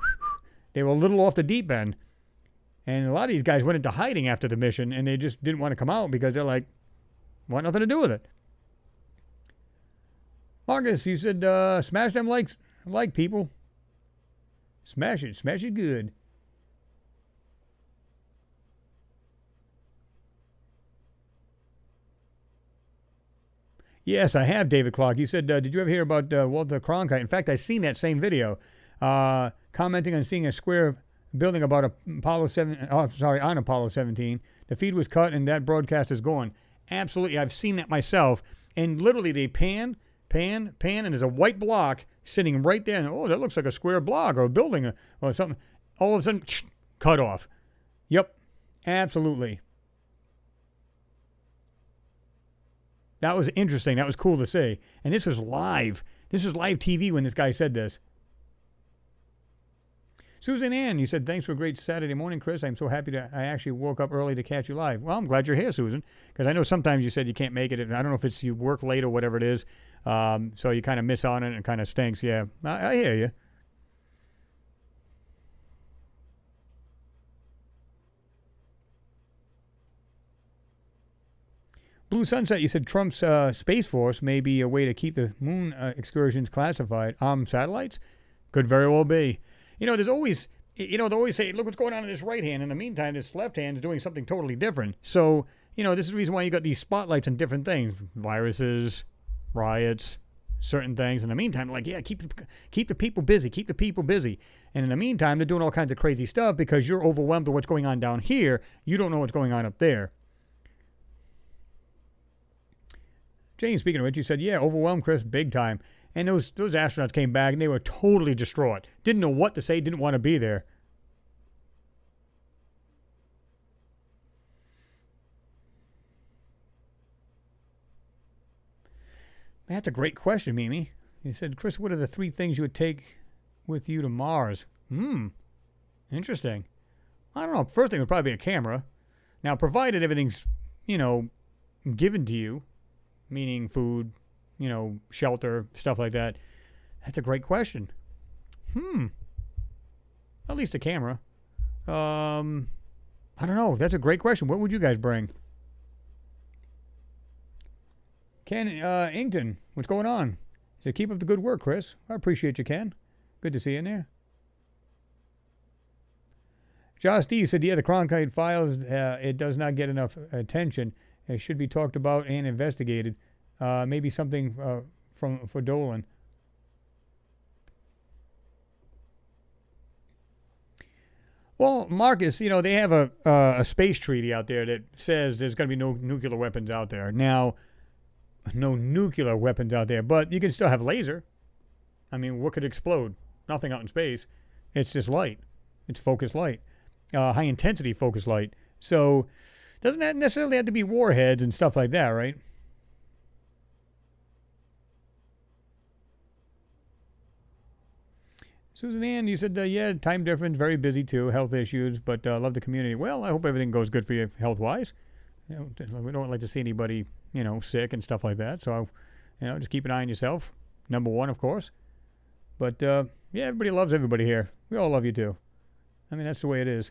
they were a little off the deep end. And a lot of these guys went into hiding after the mission and they just didn't want to come out because they're like, Want nothing to do with it. Marcus, you said smash them like people. Smash it good. Yes, I have, David Clark. You said, did you ever hear about Walter Cronkite? In fact, I seen that same video, commenting on seeing a square building about on Apollo 17. The feed was cut and that broadcast is gone. Absolutely, I've seen that myself. And literally, they pan, and there's a white block sitting right there. And oh, that looks like a square block or a building or something. All of a sudden, cut off. Yep, absolutely. That was interesting. That was cool to see. And this was live. This was live TV when this guy said this. Susan Ann, you said, thanks for a great Saturday morning, Chris. I'm so happy that I actually woke up early to catch you live. Well, I'm glad you're here, Susan, because I know sometimes you said you can't make it. I don't know if it's you work late or whatever it is, so you kind of miss on it and it kind of stinks. Yeah, I hear you. Blue Sunset, you said Trump's Space Force may be a way to keep the moon excursions classified. Satellites? Could very well be. You know, there's always, they always say, look what's going on in this right hand. In the meantime, this left hand is doing something totally different. So, this is the reason why you got these spotlights on different things. Viruses, riots, certain things. In the meantime, keep the people busy. Keep the people busy. And in the meantime, they're doing all kinds of crazy stuff because you're overwhelmed with what's going on down here. You don't know what's going on up there. James, speaking of which, you said, yeah, overwhelmed, Chris, big time. And those astronauts came back, and they were totally distraught. Didn't know what to say, didn't want to be there. That's a great question, Mimi. You said, Chris, what are the 3 things you would take with you to Mars? Interesting. I don't know. First thing would probably be a camera. Now, provided everything's, given to you, meaning food, shelter, stuff like that. That's a great question. At least a camera. I don't know. That's a great question. What would you guys bring? Ken Ington, what's going on? He said, keep up the good work, Chris. I appreciate you, Ken. Good to see you in there. Josh D said, yeah, the Cronkite files, it does not get enough attention. It should be talked about and investigated. Maybe something for Dolan. Well, Marcus, they have a space treaty out there that says there's going to be no nuclear weapons out there. Now, no nuclear weapons out there, but you can still have laser. I mean, what could explode? Nothing out in space. It's just light. It's focused light. High intensity focused light. So, doesn't that necessarily have to be warheads and stuff like that, right? Susan Ann, you said, yeah, time difference, very busy too, health issues, but love the community. Well, I hope everything goes good for you health-wise. We don't like to see anybody, sick and stuff like that. So, just keep an eye on yourself. Number one, of course. But, yeah, everybody loves everybody here. We all love you too. I mean, that's the way it is.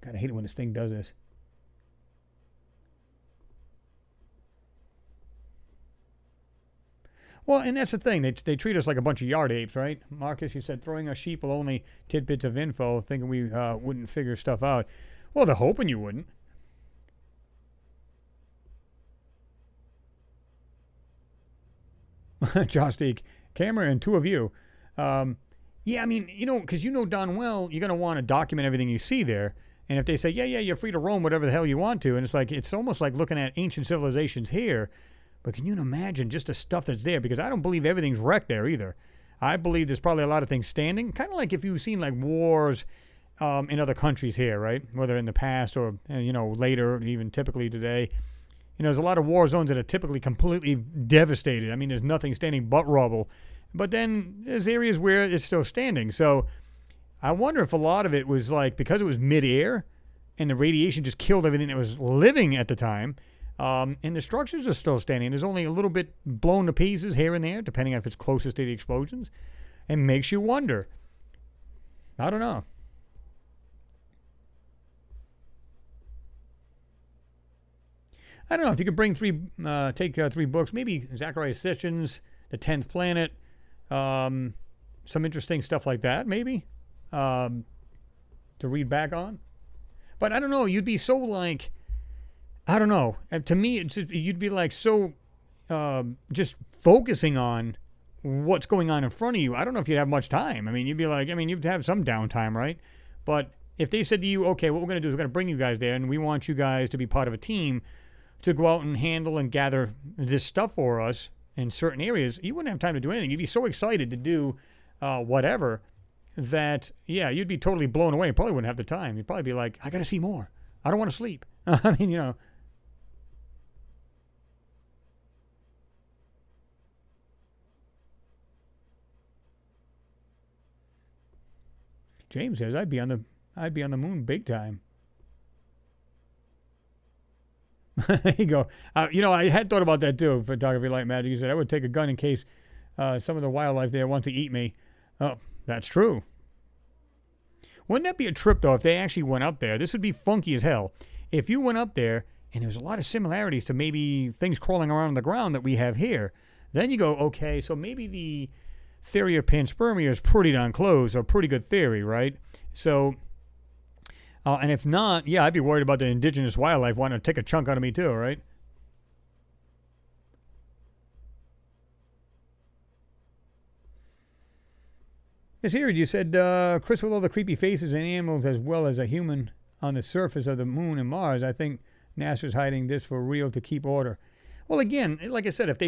God, I hate it when this thing does this. Well, and that's the thing. They treat us like a bunch of yard apes, right? Marcus, you said throwing us sheep will only tidbits of info, thinking we wouldn't figure stuff out. Well, they're hoping you wouldn't. Josh Deek, camera and 2 of you. Yeah, I mean, because darn well you're going to want to document everything you see there. And if they say, yeah, you're free to roam whatever the hell you want to, and it's almost like looking at ancient civilizations here. But can you imagine just the stuff that's there? Because I don't believe everything's wrecked there either. I believe there's probably a lot of things standing. Kind of like if you've seen wars in other countries here, right? Whether in the past or, later, even typically today. There's a lot of war zones that are typically completely devastated. I mean, there's nothing standing but rubble. But then there's areas where it's still standing. So I wonder if a lot of it was because it was midair and the radiation just killed everything that was living at the time. And the structures are still standing. There's only a little bit blown to pieces here and there, depending on if it's closest to the explosions. It makes you wonder. I don't know. I don't know if you could bring take 3 books, maybe Zachariah Sitchin's The 10th Planet, some interesting stuff like that, maybe, to read back on. But I don't know, you'd be so like, I don't know. To me, it's just, you'd be like so just focusing on what's going on in front of you. I don't know if you'd have much time. I mean, you'd be like, I mean, you'd have some downtime, right? But if they said to you, okay, what we're going to do is we're going to bring you guys there, and we want you guys to be part of a team to go out and handle and gather this stuff for us in certain areas, you wouldn't have time to do anything. You'd be so excited to do whatever that, yeah, you'd be totally blown away. You probably wouldn't have the time. You'd probably be like, I got to see more. I don't want to sleep. I mean, you know. James says I'd be on the moon big time. There you go. You know, I had thought about that too. Photography Light Magic. You said I would take a gun in case some of the wildlife there want to eat me. Oh, that's true. Wouldn't that be a trip though if they actually went up there? This would be funky as hell. If you went up there and there's a lot of similarities to maybe things crawling around on the ground that we have here, then you go, okay, so maybe the theory of panspermia is pretty darn close, or pretty good theory, right? So. And if not, yeah, I'd be worried about the indigenous wildlife wanting to take a chunk out of me too, right? Yes, here you said, Chris, with all the creepy faces and animals as well as a human on the surface of the moon and Mars, I think NASA's hiding this for real to keep order. Well, again, like I said, if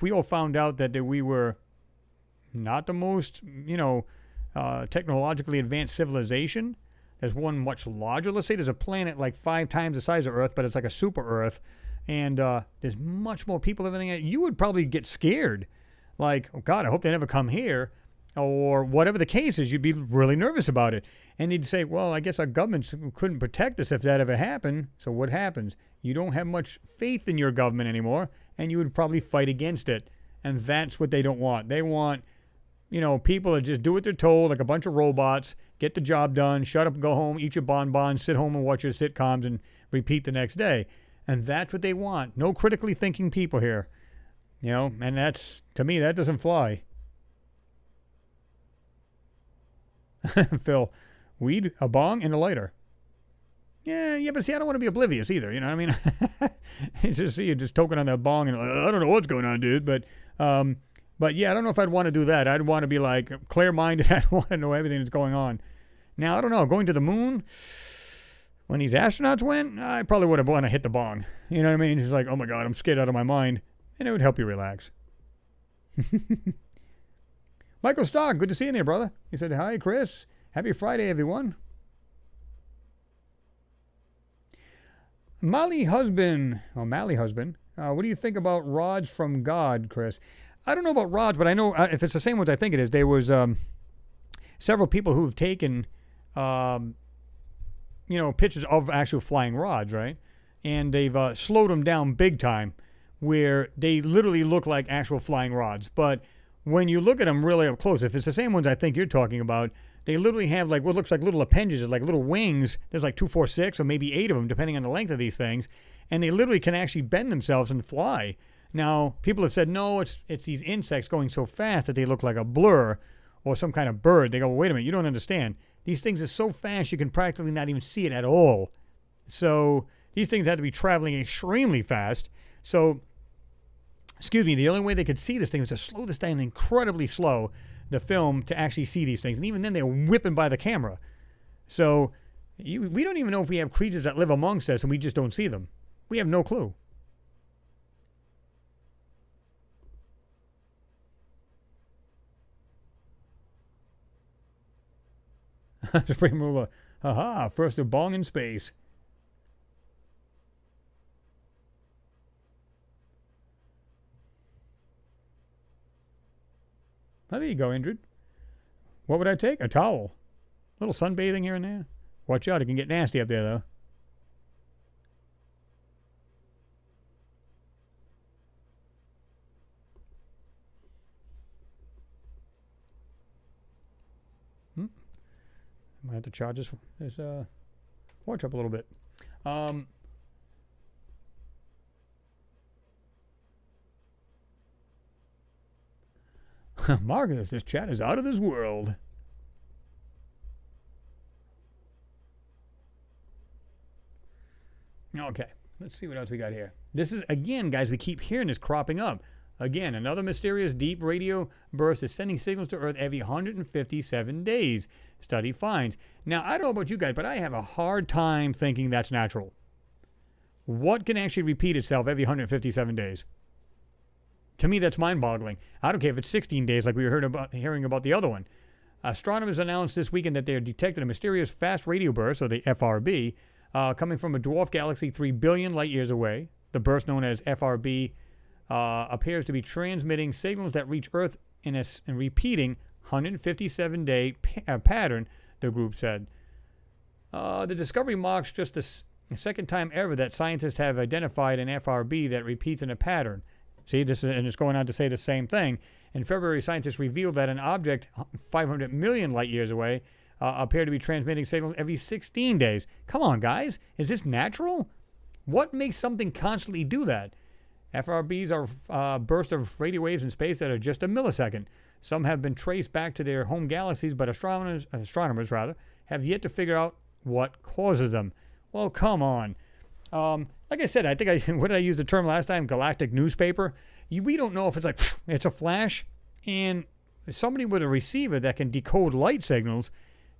we all found out that we were not the most, technologically advanced civilization. There's one much larger. Let's say there's a planet like 5 times the size of Earth, but it's like a super Earth, and there's much more people living in it. You would probably get scared. Like, oh God, I hope they never come here. Or whatever the case is, you'd be really nervous about it. And you'd say, well, I guess our government couldn't protect us if that ever happened. So what happens? You don't have much faith in your government anymore, and you would probably fight against it. And that's what they don't want. They want, people to just do what they're told, like a bunch of robots, get the job done, shut up, go home, eat your bonbons, sit home and watch your sitcoms and repeat the next day. And that's what they want. No critically thinking people here. And that's, to me, that doesn't fly. Phil, weed, a bong, and a lighter. Yeah, but see, I don't want to be oblivious either, you know what I mean? It's just, see you just toking on that bong and I don't know what's going on, dude, but yeah, I don't know if I'd want to do that. I'd want to be like clear-minded. I'd want to know everything that's going on. Now, I don't know, going to the moon, when these astronauts went, I probably would have wanted to hit the bong. You know what I mean? It's like, oh my God, I'm scared out of my mind. And it would help you relax. Michael Stark, good to see you there, brother. He said, hi, Chris. Happy Friday, everyone. Mally Husband, what do you think about rods from God, Chris? I don't know about rods, but I know if it's the same ones I think it is, there was several people who've taken, pictures of actual flying rods, right? And they've slowed them down big time, where they literally look like actual flying rods. But when you look at them really up close, if it's the same ones I think you're talking about, they literally have like what looks like little appendages, like little wings. There's like 2, 4, 6, or maybe 8 of them, depending on the length of these things. And they literally can actually bend themselves and fly. Now, people have said, no, it's these insects going so fast that they look like a blur or some kind of bird. They go, well, wait a minute, you don't understand. These things are so fast you can practically not even see it at all. So these things had to be traveling extremely fast. So, the only way they could see this thing was to slow this down incredibly slow, the film, to actually see these things. And even then, they're whipping by the camera. So we don't even know if we have creatures that live amongst us and we just don't see them. We have no clue. Supreme Ruler. Haha, first a bong in space. Oh, there you go, Indrid. What would I take? A towel. A little sunbathing here and there. Watch out, it can get nasty up there, though. I might have to charge this watch up a little bit. Marcus, this chat is out of this world. Okay, let's see what else we got here. This is, again, guys, we keep hearing this cropping up. Again, another mysterious deep radio burst is sending signals to Earth every 157 days, study finds. Now, I don't know about you guys, but I have a hard time thinking that's natural. What can actually repeat itself every 157 days? To me, that's mind-boggling. I don't care if it's 16 days like we were hearing about the other one. Astronomers announced this weekend that they had detected a mysterious fast radio burst, or the FRB, coming from a dwarf galaxy 3 billion light years away. The burst, known as FRB, appears to be transmitting signals that reach Earth in a repeating 157-day pattern, the group said. The discovery marks just the second time ever that scientists have identified an FRB that repeats in a pattern. See, this is, and it's going on to say the same thing. In February, scientists revealed that an object 500 million light years away appeared to be transmitting signals every 16 days. Come on, guys. Is this natural? What makes something constantly do that? FRBs are bursts of radio waves in space that are just a millisecond. Some have been traced back to their home galaxies, but astronomers have yet to figure out what causes them. Well, come on. Like I said, I think what did I use the term last time? Galactic newspaper. We don't know if it's like, it's a flash. And somebody with a receiver that can decode light signals,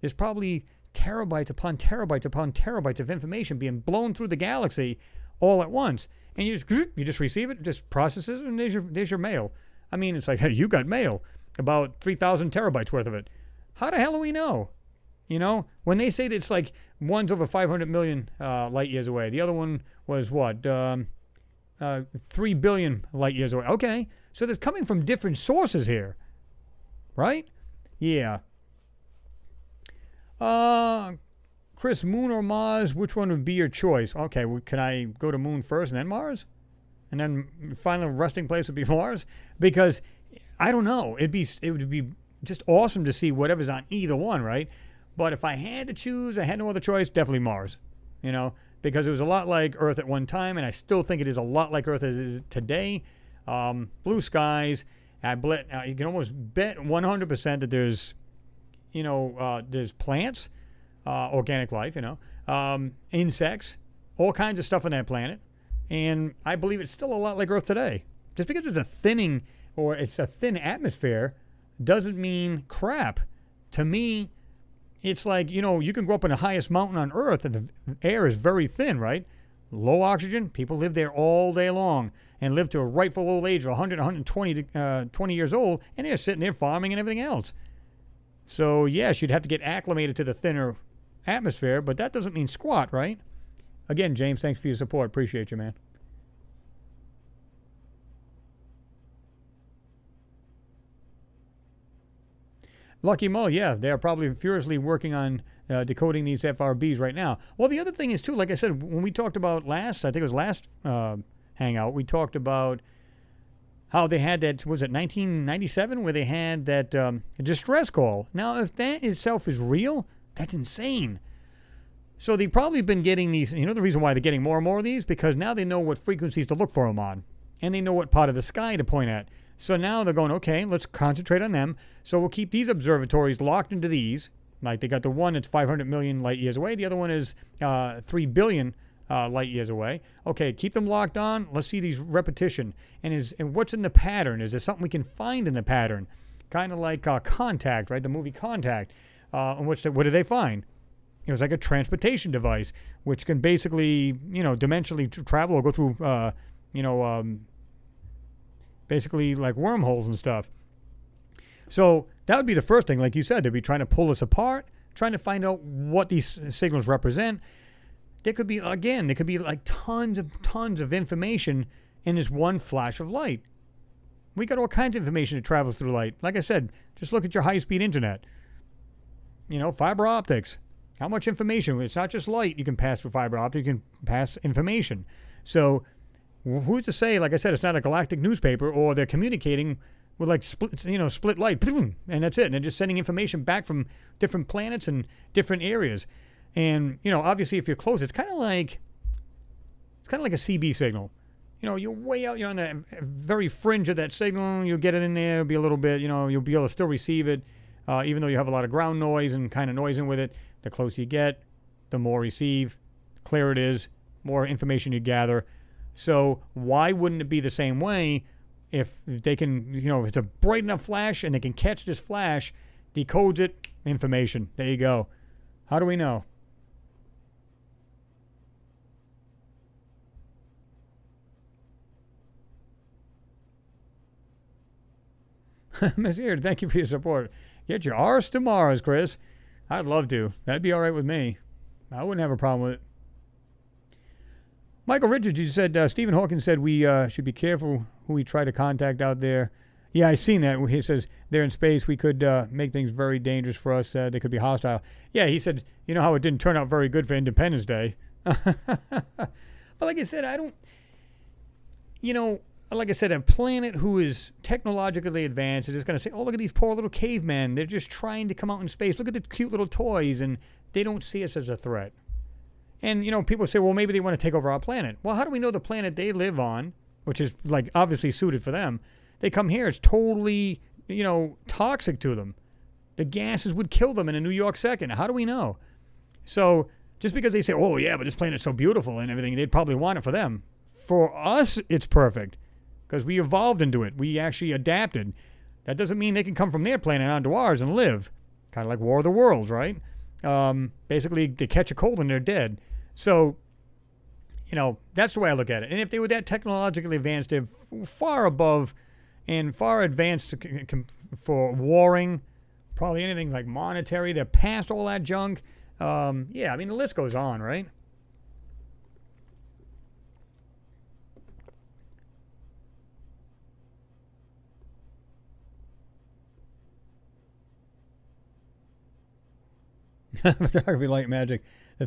there's probably terabytes upon terabytes upon terabytes of information being blown through the galaxy all at once. And you just receive it, just processes it, and there's your mail. I mean, it's like, hey, you got mail. About 3,000 terabytes worth of it. How the hell do we know? You know, when they say that it's like one's over 500 million light years away. The other one was what? 3 billion light years away. Okay, so that's coming from different sources here. Right? Yeah. Chris, Moon or Mars, which one would be your choice? Okay, well, can I go to Moon first and then Mars? And then final resting place would be Mars? Because, I don't know. It would be just awesome to see whatever's on either one, right? But if I had to choose, I had no other choice, definitely Mars. You know, because it was a lot like Earth at one time, and I still think it is a lot like Earth as it is today. Blue skies. You can almost bet 100% that there's, there's plants, organic life, insects, all kinds of stuff on that planet. And I believe it's still a lot like Earth today. Just because it's a thinning or it's a thin atmosphere doesn't mean crap. To me, it's like, you can go up in the highest mountain on Earth and the air is very thin, right? Low oxygen, people live there all day long and live to a rightful old age of 100, 120 20 years old, and they're sitting there farming and everything else. So, yes, you'd have to get acclimated to the thinner atmosphere, but that doesn't mean squat, right? Again, James, thanks for your support. Appreciate you, man. Lucky Mo, yeah, they're probably furiously working on decoding these FRBs right now. Well, the other thing is, too, like I said, when we talked about I think it was last Hangout, we talked about how they had that, was it 1997, where they had that distress call. Now, if that itself is real, that's insane. So they've probably been getting these, the reason why they're getting more and more of these, because now they know what frequencies to look for them on, and they know what part of the sky to point at. So now they're going, okay, let's concentrate on them. So we'll keep these observatories locked into these. Like they got the one that's 500 million light years away. The other one is 3 billion light years away. Okay, keep them locked on. Let's see these repetition. And what's in the pattern? Is there something we can find in the pattern? Kind of like Contact, right? The movie Contact. What did they find? It was like a transportation device, which can basically, dimensionally travel or go through, basically like wormholes and stuff. So that would be the first thing. Like you said, they'd be trying to pull us apart, trying to find out what these signals represent. There could be like tons of information in this one flash of light. We got all kinds of information that travels through light. Like I said, just look at your high-speed internet. Fiber optics. How much information? It's not just light you can pass through fiber optic. You can pass information. So who's to say, like I said, it's not a galactic newspaper, or they're communicating with like split light, and that's it. And they're just sending information back from different planets and different areas. And obviously, if you're close, it's kind of like a CB signal. you're way out, you're on the very fringe of that signal. You'll get it in there, it'll be a little bit, you'll be able to still receive it, even though you have a lot of ground noise and kind of noising with it. The closer you get, the more receive, clearer it is, more information you gather. So why wouldn't it be the same way if they can, if it's a bright enough flash and they can catch this flash, decodes it, information. There you go. How do we know? Miss Here, thank you for your support. Get your arse to Mars, Chris. I'd love to. That'd be all right with me. I wouldn't have a problem with it. Michael Richards, you said, Stephen Hawking said we should be careful who we try to contact out there. Yeah, I seen that. He says they're in space. We could make things very dangerous for us. They could be hostile. Yeah, he said, you know how it didn't turn out very good for Independence Day. But like I said, I don't, like I said, a planet who is technologically advanced is just going to say, oh, look at these poor little cavemen. They're just trying to come out in space. Look at the cute little toys. And they don't see us as a threat. And, people say, well, maybe they want to take over our planet. Well, how do we know the planet they live on, which is, like, obviously suited for them, they come here, it's totally, toxic to them. The gases would kill them in a New York second. How do we know? So just because they say, oh, yeah, but this planet's so beautiful and everything, they'd probably want it for them. For us, it's perfect because we evolved into it. We actually adapted. That doesn't mean they can come from their planet onto ours and live. Kind of like War of the Worlds, right? Basically, they catch a cold and they're dead. So, that's the way I look at it. And if they were that technologically advanced, they're far above and far advanced for warring, probably anything like monetary. They're past all that junk. The list goes on, right? Photography, light, magic. The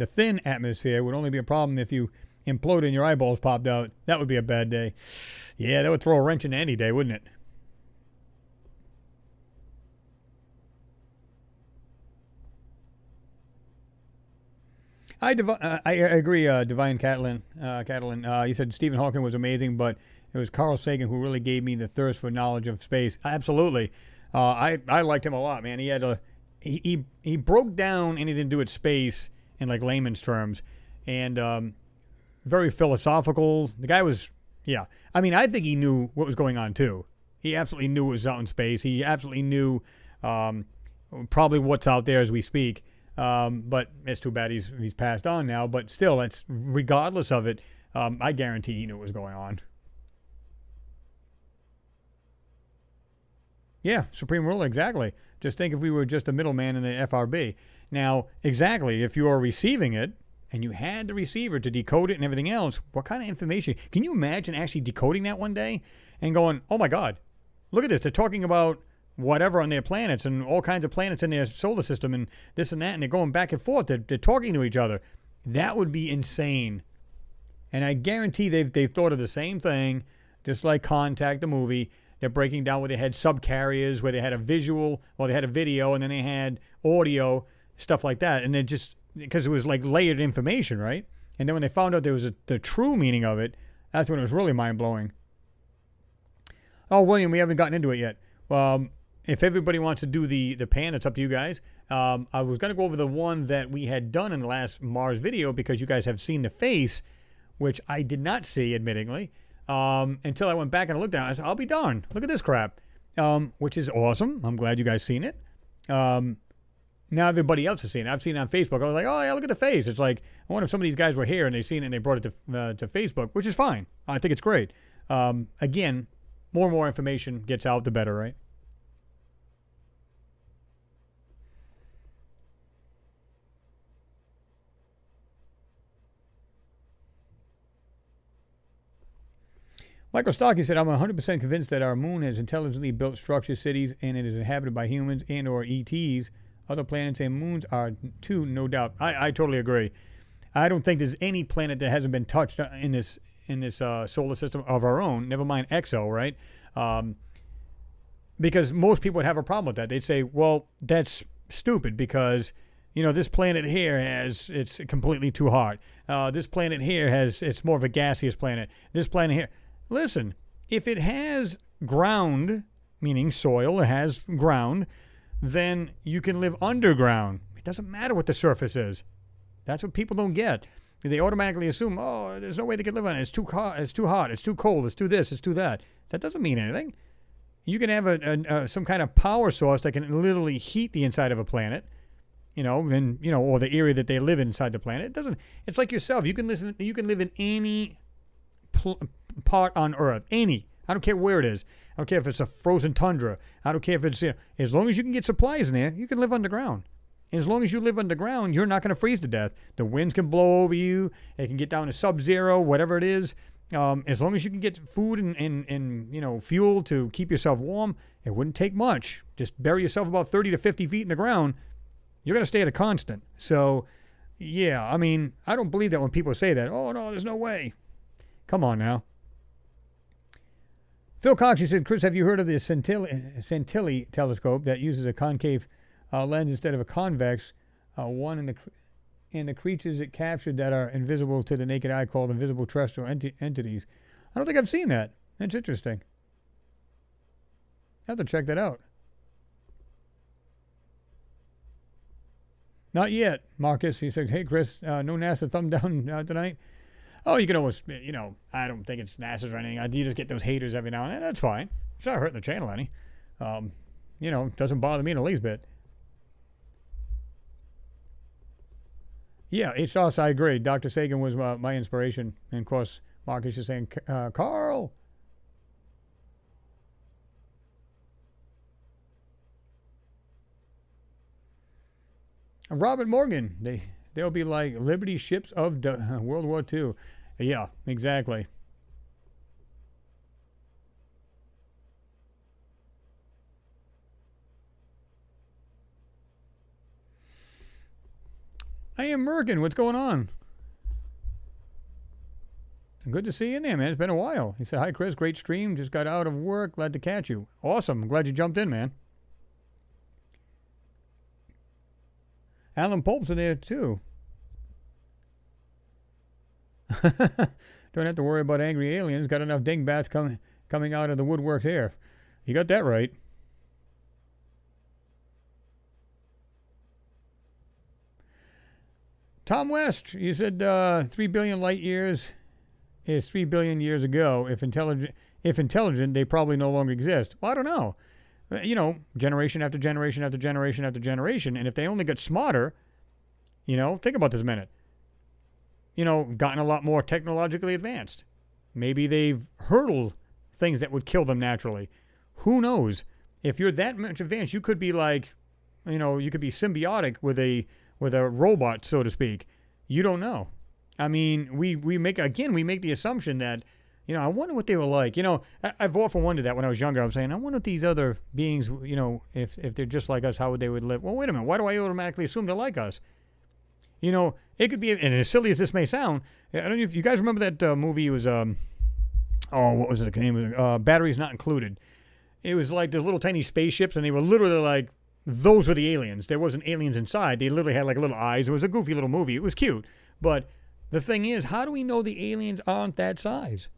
thin atmosphere would only be a problem if you imploded and your eyeballs popped out. That would be a bad day. Yeah, that would throw a wrench into any day, wouldn't it? I agree, Divine Catalan. You said Stephen Hawking was amazing, but it was Carl Sagan who really gave me the thirst for knowledge of space. Absolutely. I liked him a lot, man. He had he broke down anything to do with space in like layman's terms, and very philosophical. The guy was, yeah. I mean, I think he knew what was going on too. He absolutely knew what was out in space. He absolutely knew probably what's out there as we speak. But it's too bad he's passed on now. But still, that's regardless of it. I guarantee he knew what was going on. Yeah, Supreme Ruler, exactly. Just think if we were just a middleman in the FRB. Now, exactly, if you are receiving it, and you had the receiver to decode it and everything else, what kind of information? Can you imagine actually decoding that one day and going, oh my God, look at this. They're talking about whatever on their planets and all kinds of planets in their solar system and this and that, and they're going back and forth. They're talking to each other. That would be insane. And I guarantee they've thought of the same thing, just like Contact, the movie. They're breaking down where they had subcarriers, where they had a visual, or they had a video, and then they had audio, stuff like that. And then just, because it was like layered information, right? And then when they found out there was the true meaning of it, that's when it was really mind-blowing. Oh, William, we haven't gotten into it yet. If everybody wants to do the pan, it's up to you guys. I was going to go over the one that we had done in the last Mars video because you guys have seen the face, which I did not see, admittingly. Until I went back and looked at it. I said, I'll be darned. Look at this crap. Which is awesome. I'm glad you guys seen it. Now everybody else has seen it. I've seen it on Facebook. I was like, oh, yeah, look at the face. It's like, I wonder if some of these guys were here and they seen it and they brought it to Facebook, which is fine. I think it's great. Again, more and more information gets out, the better, right? Michael Stockey said, I'm 100% convinced that our moon has intelligently built structures, cities, and it is inhabited by humans and or ETs. Other planets and moons are too, no doubt. I totally agree. I don't think there's any planet that hasn't been touched in this solar system of our own, never mind EXO, right? Because most people would have a problem with that. They'd say, well, that's stupid because This planet here it's completely too hot. This planet here it's more of a gaseous planet. This planet here. Listen, if it has ground, meaning soil, it has ground, then you can live underground. It doesn't matter what the surface is. That's what people don't get. They automatically assume, oh, there's no way they can live on it. It's too hot, it's too cold, it's too this, it's too that. That doesn't mean anything. You can have some kind of power source that can literally heat the inside of a planet, or the area that they live inside the planet. It doesn't. It's like yourself. You can live in any part on Earth, any. I don't care where it is. I don't care if it's a frozen tundra. I don't care if it's as long as you can get supplies in there, you can live underground. And as long as you live underground, you're not going to freeze to death. The winds can blow over you. It can get down to sub-zero, whatever it is. As long as you can get food and fuel to keep yourself warm, it wouldn't take much. Just bury yourself about 30 to 50 feet in the ground. You're going to stay at a constant. So, yeah, I mean, I don't believe that when people say that. Oh, no, there's no way. Come on now. Phil Cox, you said, Chris, have you heard of the Centilli telescope that uses a concave lens instead of a convex one in the creatures it captured that are invisible to the naked eye called invisible terrestrial entities? I don't think I've seen that. That's interesting. I have to check that out. Not yet, Marcus. He said, hey, Chris, no NASA thumb down tonight. Oh, you can always, I don't think it's NASA's or anything. You just get those haters every now and then. That's fine. It's not hurting the channel any. It doesn't bother me in the least bit. Yeah, H-Sauce, I agree. Dr. Sagan was my inspiration. And, of course, Marcus is saying, Carl. Robert Morgan, they'll be like Liberty ships of World War II. Yeah, exactly. I am Merkin. What's going on? Good to see you in there, man. It's been a while. He said, hi, Chris. Great stream. Just got out of work. Glad to catch you. Awesome. Glad you jumped in, man. Alan Pope's in there, too. Don't have to worry about angry aliens. Got enough dingbats coming out of the woodwork here. You got that right. Tom West, you said 3 billion light years is 3 billion years ago. If intelligent, they probably no longer exist. Well, I don't know. Generation after generation after generation after generation. And if they only get smarter, think about this a minute. Gotten a lot more technologically advanced. Maybe they've hurdled things that would kill them naturally. Who knows? If you're that much advanced, you could be like, you could be symbiotic with a robot, so to speak. You don't know. I mean, we make the assumption that, I wonder what they were like. I've often wondered that when I was younger. I'm saying, I wonder if these other beings, if they're just like us, how would they would live? Well, wait a minute. Why do I automatically assume they're like us? It could be, and as silly as this may sound, I don't know if you guys remember that movie. It was, what was it? The name of Batteries Not Included. It was like the little tiny spaceships, and they were literally like, those were the aliens. There wasn't aliens inside. They literally had like little eyes. It was a goofy little movie. It was cute. But the thing is, how do we know the aliens aren't that size?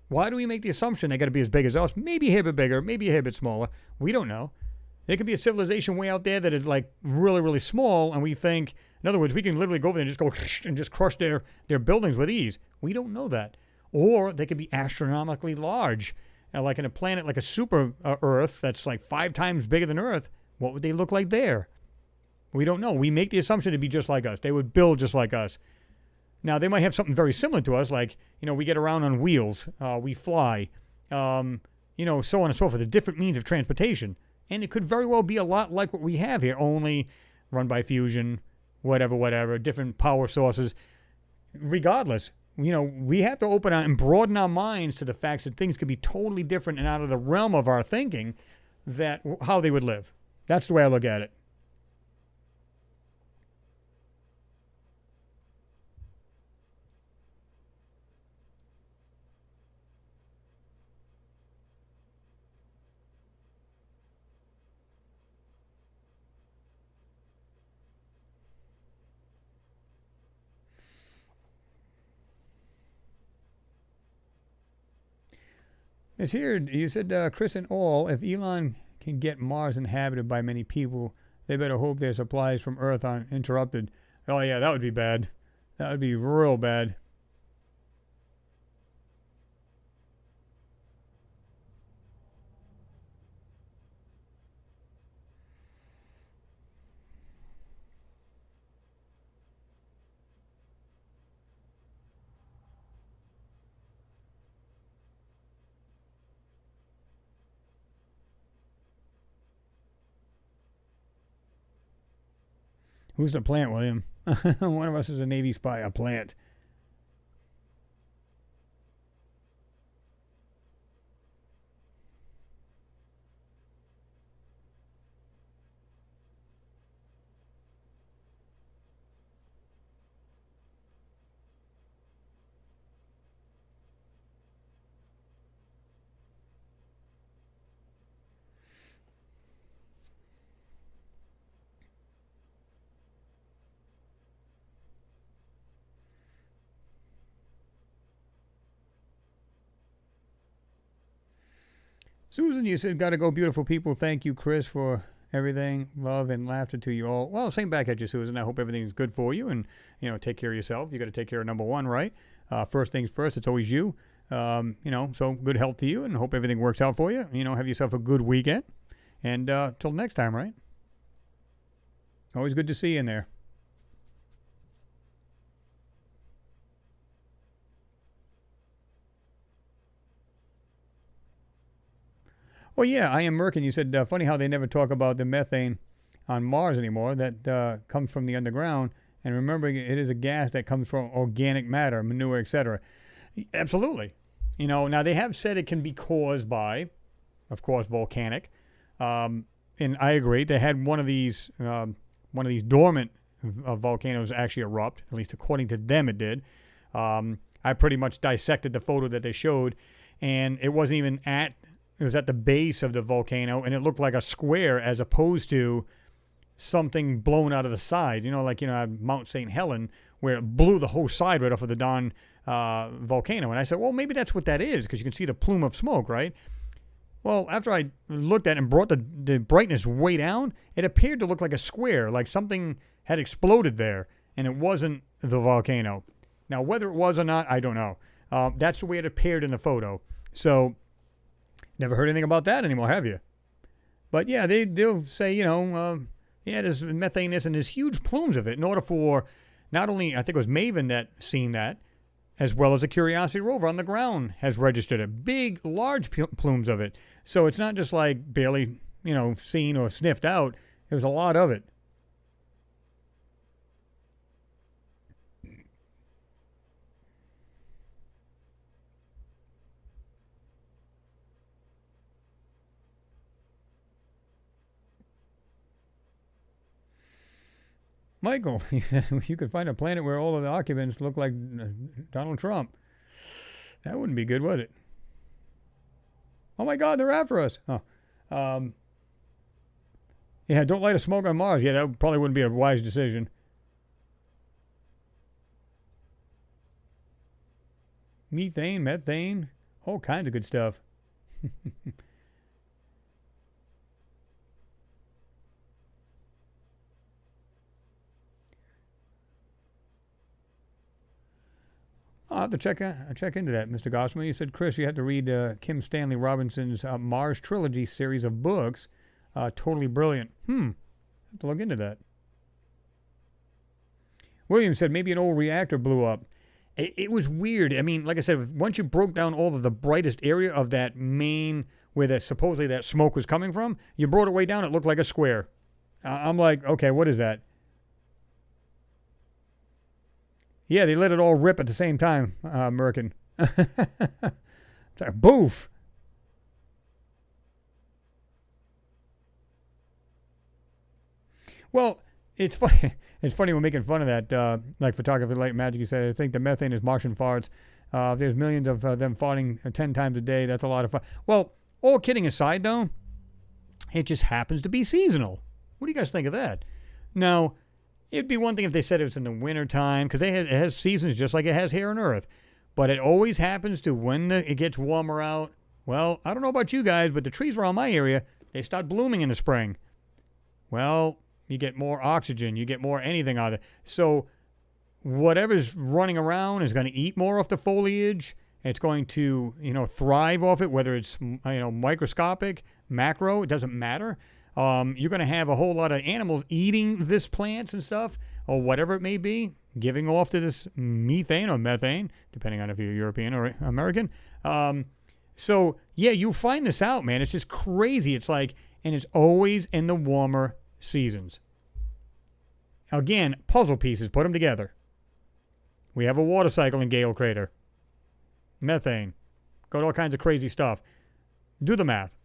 Why do we make the assumption they got to be as big as us? Maybe a hair bit bigger, maybe a hair bit smaller. We don't know. There could be a civilization way out there that is like really, really small, and we think, in other words, we can literally go over there and just go and just crush their buildings with ease. We don't know that. Or they could be astronomically large, like in a planet like a super Earth that's like 5 times bigger than Earth. What would they look like there? We don't know. We make the assumption to be just like us. They would build just like us. Now, they might have something very similar to us, like, we get around on wheels, we fly, so on and so forth, the different means of transportation. And it could very well be a lot like what we have here, only run by fusion, whatever, different power sources. Regardless, we have to open and broaden our minds to the facts that things could be totally different and out of the realm of our thinking, that how they would live. That's the way I look at it. It's here. You said, Chris and all, if Elon can get Mars inhabited by many people, they better hope their supplies from Earth aren't interrupted. Oh, yeah, that would be bad. That would be real bad. Who's the plant, William? One of us is a Navy spy. A plant. Susan, you said, gotta go, beautiful people. Thank you, Chris, for everything. Love and laughter to you all. Well, same back at you, Susan. I hope everything's good for you, and, take care of yourself. You got to take care of number one, right? First things first, it's always you. So good health to you, and hope everything works out for you. Have yourself a good weekend. And till next time, right? Always good to see you in there. Well, yeah, I am Merkin. You said, funny how they never talk about the methane on Mars anymore that comes from the underground. And remembering it is a gas that comes from organic matter, manure, etc. Absolutely. Now they have said it can be caused by, of course, volcanic. And I agree. They had one of these dormant volcanoes actually erupt. At least according to them, it did. I pretty much dissected the photo that they showed, and it wasn't even it was at the base of the volcano, and it looked like a square as opposed to something blown out of the side. Like Mount St. Helen, where it blew the whole side right off of the darn volcano. And I said, well, maybe that's what that is, because you can see the plume of smoke, right? Well, after I looked at it and brought the brightness way down, it appeared to look like a square, like something had exploded there, and it wasn't the volcano. Now, whether it was or not, I don't know. That's the way it appeared in the photo. So, never heard anything about that anymore, have you? But yeah, they'll say, there's methane, and there's huge plumes of it. In order for, not only, I think it was Maven that seen that, as well as the Curiosity rover on the ground has registered it. Big, large plumes of it. So it's not just like barely, seen or sniffed out. There's a lot of it. Michael, he said, you could find a planet where all of the occupants look like Donald Trump. That wouldn't be good, would it? Oh my God, they're after us. Oh. Yeah, don't light a smoke on Mars. Yeah, that probably wouldn't be a wise decision. Methane, all kinds of good stuff. I'll have to check into that, Mr. Gossamer. You said, Chris, you have to read Kim Stanley Robinson's Mars Trilogy series of books. Totally brilliant. Have to look into that. William said, maybe an old reactor blew up. It was weird. I mean, like I said, once you broke down all of the brightest area of that main, where supposedly that smoke was coming from, you brought it way down, it looked like a square. I'm like, okay, what is that? Yeah, they let it all rip at the same time, Merkin. It's like, boof. Well, it's funny. It's funny we're making fun of that. Like Photography Light Magic, you said, I think the methane is Martian farts. There's millions of them farting 10 times a day. That's a lot of fun. Well, all kidding aside, though, it just happens to be seasonal. What do you guys think of that? Now, it'd be one thing if they said it was in the winter time, because it has seasons just like it has here on Earth. But it always happens to when it gets warmer out, Well, I don't know about you guys, but the trees around my area, they start blooming in the spring. Well, you get more oxygen, you get more anything out of it. So whatever's running around is going to eat more off the foliage. It's going to, thrive off it, whether it's, microscopic, macro, it doesn't matter. You're going to have a whole lot of animals eating this plants and stuff, or whatever it may be, giving off to this methane or methane, depending on if you're European or American. So, yeah, you'll find this out, man. It's just crazy. It's like, and it's always in the warmer seasons. Again, puzzle pieces, put them together. We have a water cycle in Gale Crater. Methane. Got all kinds of crazy stuff. Do the math.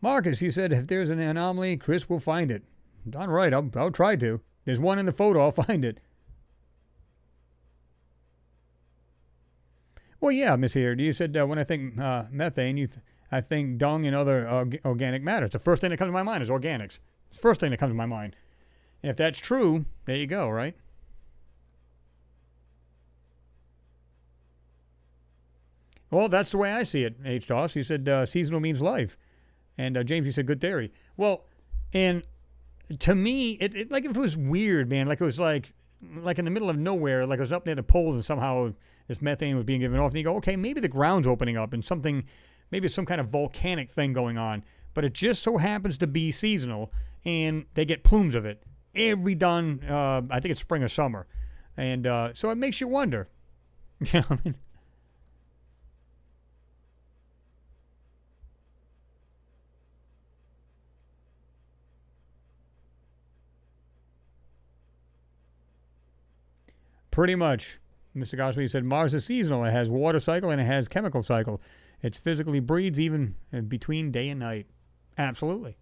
Marcus, he said, if there's an anomaly, Chris will find it. Darn right, I'll try to. There's one in the photo, I'll find it. Well, yeah, Miss Here, you said when I think methane, I think dung and other organic matter. It's the first thing that comes to my mind is organics. It's the first thing that comes to my mind. And if that's true, there you go, right? Well, that's the way I see it, H-Toss. He said seasonal means life. And James, he said good theory. Well, and to me, it like if it was weird, man, like it was like in the middle of nowhere, like it was up near the poles and somehow this methane was being given off. And you go, okay, maybe the ground's opening up and something, maybe some kind of volcanic thing going on. But it just so happens to be seasonal and they get plumes of it. I think it's spring or summer. And so it makes you wonder. You know what I mean? Pretty much. Mr. Gosby said Mars is seasonal. It has water cycle and it has chemical cycle. It physically breeds even between day and night. Absolutely.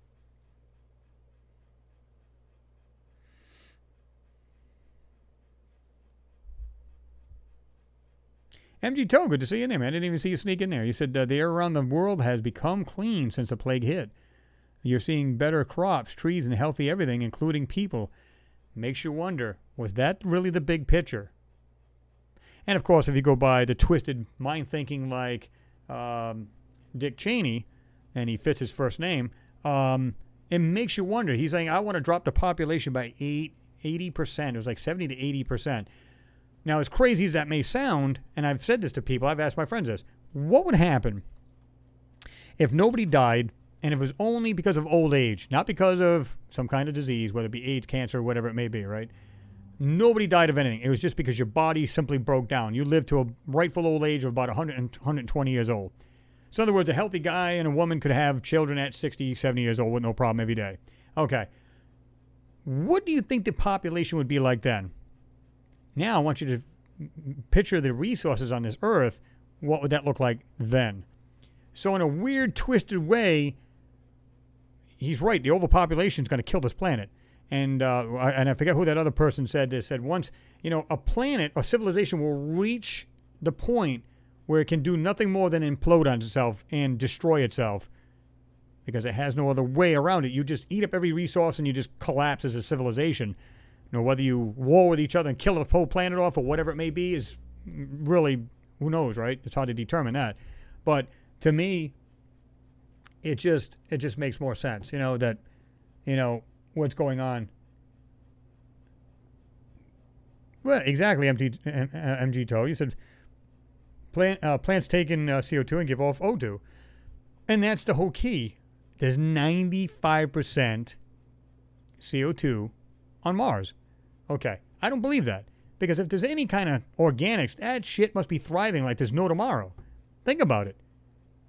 MG Toe, good to see you in there, man. I didn't even see you sneak in there. You said the air around the world has become clean since the plague hit. You're seeing better crops, trees, and healthy everything, including people. Makes you wonder, was that really the big picture? And, of course, if you go by the twisted mind thinking like Dick Cheney, and he fits his first name, it makes you wonder. He's saying, I want to drop the population by 80%. It was like 70 to 80%. Now, as crazy as that may sound, and I've said this to people, I've asked my friends this, what would happen if nobody died and it was only because of old age, not because of some kind of disease, whether it be AIDS, cancer, whatever it may be, right? Nobody died of anything. It was just because your body simply broke down. You lived to a rightful old age of about 100 and 120 years old. So in other words, a healthy guy and a woman could have children at 60, 70 years old with no problem every day. Okay. What do you think the population would be like then? Now I want you to picture the resources on this earth. What would that look like then? So in a weird, twisted way, he's right. The overpopulation is going to kill this planet. And I forget who that other person said. They said once, a planet or civilization will reach the point where it can do nothing more than implode on itself and destroy itself because it has no other way around it. You just eat up every resource and you just collapse as a civilization. Whether you war with each other and kill the whole planet off or whatever it may be is really, who knows, right? It's hard to determine that. But to me, it just makes more sense, that, what's going on. Well, exactly, MG Toe. You said plants take in CO2 and give off O2. And that's the whole key. There's 95% CO2 on Mars. Okay, I don't believe that. Because if there's any kind of organics, that shit must be thriving like there's no tomorrow. Think about it.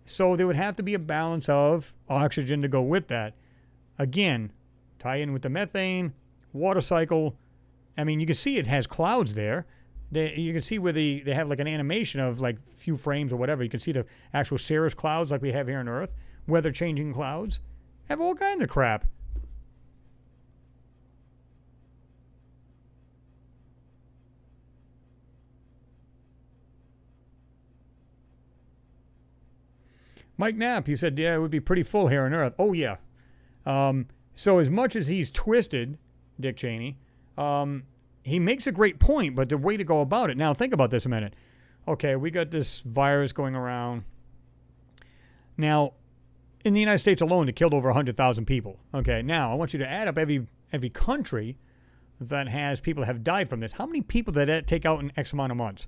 So there would have to be a balance of oxygen to go with that. Again, tie in with the methane, water cycle. I mean, you can see it has clouds there. You can see where they have like an animation of like few frames or whatever. You can see the actual cirrus clouds like we have here on Earth. Weather-changing clouds. Have all kinds of crap. Mike Knapp, he said, yeah, it would be pretty full here on Earth. Oh, yeah. So as much as he's twisted, Dick Cheney, he makes a great point, but the way to go about it. Now, think about this a minute. Okay, we got this virus going around. Now, in the United States alone, it killed over 100,000 people. Okay, now I want you to add up every country that has people that have died from this. How many people did that take out in X amount of months?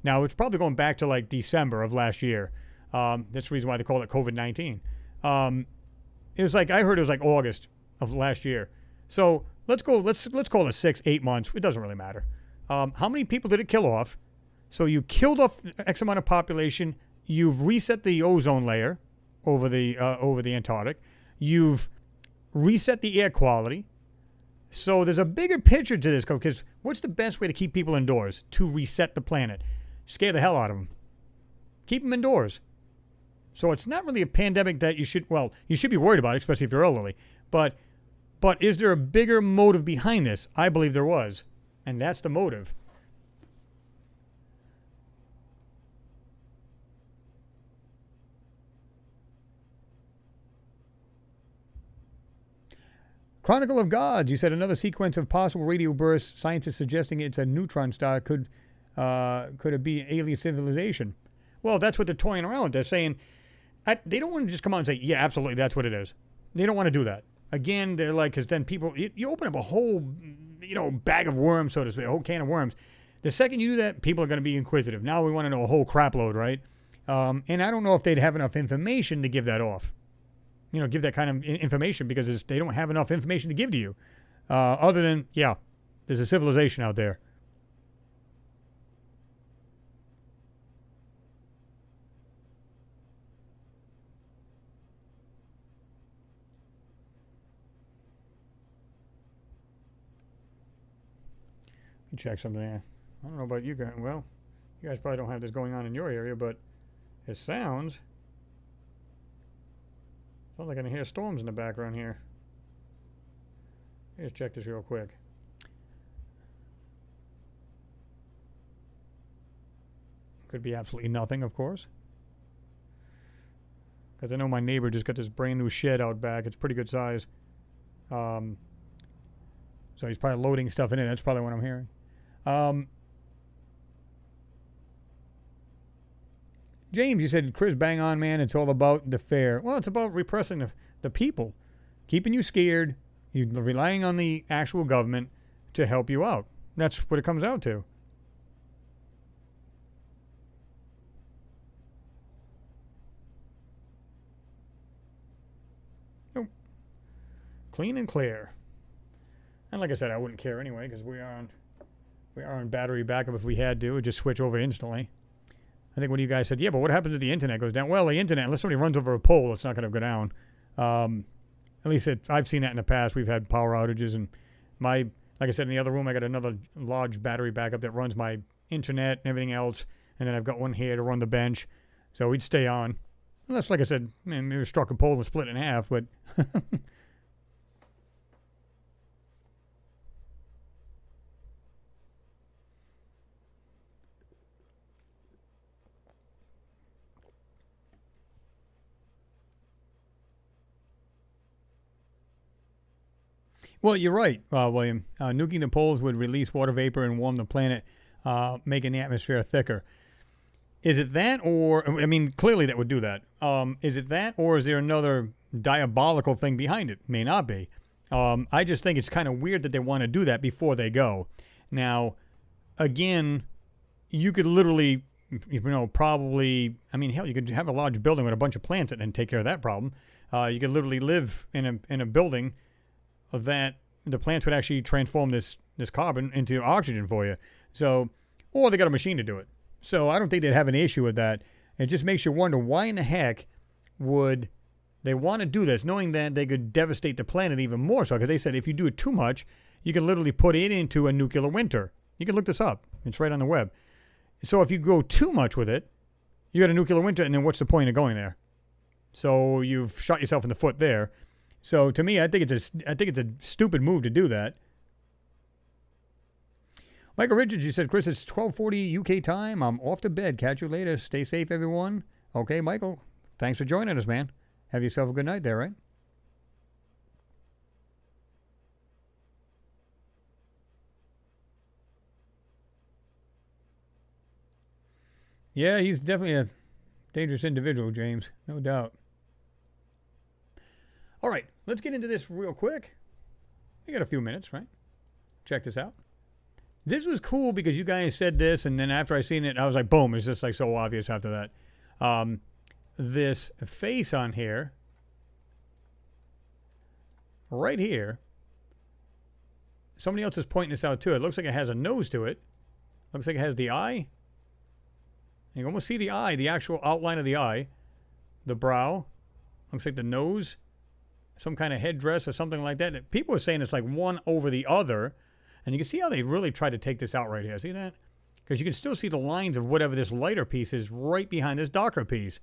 Now, it's probably going back to like December of last year. That's the reason why they call it COVID-19. It was like, I heard it was like August of last year. So let's call it 6-8 months. It doesn't really matter. How many people did it kill off? So you killed off X amount of population. You've reset the ozone layer over the Antarctic. You've reset the air quality. So there's a bigger picture to this, because what's the best way to keep people indoors? To reset the planet. Scare the hell out of them. Keep them indoors. So it's not really a pandemic that you should be worried about, especially if you're elderly. But is there a bigger motive behind this? I believe there was. And that's the motive. Chronicle of Gods, you said another sequence of possible radio bursts, scientists suggesting it's a neutron star. Could it be alien civilization? Well, that's what they're toying around with. They're saying, they don't want to just come out and say, yeah, absolutely, that's what it is. They don't want to do that. Again, they're like, because then people, you open up a whole, bag of worms, so to speak, a whole can of worms. The second you do that, people are going to be inquisitive. Now we want to know a whole crap load, right? And I don't know if they'd have enough information to give that off. Give that kind of information, because they don't have enough information to give to you. Other than, yeah, there's a civilization out there. Let me check something here. I don't know about you guys. Well, you guys probably don't have this going on in your area, but it sounds like I can hear storms in the background here. Let me just check this real quick. Could be absolutely nothing, of course. Because I know my neighbor just got this brand new shed out back. It's pretty good size. So he's probably loading stuff in it. That's probably what I'm hearing. James, you said, Chris, bang on, man. It's all about the fair. Well, it's about repressing the people, keeping you scared. You're relying on the actual government to help you out. That's what it comes out to. Nope. Clean and clear. And like I said, I wouldn't care anyway, because we are on battery backup if we had to. We'd just switch over instantly. I think one of you guys said, yeah, but what happens if the internet goes down? Well, the internet, unless somebody runs over a pole, it's not going to go down. At least I've seen that in the past. We've had power outages, and like I said, in the other room, I got another large battery backup that runs my internet and everything else, and then I've got one here to run the bench, so we'd stay on. Unless, like I said, maybe we struck a pole and split it in half, but... Well, you're right, William. Nuking the poles would release water vapor and warm the planet, making the atmosphere thicker. Is it that, or, I mean, clearly that would do that. Is it that, or is there another diabolical thing behind it? May not be. I just think it's kind of weird that they want to do that before they go. Now, again, you could literally, probably, I mean, hell, you could have a large building with a bunch of plants and take care of that problem. You could literally live in a building that the plants would actually transform this carbon into oxygen for you. So, or they got a machine to do it. So I don't think they'd have an issue with that. It just makes you wonder, why in the heck would they want to do this, knowing that they could devastate the planet even more so? Because they said if you do it too much, you can literally put it into a nuclear winter. You can look this up. It's right on the web. So if you go too much with it, you got a nuclear winter, and then what's the point of going there? So you've shot yourself in the foot there. So to me, I think it's a stupid move to do that. Michael Richards, you said, Chris, it's 12:40 UK time. I'm off to bed. Catch you later. Stay safe, everyone. Okay, Michael, thanks for joining us, man. Have yourself a good night there, right? Yeah, he's definitely a dangerous individual, James. No doubt. All right, let's get into this real quick. We got a few minutes, right? Check this out. This was cool because you guys said this, and then after I seen it, I was like, boom, it's just like so obvious after that. This face on here, right here, somebody else is pointing this out too. It looks like it has a nose to it. Looks like it has the eye. You can almost see the eye, the actual outline of the eye. The brow. Looks like the nose. Some kind of headdress or something like that. People are saying it's like one over the other. And you can see how they really try to take this out right here. See that? Because you can still see the lines of whatever this lighter piece is right behind this darker piece.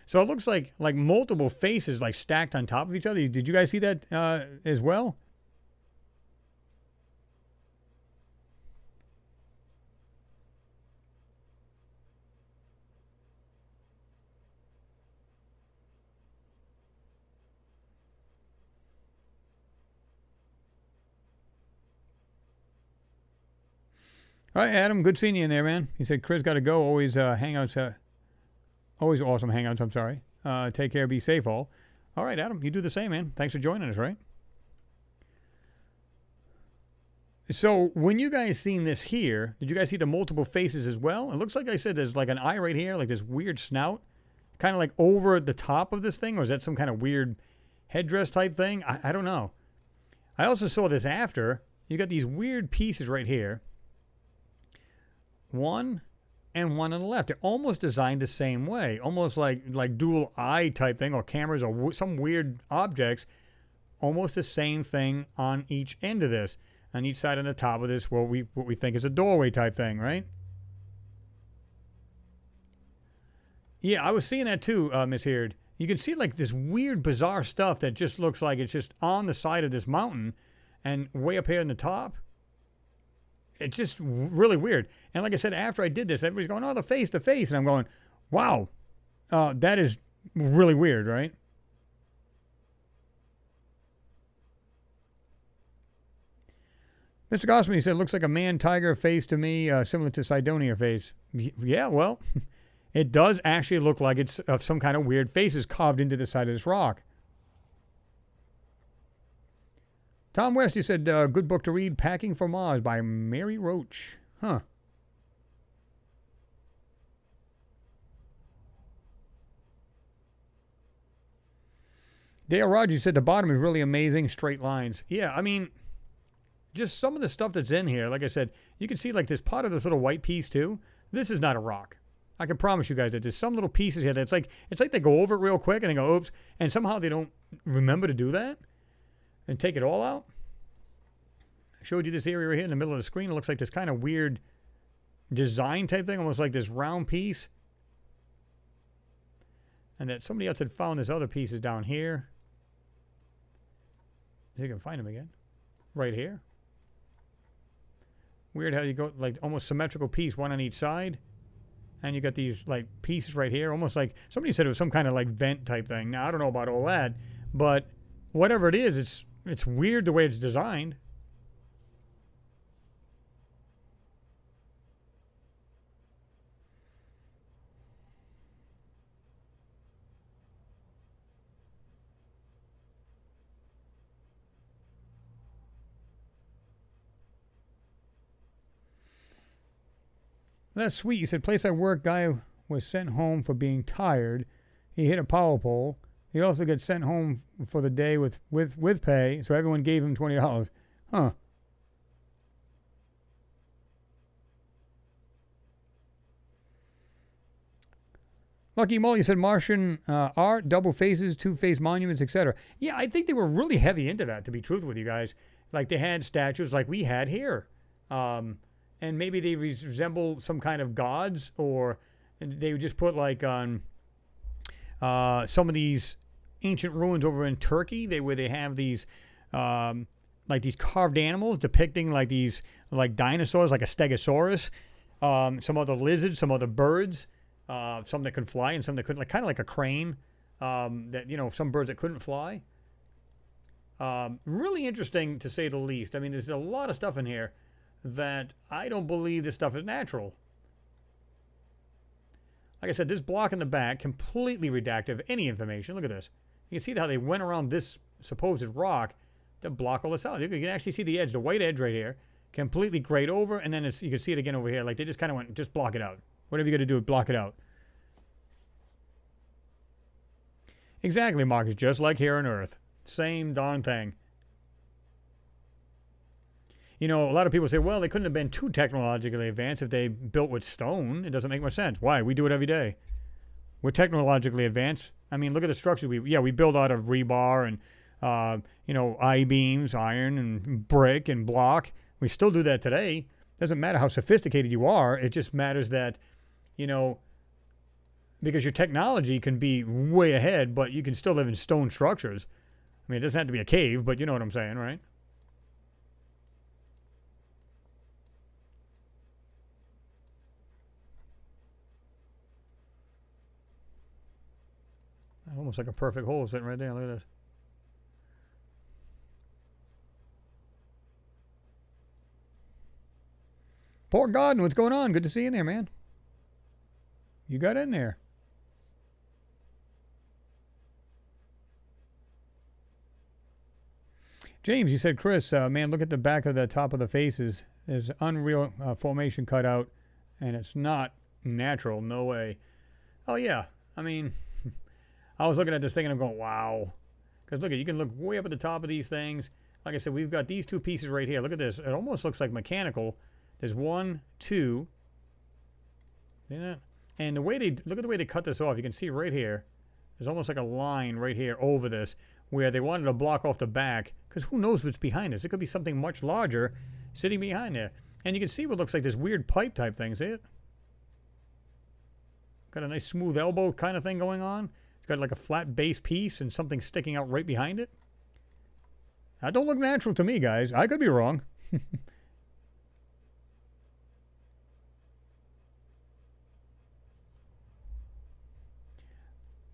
So it looks like multiple faces like stacked on top of each other. Did you guys see that as well? All right, Adam, good seeing you in there, man. He said, Chris got to go. Always hangouts, always awesome hangouts, I'm sorry. Take care, be safe all. All right, Adam, you do the same, man. Thanks for joining us, right? So when you guys seen this here, did you guys see the multiple faces as well? It looks like I said there's like an eye right here, like this weird snout, kind of like over the top of this thing, or is that some kind of weird headdress type thing? I don't know. I also saw this after. You got these weird pieces right here. One and one on the left. They're almost designed the same way, almost like dual eye type thing, or cameras, or some weird objects. Almost the same thing on each end of this, on each side on the top of this, what we think is a doorway type thing, right? Yeah, I was seeing that too, Miss Heard. You can see like this weird, bizarre stuff that just looks like it's just on the side of this mountain, and way up here in the top. It's just really weird. And like I said, after I did this, everybody's going, oh, the face. And I'm going, wow, that is really weird, right? Mr. Gosman said, looks like a man-tiger face to me, similar to Cydonia face. Yeah, well, it does actually look like it's some kind of weird faces carved into the side of this rock. Tom West, you said, good book to read, Packing for Mars by Mary Roach. Huh. Dale Rogers said the bottom is really amazing, straight lines. Yeah, I mean, just some of the stuff that's in here, like I said, you can see like this part of this little white piece too. This is not a rock. I can promise you guys that there's some little pieces here that's like, it's like they go over it real quick and they go, oops, and somehow they don't remember to do that and take it all out. I showed you this area right here in the middle of the screen. It looks like this kind of weird design type thing, almost like this round piece. And that somebody else had found this other pieces down here. See if you can find them again. Right here. Weird how you go like almost symmetrical piece, one on each side. And you got these like pieces right here, almost like somebody said it was some kind of like vent type thing. Now I don't know about all that, but whatever it is, it's weird the way it's designed. That's sweet. You said, place I work, guy was sent home for being tired. He hit a power pole. He also gets sent home for the day with pay, so everyone gave him $20. Huh. Lucky Molly said Martian art, double faces, two-face monuments, etc. Yeah, I think they were really heavy into that, to be truthful with you guys. Like they had statues like we had here. And maybe they resemble some kind of gods, or they would just put like on some of these ancient ruins over in Turkey, where they have these like these carved animals depicting like these like dinosaurs, like a stegosaurus, some other lizards, some other birds, some that could fly and some that couldn't, like kind of like a crane, that, you know, some birds that couldn't fly. Really interesting to say the least. I mean, there's a lot of stuff in here that I don't believe this stuff is natural. Like I said, this block in the back, completely redacted of any information. Look at this. You can see how they went around this supposed rock to block all this out. You can actually see the edge, the white edge right here, completely grayed over, and then you can see it again over here. Like they just kind of went, just block it out. Whatever you got to do, block it out. Exactly, Marcus, just like here on Earth. Same darn thing. You know, a lot of people say, well, they couldn't have been too technologically advanced if they built with stone. It doesn't make much sense. Why? We do it every day. We're technologically advanced. I mean, look at the structures. We build out of rebar and, you know, I-beams, iron and brick and block. We still do that today. Doesn't matter how sophisticated you are. It just matters that, you know, because your technology can be way ahead, but you can still live in stone structures. I mean, it doesn't have to be a cave, but you know what I'm saying, right? Almost like a perfect hole sitting right there. Look at this. Port Garden, what's going on? Good to see you in there, man. You got in there. James, you said, Chris, man, look at the back of the top of the faces. There's unreal formation cut out, and it's not natural. No way. Oh, yeah. I mean, I was looking at this thing, and I'm going, wow. Because look, you can look way up at the top of these things. Like I said, we've got these two pieces right here. Look at this. It almost looks like mechanical. There's 1, 2. See that? And the way look at the way they cut this off. You can see right here. There's almost like a line right here over this where they wanted to block off the back, because who knows what's behind this? It could be something much larger sitting behind there. And you can see what looks like this weird pipe type thing. See it? Got a nice smooth elbow kind of thing going on. It's got like a flat base piece and something sticking out right behind it. That don't look natural to me, guys. I could be wrong.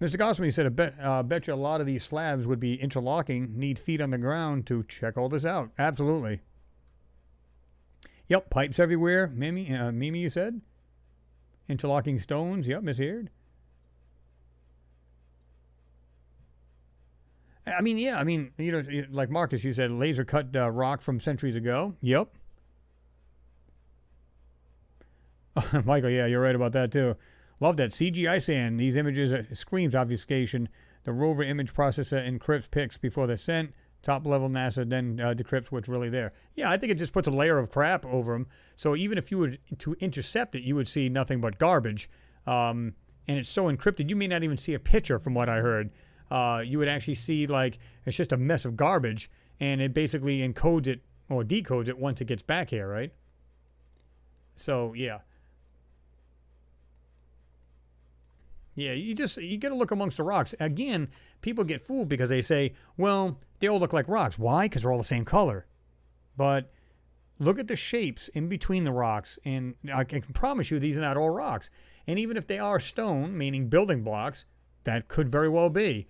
Mr. Gossamer said, I bet you a lot of these slabs would be interlocking, need feet on the ground to check all this out. Absolutely. Yep, pipes everywhere. Mimi, you said? Interlocking stones. Yep, misheard. I mean, yeah, I mean, you know, like Marcus, you said, laser cut rock from centuries ago. Yep. Michael, yeah, you're right about that too. Love that. CGI sand. These images screams obfuscation. The rover image processor encrypts pics before they're sent. Top level NASA then decrypts what's really there. Yeah, I think it just puts a layer of crap over them. So even if you were to intercept it, you would see nothing but garbage. And it's so encrypted, you may not even see a picture from what I heard. You would actually see like it's just a mess of garbage. And it basically encodes it or decodes it once it gets back here, right? So, yeah. Yeah, you got to look amongst the rocks. Again, people get fooled because they say, well, they all look like rocks. Why? Because they're all the same color. But look at the shapes in between the rocks, and I can promise you these are not all rocks. And even if they are stone, meaning building blocks, that could very well be.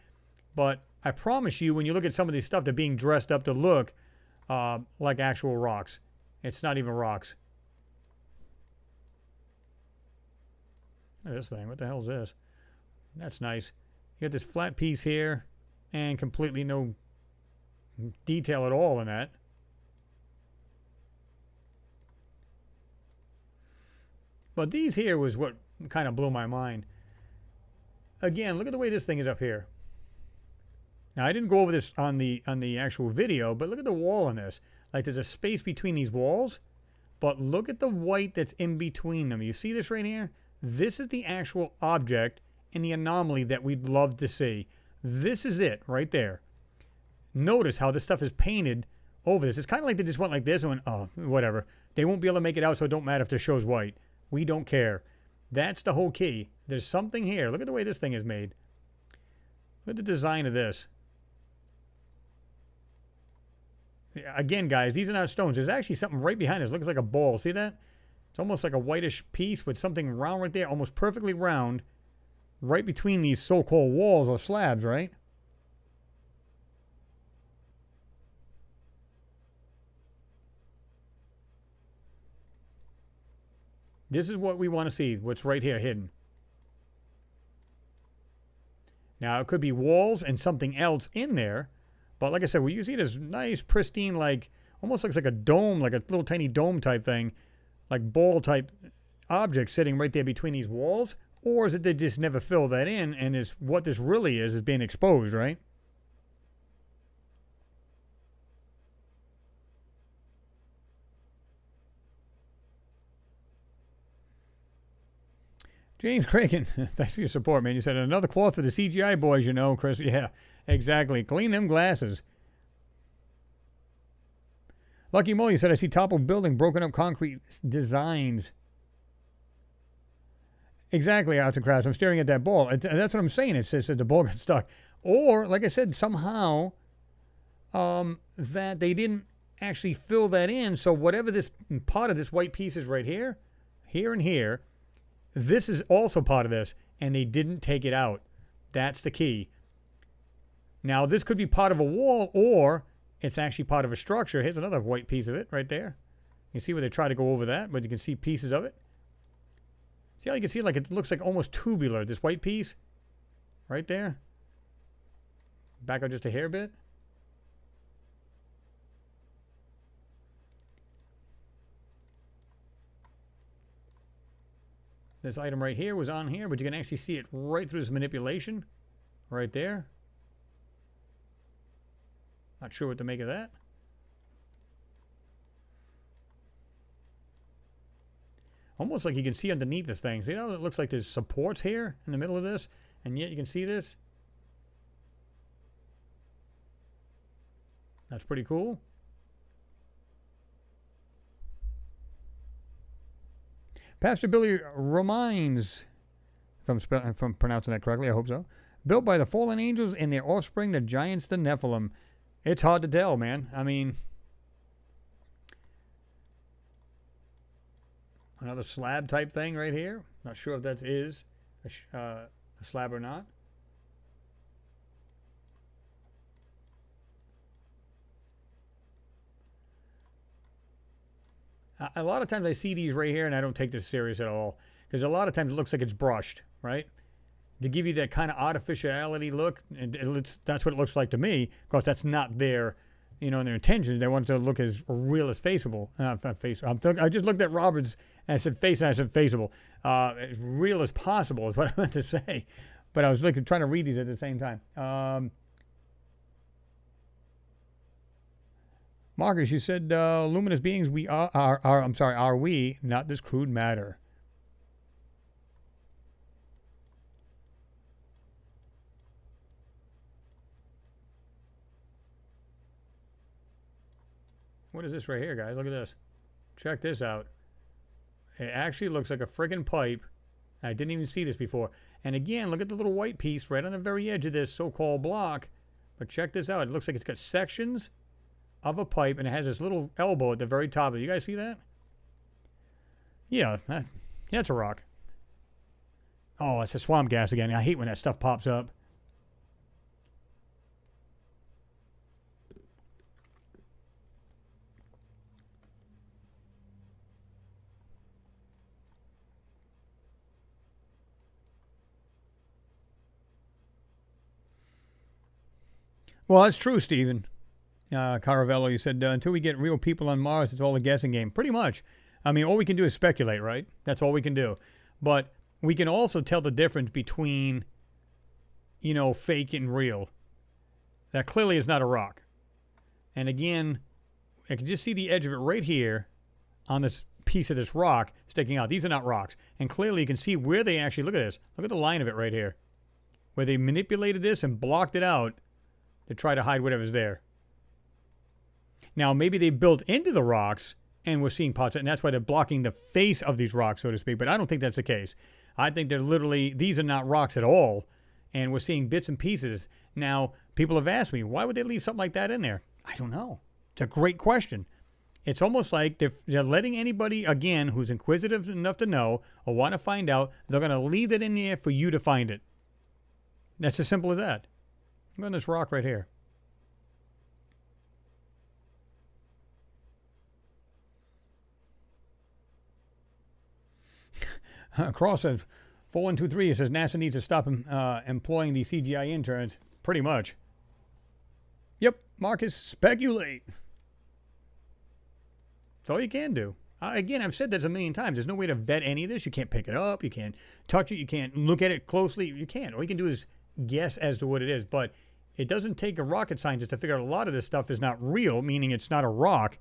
But I promise you, when you look at some of these stuff, they're being dressed up to look like actual rocks. It's not even rocks. Look at this thing. What the hell is this? That's nice. You got this flat piece here and completely no detail at all in that. But these here was what kind of blew my mind. Again, look at the way this thing is up here. Now, I didn't go over this on the actual video, but look at the wall in this. Like there's a space between these walls, but look at the white that's in between them. You see this right here? This is the actual object in the anomaly that we'd love to see. This is it right there. Notice how this stuff is painted over this. It's kind of like they just went like this and went, oh, whatever. They won't be able to make it out, so it don't matter if the show's white. We don't care. That's the whole key. There's something here. Look at the way this thing is made. Look at the design of this. Again, guys, these are not stones. There's actually something right behind us. It looks like a ball. See that? It's almost like a whitish piece with something round right there, almost perfectly round, right between these so-called walls or slabs, right? This is what we want to see, what's right here hidden. Now, it could be walls and something else in there. But like I said, you see this nice, pristine, like, almost looks like a dome, like a little tiny dome type thing, like ball type object sitting right there between these walls. Or is it they just never fill that in, and is what this really is being exposed, right? James Cragen, thanks for your support, man. You said another cloth for the CGI boys, you know, Chris. Yeah, exactly. Clean them glasses. Lucky Mo, you said, I see toppled building, broken up concrete designs. Exactly, Arts and Crafts. I'm staring at that ball. That's what I'm saying. It says that the ball got stuck. Or, like I said, somehow that they didn't actually fill that in. So whatever this part of this white piece is right here, here and here, this is also part of this, and they didn't take it out. That's the key. Now, this could be part of a wall, or it's actually part of a structure. Here's another white piece of it right there. You see where they try to go over that, but you can see pieces of it. See how you can see like it looks like almost tubular, this white piece right there? Back up just a hair bit. This item right here was on here, but you can actually see it right through this manipulation right there. Not sure what to make of that. Almost like you can see underneath this thing. See how it looks like there's supports here in the middle of this, and yet you can see this? That's pretty cool. Pastor Billy reminds, if I'm pronouncing that correctly, I hope so, built by the fallen angels and their offspring, the giants, the Nephilim. It's hard to tell, man. I mean, another slab type thing right here. Not sure if that is a slab or not. A lot of times I see these right here and I don't take this serious at all. Because a lot of times it looks like it's brushed, right? To give you that kind of artificiality look. And that's what it looks like to me. Of course, that's not their, their intentions. They want it to look as real as faceable. I just looked at Roberts and I said face and I said faceable. As real as possible is what I meant to say. But I was trying to read these at the same time. Marcus, you said luminous beings we are we, not this crude matter. What is this right here, guys? Look at this. Check this out. It actually looks like a friggin' pipe. I didn't even see this before. And again, look at the little white piece right on the very edge of this so-called block. But check this out. It looks like it's got sections of a pipe, and it has this little elbow at the very top of it. You guys see that? Yeah, that's a rock. Oh, it's a swamp gas again. I hate when that stuff pops up. Well, that's true, Stephen. Caravello, you said, until we get real people on Mars, it's all a guessing game. Pretty much. I mean, all we can do is speculate, right? That's all we can do. But we can also tell the difference between, fake and real. That clearly is not a rock. And again, I can just see the edge of it right here on this piece of this rock sticking out. These are not rocks. And clearly you can see where they actually, look at this. Look at the line of it right here. Where they manipulated this and blocked it out to try to hide whatever's there. Now, maybe they built into the rocks and we're seeing parts of it, and that's why they're blocking the face of these rocks, so to speak. But I don't think that's the case. I think they're literally, these are not rocks at all, and we're seeing bits and pieces. Now, people have asked me, why would they leave something like that in there? I don't know. It's a great question. It's almost like they're letting anybody, again, who's inquisitive enough to know or want to find out, they're going to leave it in there for you to find it. That's as simple as that. Look at this rock right here. Cross said, 4123, it says NASA needs to stop employing the CGI interns. Pretty much. Yep, Marcus, speculate. That's all you can do. Again, I've said that a million times. There's no way to vet any of this. You can't pick it up. You can't touch it. You can't look at it closely. You can't. All you can do is guess as to what it is. But it doesn't take a rocket scientist to figure out a lot of this stuff is not real, meaning it's not a rock.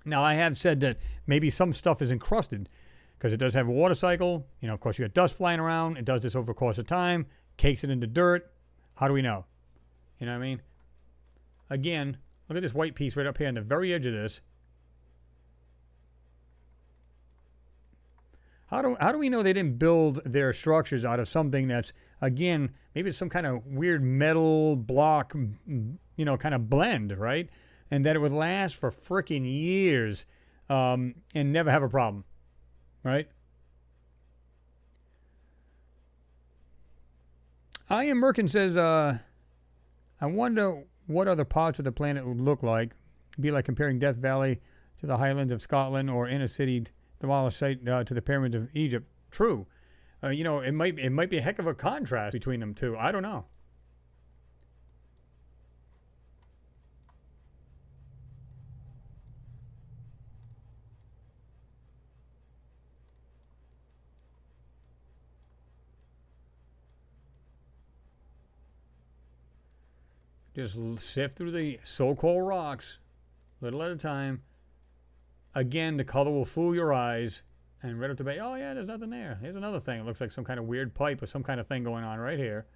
Now, I have said that maybe some stuff is encrusted because it does have a water cycle. You know, of course, you got dust flying around. It does this over the course of time, cakes it into dirt. How do we know? You know what I mean? Again, look at this white piece right up here on the very edge of this. How do we know they didn't build their structures out of something that's, again, maybe it's some kind of weird metal block, you know, kind of blend, right? And that it would last for frickin' years and never have a problem, right? Ian Merkin says, I wonder what other parts of the planet would look like. It'd be like comparing Death Valley to the Highlands of Scotland or inner city the Demolished site to the pyramids of Egypt. True. You know, it might be a heck of a contrast between them two. I don't know. Just sift through the so-called rocks, little at a time. Again, the color will fool your eyes. And right up the bay, oh yeah, there's nothing there. Here's another thing. It looks like some kind of weird pipe or some kind of thing going on right here.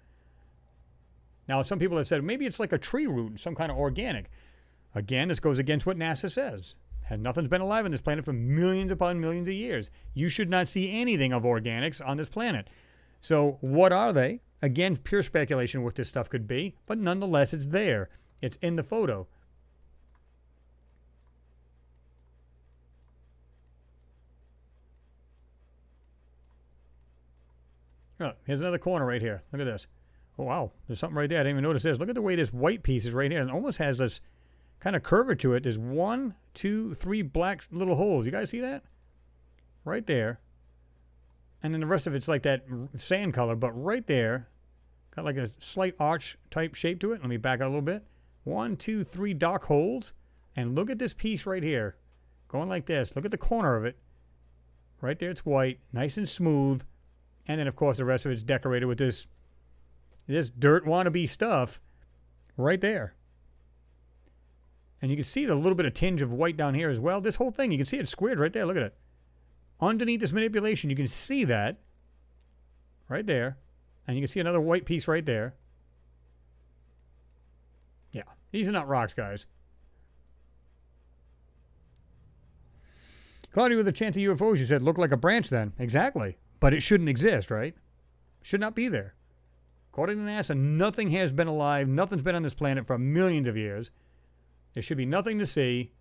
Now, some people have said maybe it's like a tree root, some kind of organic. Again, this goes against what NASA says. Nothing's been alive on this planet for millions upon millions of years. You should not see anything of organics on this planet. So what are they? Again, pure speculation what this stuff could be, but nonetheless, it's there. It's in the photo. Oh, here's another corner right here. Look at this. Oh, wow. There's something right there. I didn't even notice this. Look at the way this white piece is right here. It almost has this kind of curvature to it. There's 1, 2, 3 black little holes. You guys see that? Right there. And then the rest of it's like that sand color, but right there, got like a slight arch type shape to it. Let me back out a little bit. 1, 2, 3 dark holes. And look at this piece right here. Going like this. Look at the corner of it. Right there, it's white. Nice and smooth. And then, of course, the rest of it's decorated with this dirt wannabe stuff right there. And you can see the little bit of tinge of white down here as well. This whole thing, you can see it squared right there. Look at it. Underneath this manipulation, you can see that right there. And you can see another white piece right there. Yeah, these are not rocks, guys. Claudia with a chance of UFOs, you said, look like a branch then. Exactly. But it shouldn't exist, right? Should not be there. According to NASA, nothing has been alive. Nothing's been on this planet for millions of years. There should be nothing to see.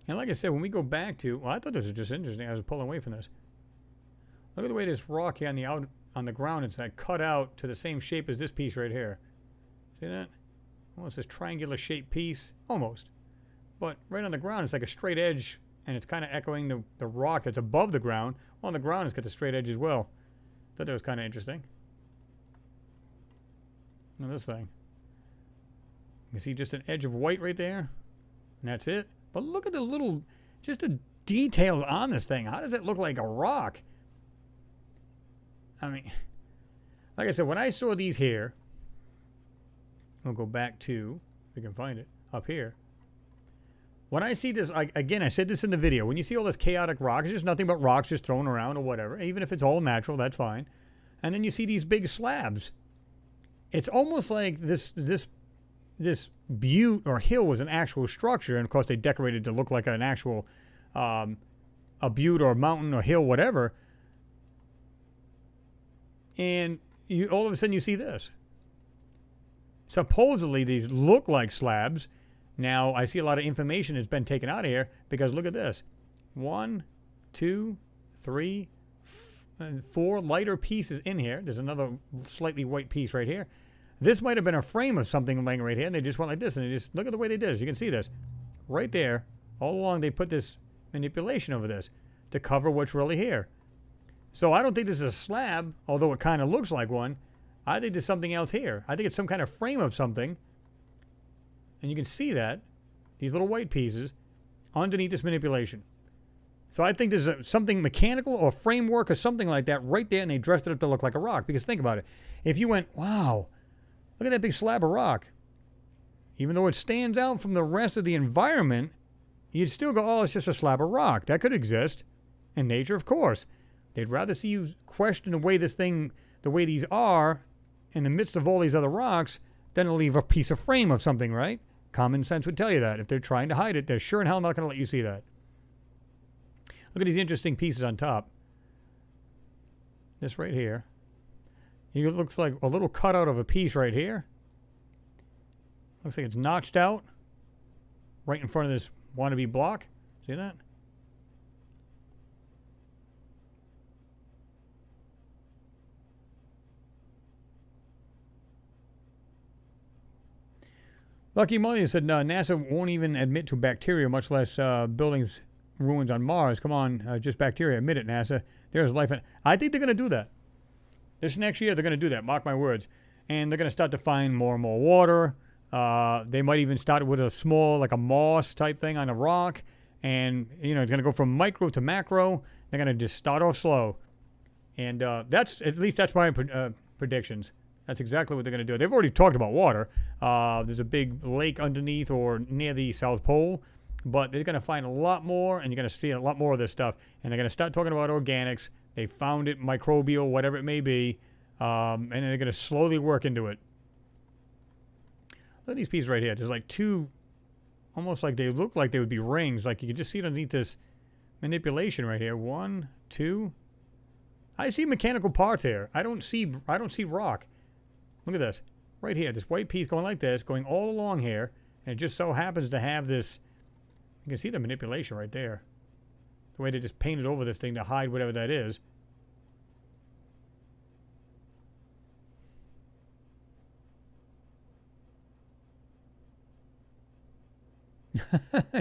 And like I said, when we go back to, well, I thought this was just interesting. I was pulling away from this. Look at the way this rock here on the ground, it's like cut out to the same shape as this piece right here. See that? Almost this triangular shaped piece. Almost. But right on the ground, it's like a straight edge, and it's kind of echoing the rock that's above the ground. On the ground, it's got the straight edge as well. Thought that was kind of interesting. Now this thing. You can see just an edge of white right there. And that's it. But look at the little, just the details on this thing. How does it look like a rock? I mean, like I said, when I saw these here, we'll go back to, if we can find it, up here. When I see this, again, I said this in the video, when you see all this chaotic rock, it's just nothing but rocks just thrown around or whatever. Even if it's all natural, that's fine. And then you see these big slabs. It's almost like this butte or hill was an actual structure, and of course they decorated to look like an actual a butte or a mountain or hill, whatever. And you all of a sudden you see this. Supposedly these look like slabs, Now, I see a lot of information that's been taken out of here because look at this. 1, 2, 3, 4 lighter pieces in here. There's another slightly white piece right here. This might have been a frame of something laying right here, and they just went like this, and they just, look at the way they did this. You can see this. Right there, all along, they put this manipulation over this to cover what's really here. So I don't think this is a slab, although it kind of looks like one. I think there's something else here. I think it's some kind of frame of something. And you can see that, these little white pieces, underneath this manipulation. So I think there's something mechanical or framework or something like that right there, and they dressed it up to look like a rock. Because think about it. If you went, wow, look at that big slab of rock. Even though it stands out from the rest of the environment, you'd still go, oh, it's just a slab of rock. That could exist in nature, of course. They'd rather see you question the way this thing, the way these are, in the midst of all these other rocks, than to leave a piece of frame of something, right? Common sense would tell you that. If they're trying to hide it, they're sure in hell not going to let you see that. Look at these interesting pieces on top. This right here. It looks like a little cutout of a piece right here. Looks like it's notched out right in front of this wannabe block. See that? Lucky Mullion said, no, NASA won't even admit to bacteria, much less buildings ruins on Mars. Come on, just bacteria. Admit it, NASA. There's life. I think they're going to do that. This next year, they're going to do that. Mark my words. And they're going to start to find more and more water. They might even start with a small, like a moss type thing on a rock. And, you know, it's going to go from micro to macro. They're going to just start off slow. And that's, at least that's my predictions. That's exactly what they're going to do. They've already talked about water. There's a big lake underneath or near the South Pole. But they're going to find a lot more, and you're going to see a lot more of this stuff. And they're going to start talking about organics. They found it, microbial, whatever it may be. And they're going to slowly work into it. Look at these pieces right here. There's like two, almost like they look like they would be rings. Like you can just see it underneath this manipulation right here. 1, 2. I see mechanical parts here. I don't see rock. Look at this. Right here. This white piece going like this, going all along here. And it just so happens to have this. You can see the manipulation right there. The way they just painted over this thing to hide whatever that is.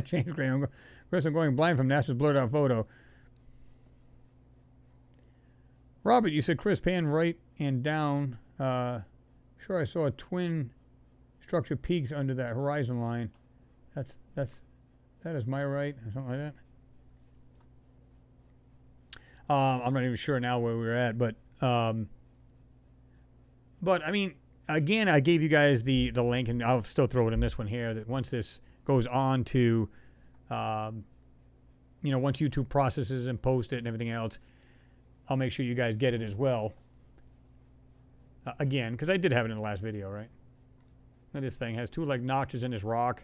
James Graham. Chris, I'm going blind from NASA's blurred out photo. Robert, you said Chris, pan right and down. Sure, I saw twin structure peaks under that horizon line. That is my right, or something like that. I'm not even sure now where we're at, but I mean, again, I gave you guys the link, and I'll still throw it in this one here. That once this goes on to, you know, once YouTube processes and post it and everything else, I'll make sure you guys get it as well. Again, because I did have it in the last video, right? Look at this thing. It has two like notches in this rock.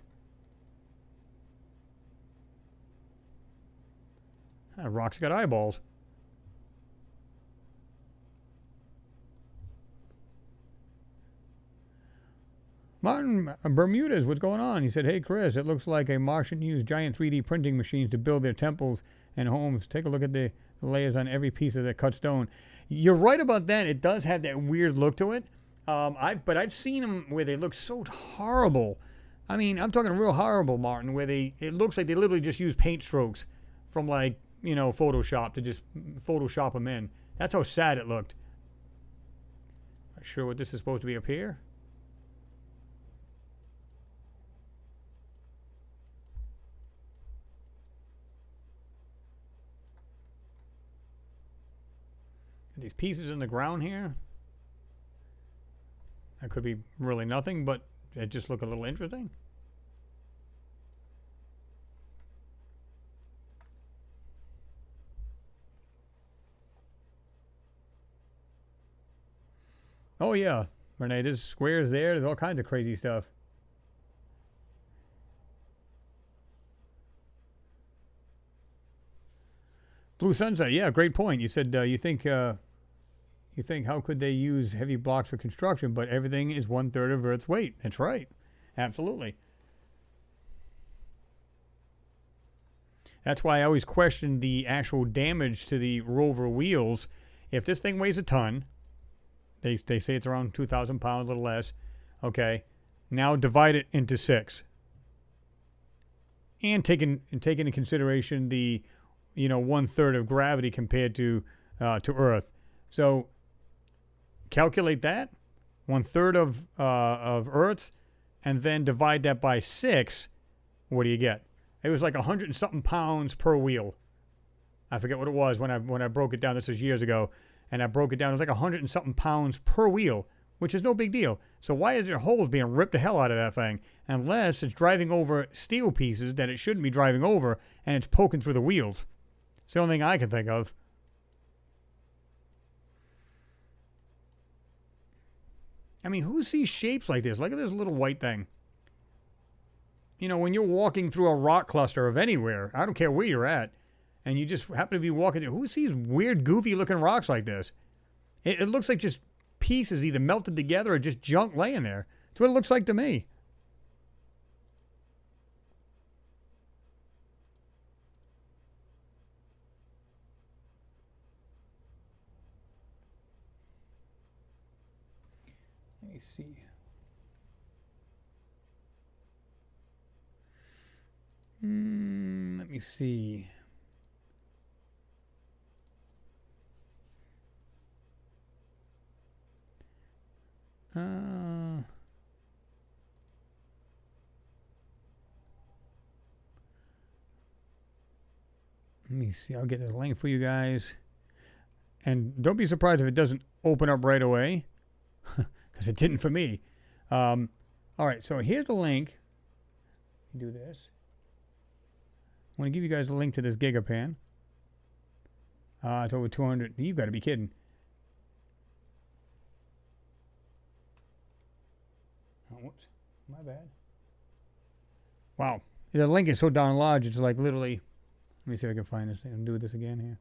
That rock's got eyeballs. Martin Bermudez, what's going on? He said, hey, Chris, it looks like a Martian used giant 3D printing machines to build their temples and homes. Take a look at the layers on every piece of that cut stone. You're right about that. It does have that weird look to it. But I've seen them where they look so horrible. I mean, I'm talking real horrible, Martin, where it looks like they literally just use paint strokes from like, you know, Photoshop to just Photoshop them in. That's how sad it looked. Not sure what this is supposed to be up here. These pieces in the ground here. That could be really nothing, but it just look a little interesting. Oh yeah, Renee, there's squares there. There's all kinds of crazy stuff. Blue Sunset, yeah, great point. You said you think how could they use heavy blocks for construction, but everything is 1/3 of Earth's weight. That's right. Absolutely. That's why I always question the actual damage to the rover wheels. If this thing weighs a ton, they say it's around 2,000 pounds, a little less. Okay, now divide it into 6. And take into consideration the, 1/3 of gravity compared to Earth. So calculate that, 1/3 of Earth's, and then divide that by 6. What do you get? It was like 100 and something pounds per wheel. I forget what it was when I broke it down. This was years ago, and I broke it down. It was like 100 and something pounds per wheel, which is no big deal. So why is there holes being ripped the hell out of that thing? Unless it's driving over steel pieces that it shouldn't be driving over, and it's poking through the wheels. It's the only thing I can think of. I mean, who sees shapes like this? Look at this little white thing. When you're walking through a rock cluster of anywhere, I don't care where you're at, and you just happen to be walking through, who sees weird, goofy-looking rocks like this? It looks like just pieces either melted together or just junk laying there. That's what it looks like to me. Let me see. Let me see. Let me see. I'll get the link for you guys. And don't be surprised if it doesn't open up right away, because it didn't for me. All right, so here's the link. Do this. I want to give you guys a link to this gigapan. It's over 200. You've got to be kidding. Oh, whoops. My bad. Wow. The link is so darn large, it's like literally... Let me see if I can find this thing and do this again here.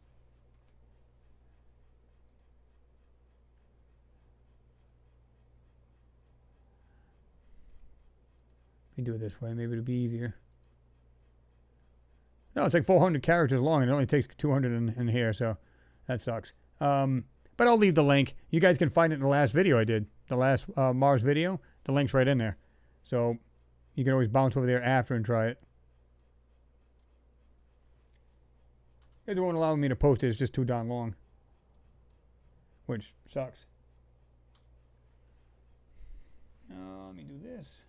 Let me do it this way. Maybe it'll be easier. No, it's like 400 characters long, and it only takes 200 in here, so that sucks. But I'll leave the link. You guys can find it in the last video I did. The last Mars video. The link's right in there. So you can always bounce over there after and try it. It won't allow me to post it. It's just too darn long. Which sucks. Let me do this.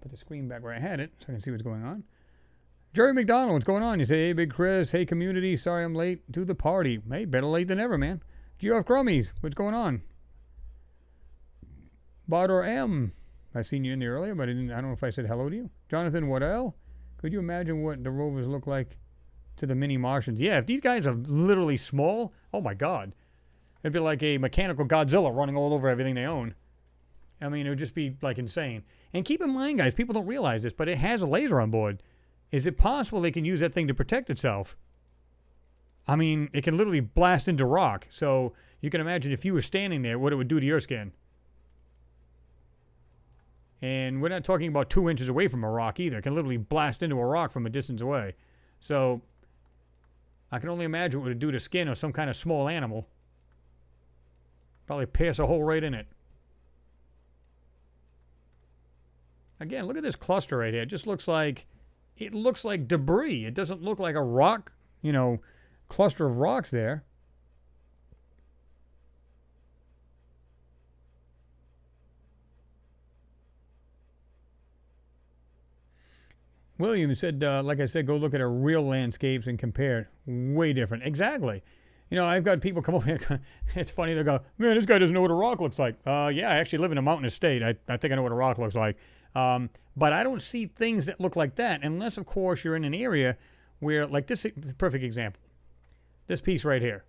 Put the screen back where I had it so I can see what's going on. Jerry McDonald, what's going on? You say, hey, Big Chris. Hey, community. Sorry I'm late to the party. Hey, better late than ever, man. GF Grummies, what's going on? Bodor M. I seen you in there earlier, but I don't know if I said hello to you. Jonathan Waddell. Could you imagine what the rovers look like to the mini Martians? Yeah, if these guys are literally small, oh my God. It'd be like a mechanical Godzilla running all over everything they own. I mean, it would just be like insane. And keep in mind, guys, people don't realize this, but it has a laser on board. Is it possible they can use that thing to protect itself? I mean, it can literally blast into rock. So you can imagine if you were standing there, what it would do to your skin. And we're not talking about 2 inches away from a rock either. It can literally blast into a rock from a distance away. So I can only imagine what it would do to skin of some kind of small animal. Probably pierce a hole right in it. Again, look at this cluster right here. It just looks like debris. It doesn't look like a rock, cluster of rocks there. William said, like I said, go look at our real landscapes and compare. Way different. Exactly. I've got people come over here. It's funny. They go, man, this guy doesn't know what a rock looks like. Yeah, I actually live in a mountainous state. I think I know what a rock looks like. But I don't see things that look like that unless, of course, you're in an area where, like this perfect example, this piece right here.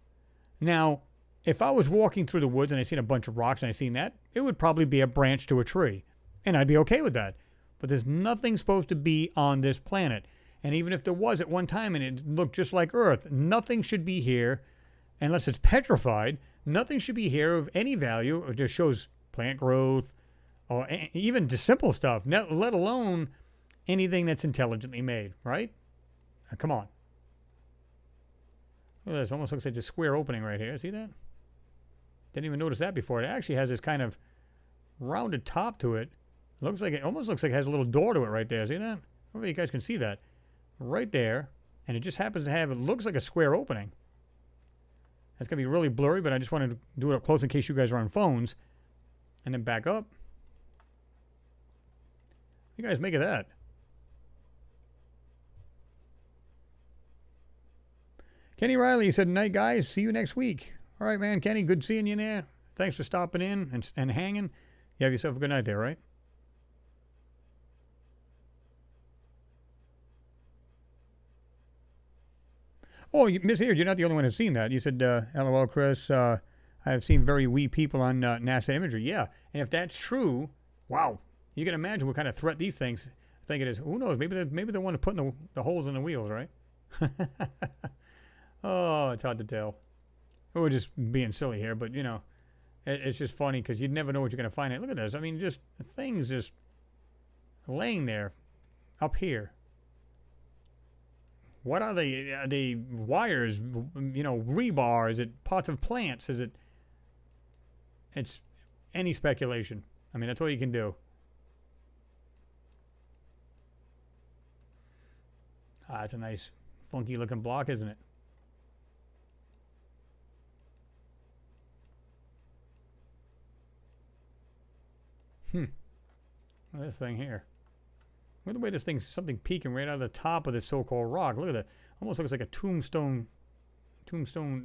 Now, if I was walking through the woods and I seen a bunch of rocks and I seen that, it would probably be a branch to a tree. And I'd be okay with that. But there's nothing supposed to be on this planet. And even if there was at one time and it looked just like Earth, nothing should be here unless it's petrified. Nothing should be here of any value. It just shows plant growth or even just simple stuff, let alone anything that's intelligently made, right? Come on. Look at this. Almost looks like this square opening right here. See that? Didn't even notice that before. It actually has this kind of rounded top to it. Looks like it almost looks like it has a little door to it right there. See that? Hopefully you guys can see that. Right there. And it just happens to have, it looks like a square opening. That's going to be really blurry, but I just wanted to do it up close in case you guys are on phones. And then back up. What do you guys make of that? Kenny Riley said, night guys, see you next week. All right, man, Kenny, good seeing you there. Thanks for stopping in and hanging. You have yourself a good night there, right? Oh, Miss Here, you're not the only one who's seen that. You said, LOL, Chris, I have seen very wee people on NASA imagery. Yeah, and if that's true, wow. You can imagine what kind of threat these things think it is. Who knows? Maybe they're one putting the holes in the wheels, right? Oh, it's hard to tell. We're just being silly here, but, you know, it's just funny because you'd never know what you're going to find. Look at this. I mean, just things just laying there up here. What are they? Are they wires, you know, rebar? Is it parts of plants? Is it... It's any speculation. I mean, that's all you can do. Ah, it's a nice, funky-looking block, isn't it? Look at this thing here. Look at the way this thing's something peeking right out of the top of this so-called rock. Look at that. Almost looks like a tombstone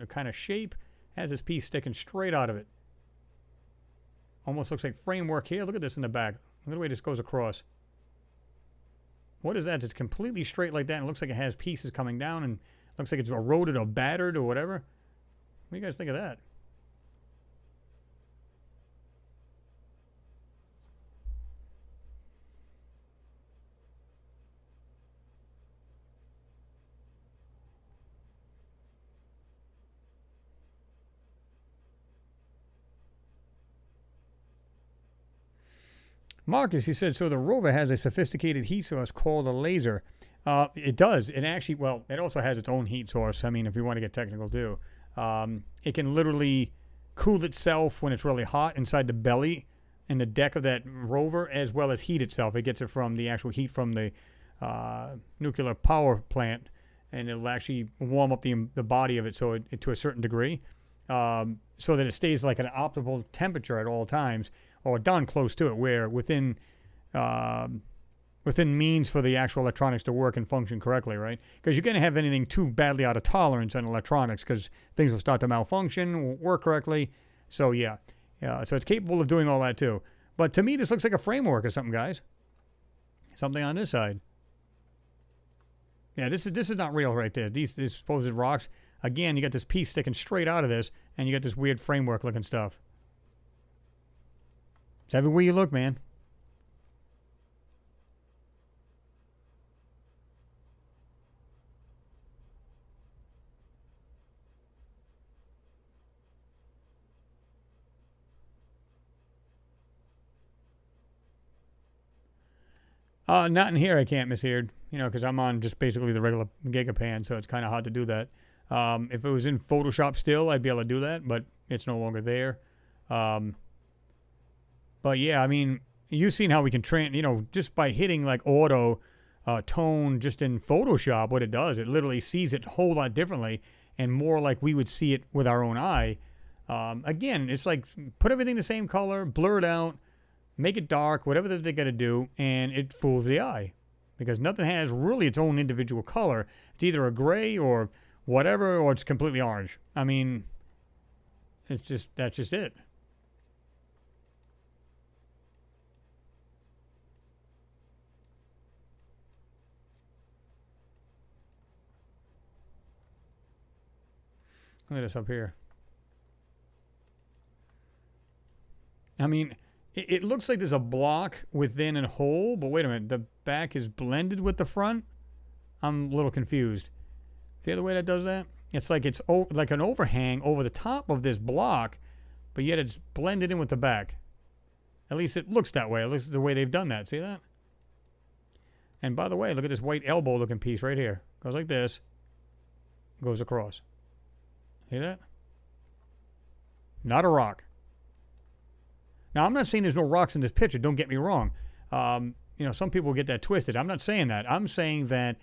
kind of shape. Has this piece sticking straight out of it. Almost looks like framework here. Look at this in the back. Look at the way this goes across. What is that? It's completely straight like that and looks like it has pieces coming down and looks like it's eroded or battered or whatever. What do you guys think of that? Marcus, he said, so the rover has a sophisticated heat source called a laser. It does. It actually, well, it also has its own heat source. I mean, if you want to get technical too. It can literally cool itself when it's really hot inside the belly and the deck of that rover, as well as heat itself. It gets it from the actual heat from the nuclear power plant, and it'll actually warm up the body of it so it to a certain degree, so that it stays like an optimal temperature at all times, or darn close to it, where within means for the actual electronics to work and function correctly, right? Because you're going to have anything too badly out of tolerance on electronics because things will start to malfunction, won't work correctly. So, yeah. So it's capable of doing all that, too. But to me, this looks like a framework or something, guys. Something on this side. Yeah, this is not real right there. These supposed rocks. Again, you got this piece sticking straight out of this, and you got this weird framework-looking stuff. It's everywhere you look, man. Not in here, I can't, Miss Heard. You know, because I'm on just basically the regular Gigapan, so it's kind of hard to do that. If it was in Photoshop still, I'd be able to do that, but it's no longer there. But yeah, I mean, you've seen how we can just by hitting like auto tone just in Photoshop, what it does, it literally sees it a whole lot differently and more like we would see it with our own eye. Again, it's like put everything the same color, blur it out, make it dark, whatever they got to do, and it fools the eye. Because nothing has really its own individual color. It's either a gray or whatever, or it's completely orange. I mean, that's just it. Look at this up here. I mean, it looks like there's a block within a hole, but wait a minute. The back is blended with the front? I'm a little confused. See the way that does that? It's like like an overhang over the top of this block, but yet it's blended in with the back. At least it looks that way. It looks the way they've done that. See that? And by the way, look at this white elbow-looking piece right here. Goes like this. Goes across. See that? Not a rock. Now, I'm not saying there's no rocks in this picture. Don't get me wrong. Some people get that twisted. I'm not saying that. I'm saying that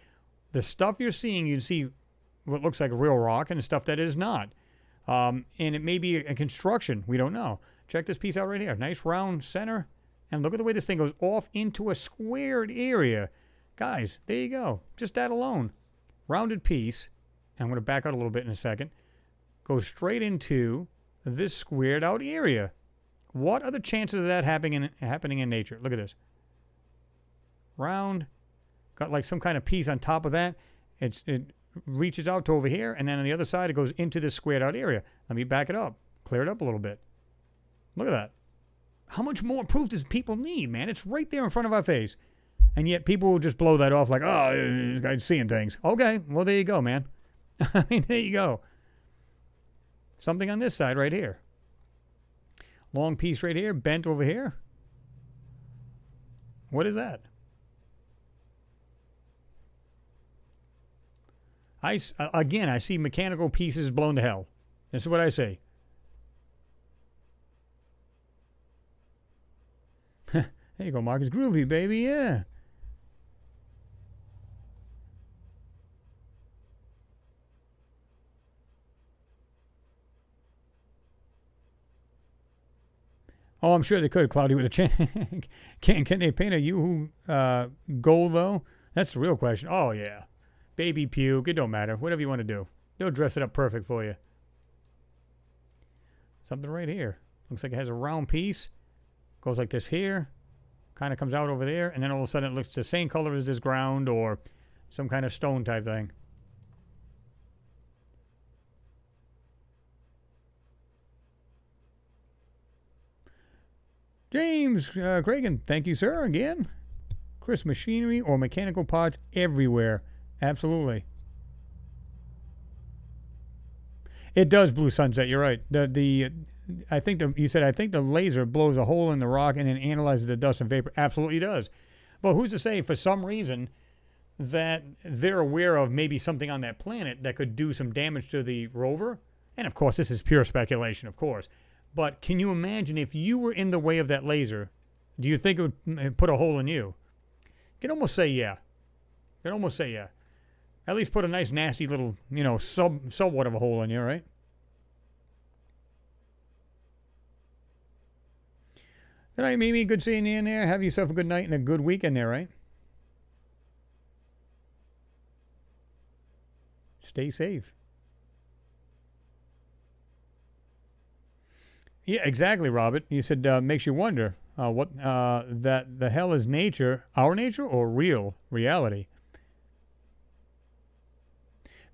the stuff you're seeing, you can see what looks like a real rock and stuff that is not. And it may be a construction. We don't know. Check this piece out right here. Nice round center. And look at the way this thing goes off into a squared area. Guys, there you go. Just that alone. Rounded piece. I'm going to back out a little bit in a second. Goes straight into this squared out area. What are the chances of that happening in nature? Look at this. Round. Got like some kind of piece on top of that. It reaches out to over here, and then on the other side it goes into this squared out area. Let me back it up. Clear it up a little bit. Look at that. How much more proof does people need, man? It's right there in front of our face. And yet people will just blow that off like, oh, this guy's seeing things. Okay, well, there you go, man. I mean, there you go. Something on this side right here. Long piece right here, bent over here. What is that? Again, I see mechanical pieces blown to hell. This is what I say. There you go, Marcus. Groovy, baby, yeah. Oh, I'm sure they could, Cloudy, with a chance. Can they paint a Yoo-hoo gold, though? That's the real question. Oh, yeah. Baby puke. It don't matter. Whatever you want to do. They'll dress it up perfect for you. Something right here. Looks like it has a round piece. Goes like this here. Kind of comes out over there. And then all of a sudden it looks the same color as this ground or some kind of stone type thing. James Cragen, thank you, sir, again. Chris, machinery or mechanical parts everywhere. Absolutely. It does, Blue Sunset. You're right. I think the laser blows a hole in the rock and then analyzes the dust and vapor. Absolutely does. But who's to say for some reason that they're aware of maybe something on that planet that could do some damage to the rover? And of course, this is pure speculation, of course. But can you imagine if you were in the way of that laser, do you think it would put a hole in you? You can almost say yeah. You can almost say yeah. At least put a nice nasty little, somewhat of a hole in you, right? Good night, Mimi. Good seeing you in there. Have yourself a good night and a good weekend there, right? Stay safe. Yeah, exactly, Robert. You said makes you wonder what that the hell is nature, our nature, or reality?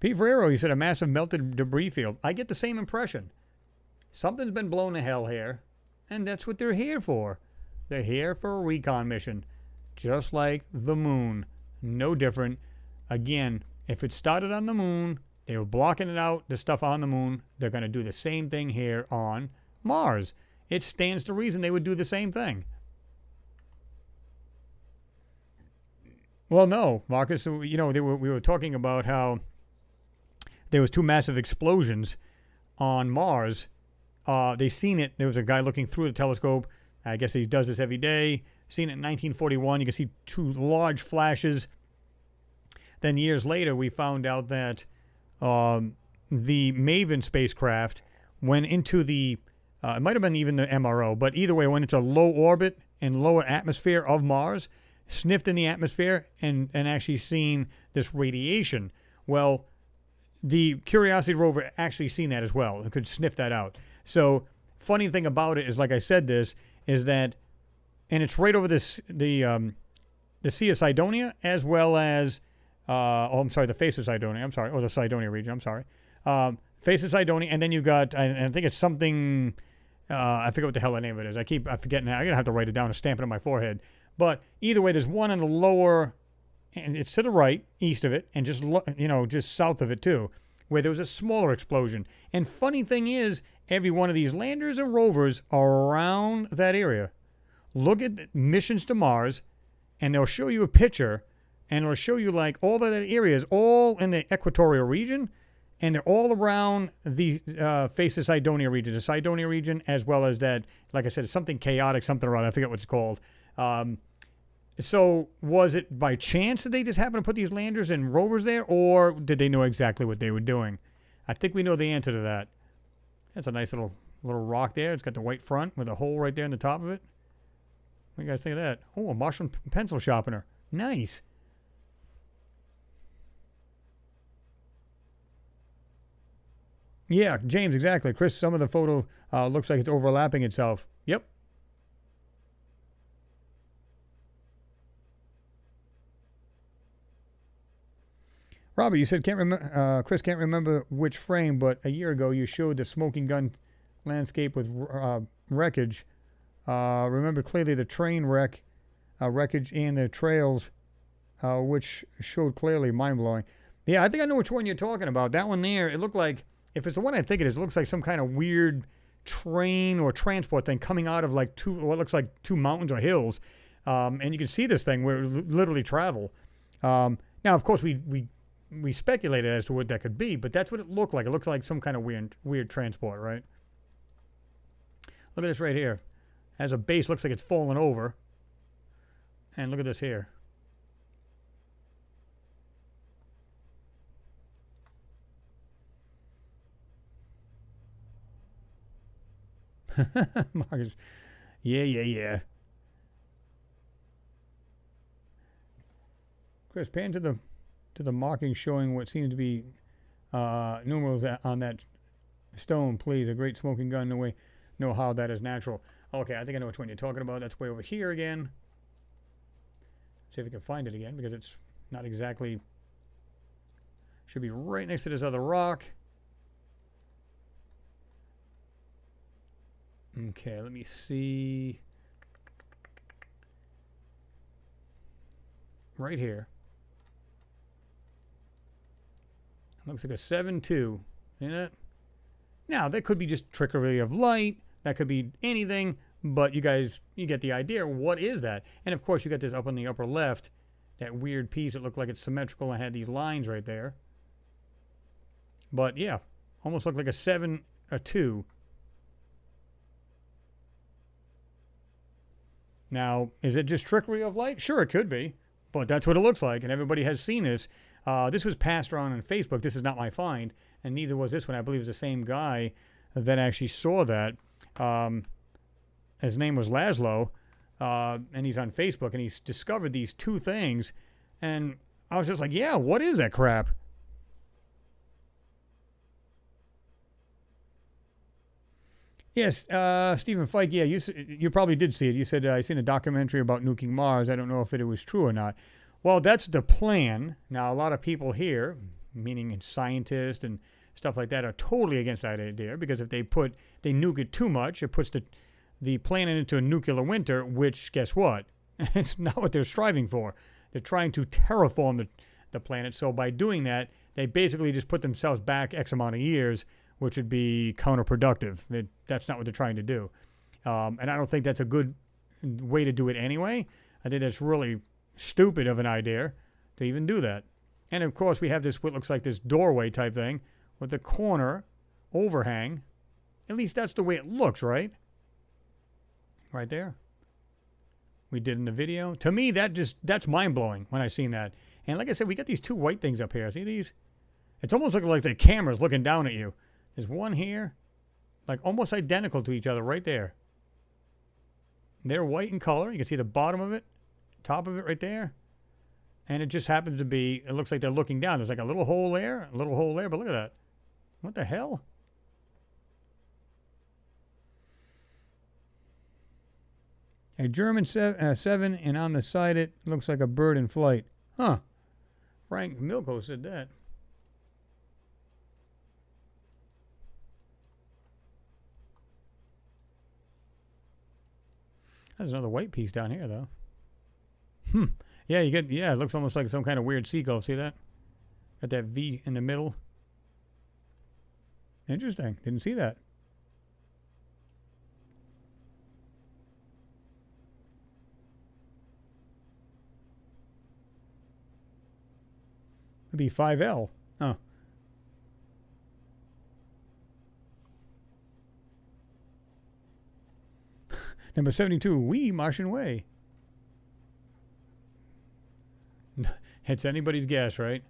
Pete Ferrero, you said a massive melted debris field. I get the same impression. Something's been blown to hell here, and that's what they're here for. They're here for a recon mission, just like the moon. No different. Again, if it started on the moon, they were blocking it out, the stuff on the moon. They're going to do the same thing here on Mars. It stands to reason they would do the same thing. Well, no, Marcus, we were talking about how there was two massive explosions on Mars. They seen it. There was a guy looking through the telescope. I guess he does this every day. Seen it in 1941. You can see two large flashes. Then years later, we found out that the Maven spacecraft went into the it might have been even the MRO, but either way, went into low orbit and lower atmosphere of Mars, sniffed in the atmosphere, and actually seen this radiation. Well, the Curiosity rover actually seen that as well. It could sniff that out. So, funny thing about it is, like I said, is that, and it's right over the Sea of Cydonia, as well as, the face of Cydonia. Or the Cydonia region. Face of Cydonia, and then you got, I think it's something. I forget what the hell the name of it is. I forget now. I'm going to have to write it down and stamp it on my forehead. But either way, there's one on the lower, and it's to the right, east of it, and just south of it too, where there was a smaller explosion. And funny thing is, every one of these landers and rovers are around that area. Look at missions to Mars, and they'll show you a picture and it'll show you like all that area is all in the equatorial region, and they're all around the face of Cydonia region, the Cydonia region, as well as that, like I said, it's something chaotic, something or other. I forget what it's called. So was it by chance that they just happened to put these landers and rovers there, or did they know exactly what they were doing? I think we know the answer to that. That's a nice little rock there. It's got the white front with a hole right there in the top of it. What do you guys think of that? Oh, a Martian pencil sharpener. Nice. Yeah, James, exactly. Chris, some of the photo looks like it's overlapping itself. Yep. Robert, you said Chris can't remember which frame, but a year ago you showed the smoking gun landscape with wreckage. Remember clearly the train wreckage and the trails, which showed clearly, mind-blowing. Yeah, I think I know which one you're talking about. That one there, it looked like, if it's the one I think it is, it looks like some kind of weird train or transport thing coming out of like what looks like two mountains or hills. And you can see this thing where it literally travel. Now, of course, we speculated as to what that could be, but that's what it looked like. It looks like some kind of weird transport, right? Look at this right here. As a base, looks like it's fallen over. And look at this here. Marcus. Yeah. Chris, pan to the marking showing what seems to be numerals on that stone, please. A great smoking gun. No way, know how that is natural. Okay, I think I know which one you're talking about. That's way over here again. See if we can find it again, because it's not exactly... Should be right next to this other rock. Okay, let me see. Right here. Looks like a 7-2. See that? Now, that could be just trickery of light. That could be anything. But you get the idea. What is that? And, of course, you got this up on the upper left. That weird piece that looked like it's symmetrical and had these lines right there. But, yeah. Almost looked like a 7, a 2. Now, is it just trickery of light? Sure, it could be. But that's what it looks like. And everybody has seen this. This was passed around on Facebook. This is not my find, and neither was this one. I believe it's the same guy that actually saw that. His name was Laszlo, and he's on Facebook, and he's discovered these two things, and I was just like, yeah, what is that crap? Yes, Stephen Fike, yeah, you probably did see it. You said, I seen a documentary about nuking Mars. I don't know if it was true or not. Well, that's the plan. Now, a lot of people here, meaning scientists and stuff like that, are totally against that idea, because if they nuke it too much, it puts the planet into a nuclear winter, which, guess what? It's not what they're striving for. They're trying to terraform the planet. So by doing that, they basically just put themselves back X amount of years, which would be counterproductive. That's not what they're trying to do. And I don't think that's a good way to do it anyway. I think that's really stupid of an idea to even do that. And of course we have this, what looks like this doorway type thing with the corner overhang. At least that's the way it looks, right? Right there. We did in the video. To me, that's mind-blowing when I seen that. And like I said, we got these two white things up here. See these? It's almost looking like the camera's looking down at you. There's one here, like almost identical to each other right there. They're white in color. You can see the bottom of it, top of it right there. And it just happens to be, it looks like they're looking down. There's like a little hole there, but look at that. What the hell? A German 7, and on the side it looks like a bird in flight. Huh. Frank Milko said that. There's another white piece down here, though. Yeah, it looks almost like some kind of weird seagull. See that? Got that V in the middle. Interesting. Didn't see that. It'd be 5L. Oh. Number 72, We Martian Way. It's anybody's guess, right?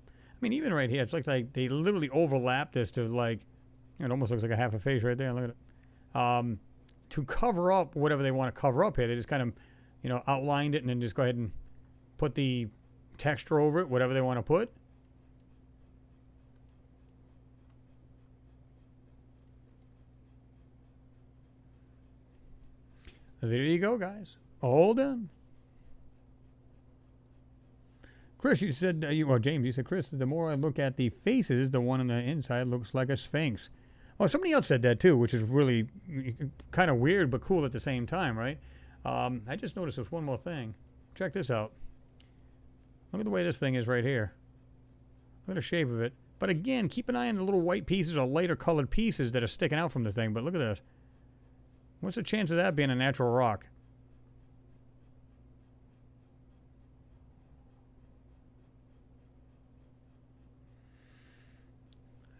I mean, even right here, it's like they literally overlap this to like, it almost looks like a half a face right there. Look at it. To cover up whatever they want to cover up here, they just kind of, outlined it and then just go ahead and put the texture over it, whatever they want to put. There you go, guys. All done. Chris, you said, James, you said, Chris, the more I look at the faces, the one on the inside looks like a sphinx. Oh, somebody else said that too, which is really kind of weird but cool at the same time, right? I just noticed this one more thing. Check this out. Look at the way this thing is right here. Look at the shape of it. But again, keep an eye on the little white pieces or lighter colored pieces that are sticking out from the thing. But look at this. What's the chance of that being a natural rock?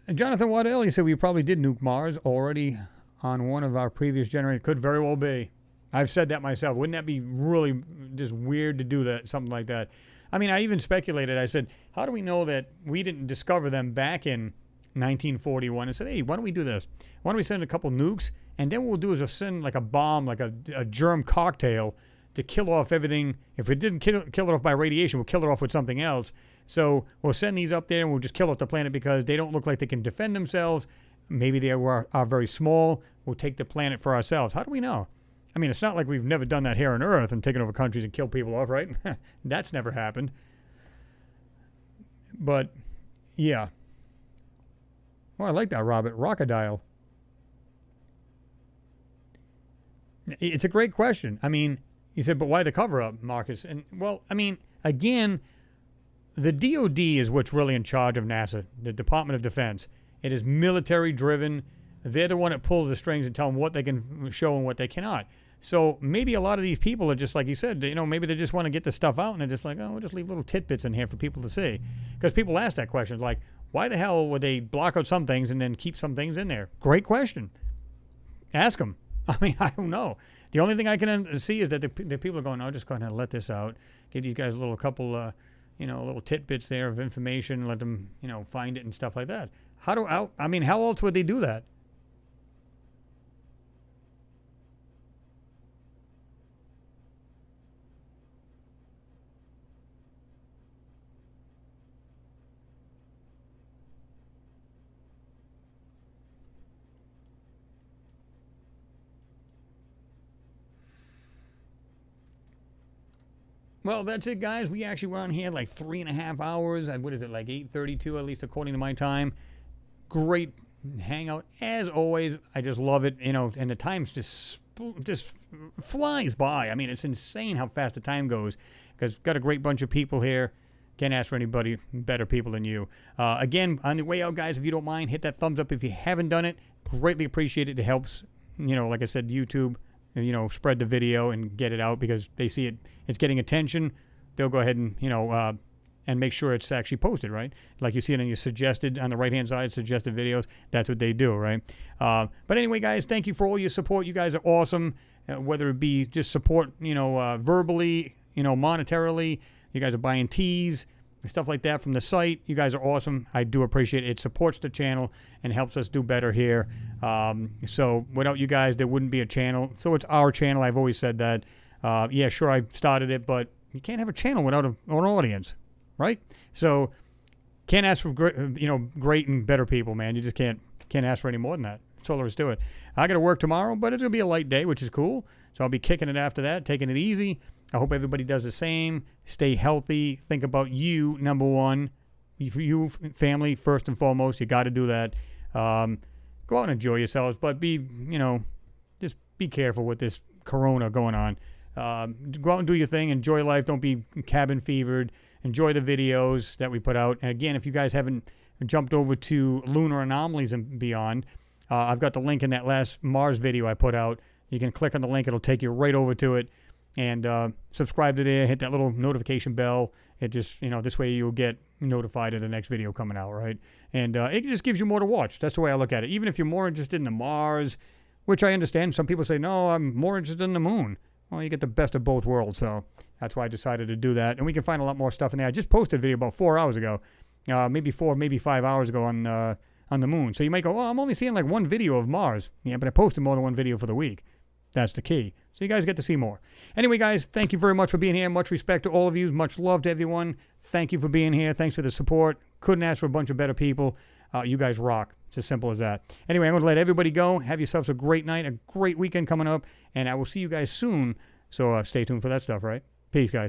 And Jonathan Waddell, he said we probably did nuke Mars already on one of our previous generators. Could very well be. I've said that myself. Wouldn't that be really just weird to do that, something like that? I mean, I even speculated. I said, how do we know that we didn't discover them back in 1941? I said, hey, why don't we do this? Why don't we send a couple nukes, and then what we'll do is we'll send like a bomb, like a germ cocktail to kill off everything. If it didn't kill it off by radiation, we'll kill it off with something else. So we'll send these up there and we'll just kill off the planet because they don't look like they can defend themselves. Maybe they are very small. We'll take the planet for ourselves. How do we know? I mean, it's not like we've never done that here on Earth and taken over countries and killed people off, right? That's never happened. But, yeah. Well, I like that, Robert. Rockadile. It's a great question. I mean, he said, but why the cover-up, Marcus? And, well, I mean, again, the DOD is what's really in charge of NASA, the Department of Defense. It is military-driven. They're the one that pulls the strings and tell them what they can show and what they cannot. So maybe a lot of these people are just like you said, maybe they just want to get the stuff out and they're just like, oh, we'll just leave little tidbits in here for people to see. Because people ask that question, like, why the hell would they block out some things and then keep some things in there? Great question. Ask them. I mean, I don't know. The only thing I can see is that the people are going, oh, just go ahead and let this out. Give these guys a couple little tidbits there of information, let them, find it and stuff like that. How else would they do that? Well, that's it, guys. We actually were on here like 3.5 hours. What is it, like 8:32, at least according to my time. Great hangout. As always, I just love it, and the time's just flies by. I mean, it's insane how fast the time goes because we've got a great bunch of people here. Can't ask for anybody better people than you. Again, on the way out, guys, if you don't mind, hit that thumbs up if you haven't done it. Greatly appreciate it. It helps, like I said, YouTube, spread the video and get it out because they see it's getting attention. They'll go ahead and make sure it's actually posted, right? Like you see it on your suggested, on the right-hand side, suggested videos. That's what they do, right? But anyway, guys, thank you for all your support. You guys are awesome, whether it be just support, verbally, monetarily. You guys are buying teas and stuff like that from the site. You guys are awesome. I do appreciate it. It supports the channel and helps us do better here. So without you guys, there wouldn't be a channel. So it's our channel. I've always said that. Yeah, sure, I started it, but you can't have a channel without an audience, right? So can't ask for great and better people, man. You just can't ask for any more than that. That's all there is to it. I got to work tomorrow, but it's going to be a light day, which is cool. So I'll be kicking it after that, taking it easy. I hope everybody does the same. Stay healthy. Think about you, number one. You, family, first and foremost. You got to do that. Go out and enjoy yourselves, but just be careful with this corona going on. Go out and do your thing. Enjoy life. Don't be cabin fevered. Enjoy the videos that we put out. And again, if you guys haven't jumped over to Lunar Anomalies and beyond, I've got the link in that last Mars video I put out. You can click on the link. It'll take you right over to it. And subscribe to there, hit that little notification bell. It just, this way you'll get notified of the next video coming out, right? And it just gives you more to watch. That's the way I look at it. Even if you're more interested in the Mars, which I understand. Some people say, no, I'm more interested in the moon. Well, you get the best of both worlds, so that's why I decided to do that. And we can find a lot more stuff in there. I just posted a video about 4 hours ago, maybe 5 hours ago on the moon. So you might go, oh, I'm only seeing like one video of Mars. Yeah, but I posted more than one video for the week. That's the key. So you guys get to see more. Anyway, guys, thank you very much for being here. Much respect to all of you. Much love to everyone. Thank you for being here. Thanks for the support. Couldn't ask for a bunch of better people. You guys rock. It's as simple as that. Anyway, I'm going to let everybody go. Have yourselves a great night, a great weekend coming up, and I will see you guys soon. So stay tuned for that stuff, right? Peace, guys.